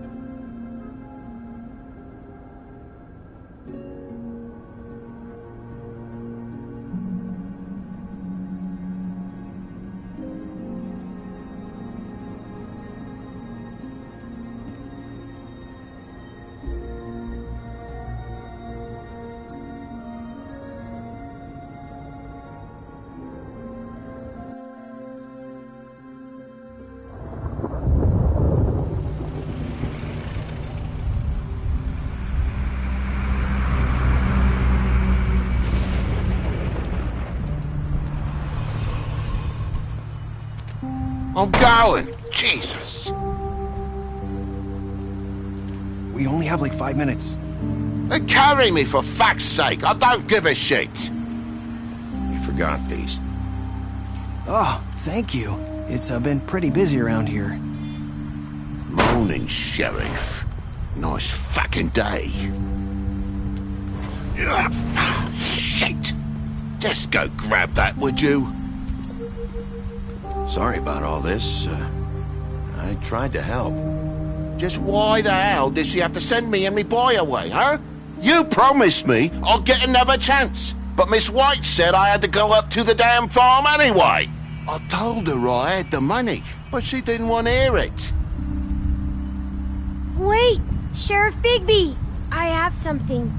I'm going. Jesus. We only have like 5 minutes. Then carry me for fuck's sake. I don't give a shit. You forgot these. Oh, thank you. It's been pretty busy around here. Morning, Sheriff. Nice fucking day. Shit. Just go grab that, would you? Sorry about all this. I tried to help. Just why the hell did she have to send me and me boy away, huh? You promised me I'd get another chance, but Miss White said I had to go up to the damn farm anyway. I told her I had the money, but she didn't want to hear it. Wait, Sheriff Bigby, I have something.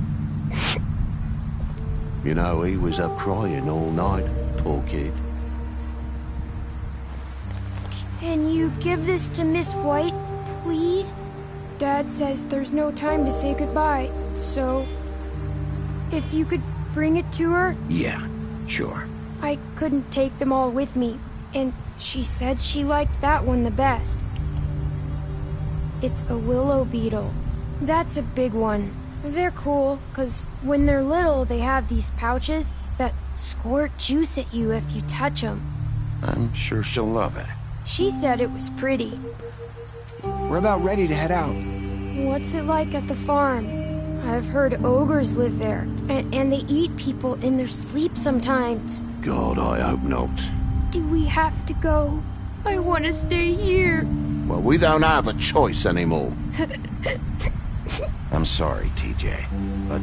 You know, he was up crying all night, poor kid. Can you give this to Miss White, please? Dad says there's no time to say goodbye, so if you could bring it to her? Yeah, sure. I couldn't take them all with me, and she said she liked that one the best. It's a willow beetle. That's a big one. They're cool, 'cause when they're little, they have these pouches that squirt juice at you if you touch them. I'm sure she'll love it. She said it was pretty. We're about ready to head out. What's it like at the farm? I've heard ogres live there, and they eat people in their sleep sometimes. God, I hope not. Do we have to go? I want to stay here. Well, we don't have a choice anymore. I'm sorry, TJ, but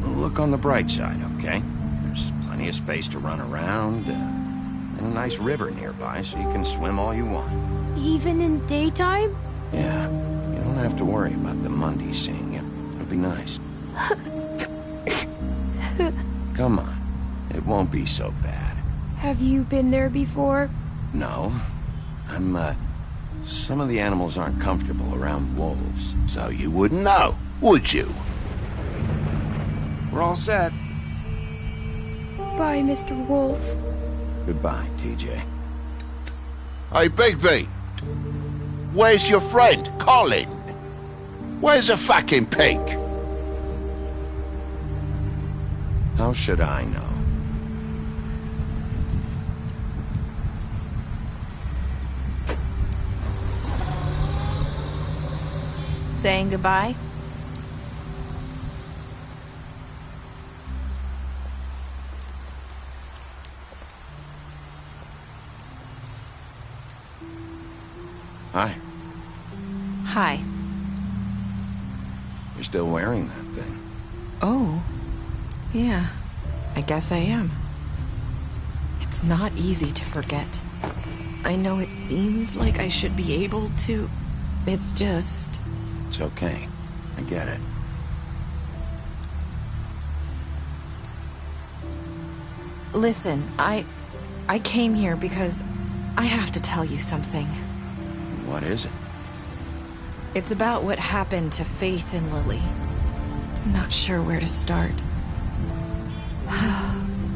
look on the bright side, okay? There's plenty of space to run around, and a nice river nearby so you can swim all you want. Even in daytime? Yeah, you don't have to worry about the Mundies seeing you. It'll be nice. Come on, it won't be so bad. Have you been there before? No, some of the animals aren't comfortable around wolves. So you wouldn't know, would you? We're all set. Bye, Mr. Wolf. Goodbye, TJ. Hey, Bigby. Where's your friend, Colin? Where's the fucking pig? How should I know? Saying goodbye? Hi. Hi. You're still wearing that thing. Oh. Yeah. I guess I am. It's not easy to forget. I know it seems like I should be able to. It's just... It's okay. I get it. Listen, I came here because I have to tell you something. What is it? It's about what happened to Faith and Lily. I'm not sure where to start.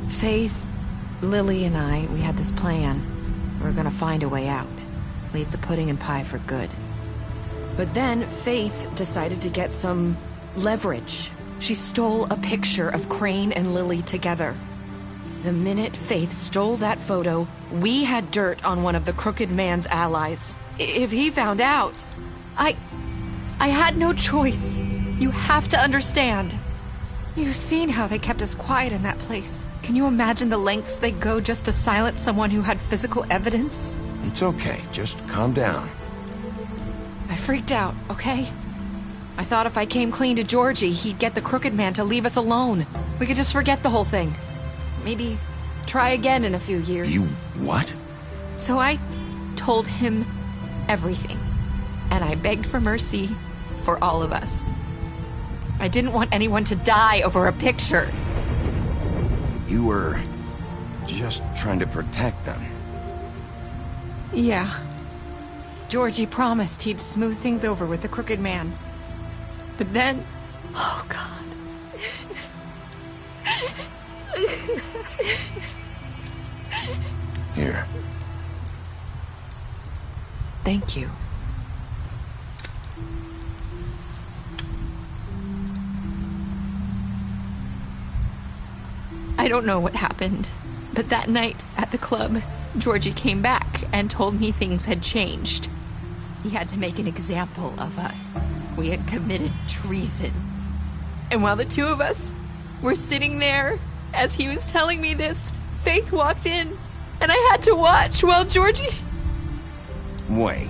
Faith, Lily, and I, we had this plan. We were gonna find a way out. Leave the pudding and pie for good. But then Faith decided to get some leverage. She stole a picture of Crane and Lily together. The minute Faith stole that photo, we had dirt on one of the Crooked Man's allies. If he found out, I had no choice. You have to understand. You've seen how they kept us quiet in that place. Can you imagine the lengths they'd go just to silence someone who had physical evidence? It's okay. Just calm down. I freaked out, okay? I thought if I came clean to Georgie, he'd get the Crooked Man to leave us alone. We could just forget the whole thing. Maybe try again in a few years. You what? So I told him everything. And I begged for mercy for all of us. I didn't want anyone to die over a picture. You were just trying to protect them. Yeah. Georgie promised he'd smooth things over with the Crooked Man. But then... Oh, God. Here. Thank you. I don't know what happened, but that night at the club, Georgie came back and told me things had changed. He had to make an example of us. We had committed treason. And while the two of us were sitting there, as he was telling me this, Faith walked in, and I had to watch while Georgie... Wait,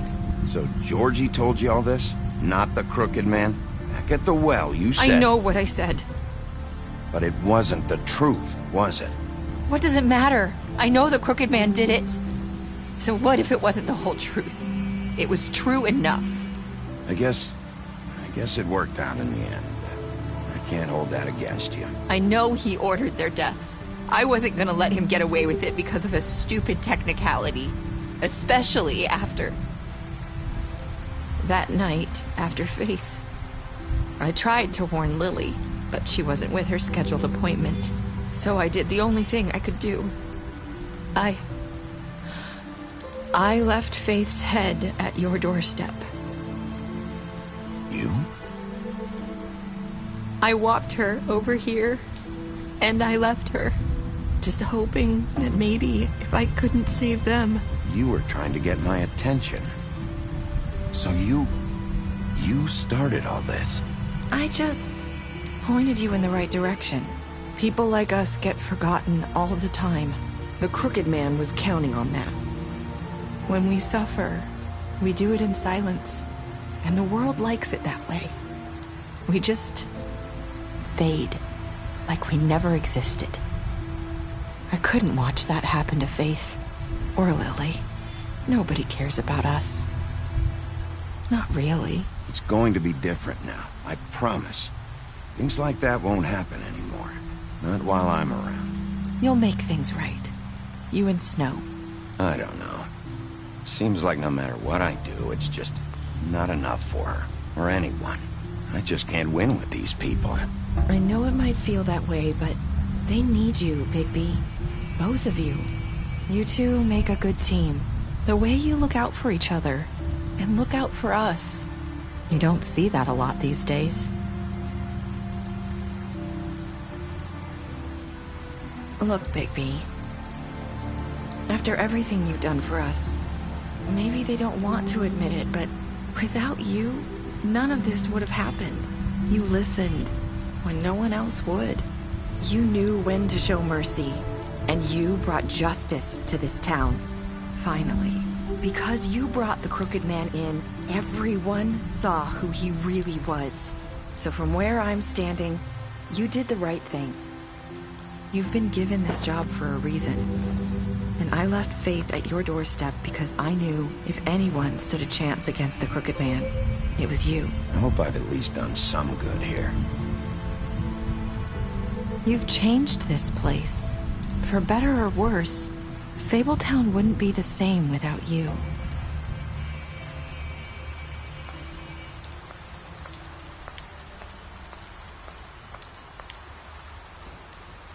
so Georgie told you all this? Not the Crooked Man? Back at the well, you said... I know what I said. But it wasn't the truth, was it? What does it matter? I know the Crooked Man did it. So what if it wasn't the whole truth? It was true enough. I guess it worked out in the end. I can't hold that against you. I know he ordered their deaths. I wasn't gonna let him get away with it because of a stupid technicality. Especially after... that night, after Faith. I tried to warn Lily, but she wasn't with her scheduled appointment. So I did the only thing I could do. I left Faith's head at your doorstep. You? I walked her over here, and I left her. Just hoping that maybe if I couldn't save them... You were trying to get my attention. So you started all this. I just pointed you in the right direction. People like us get forgotten all the time. The Crooked Man was counting on that. When we suffer, we do it in silence, and the world likes it that way. We just fade, like we never existed. I couldn't watch that happen to Faith, or Lily. Nobody cares about us. Not really. It's going to be different now, I promise. Things like that won't happen anymore. Not while I'm around. You'll make things right. You and Snow. I don't know. Seems like no matter what I do, it's just not enough for her, or anyone. I just can't win with these people. I know it might feel that way, but they need you, Bigby. Both of you. You two make a good team. The way you look out for each other, and look out for us. You don't see that a lot these days. Look, Bigby. After everything you've done for us, maybe they don't want to admit it, but without you, none of this would have happened. You listened when no one else would. You knew when to show mercy, and you brought justice to this town. Finally. Because you brought the Crooked Man in, everyone saw who he really was. So from where I'm standing, you did the right thing. You've been given this job for a reason. And I left Faith at your doorstep because I knew if anyone stood a chance against the Crooked Man, it was you. I hope I've at least done some good here. You've changed this place. For better or worse, Fabletown wouldn't be the same without you.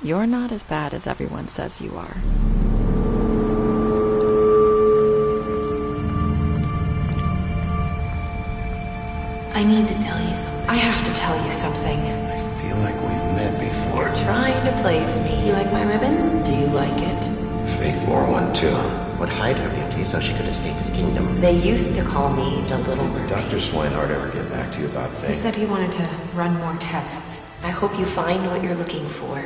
You're not as bad as everyone says you are. I need to tell you something. I have to tell you something. I feel like we've met before. You're trying to place me. You like my ribbon? Do you like it? Faith wore one too. Would hide her beauty so she could escape his kingdom. They used to call me the Little Mermaid. Did Dr. Swinehart ever get back to you about Faith? He said he wanted to run more tests. I hope you find what you're looking for.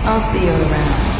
I'll see you around.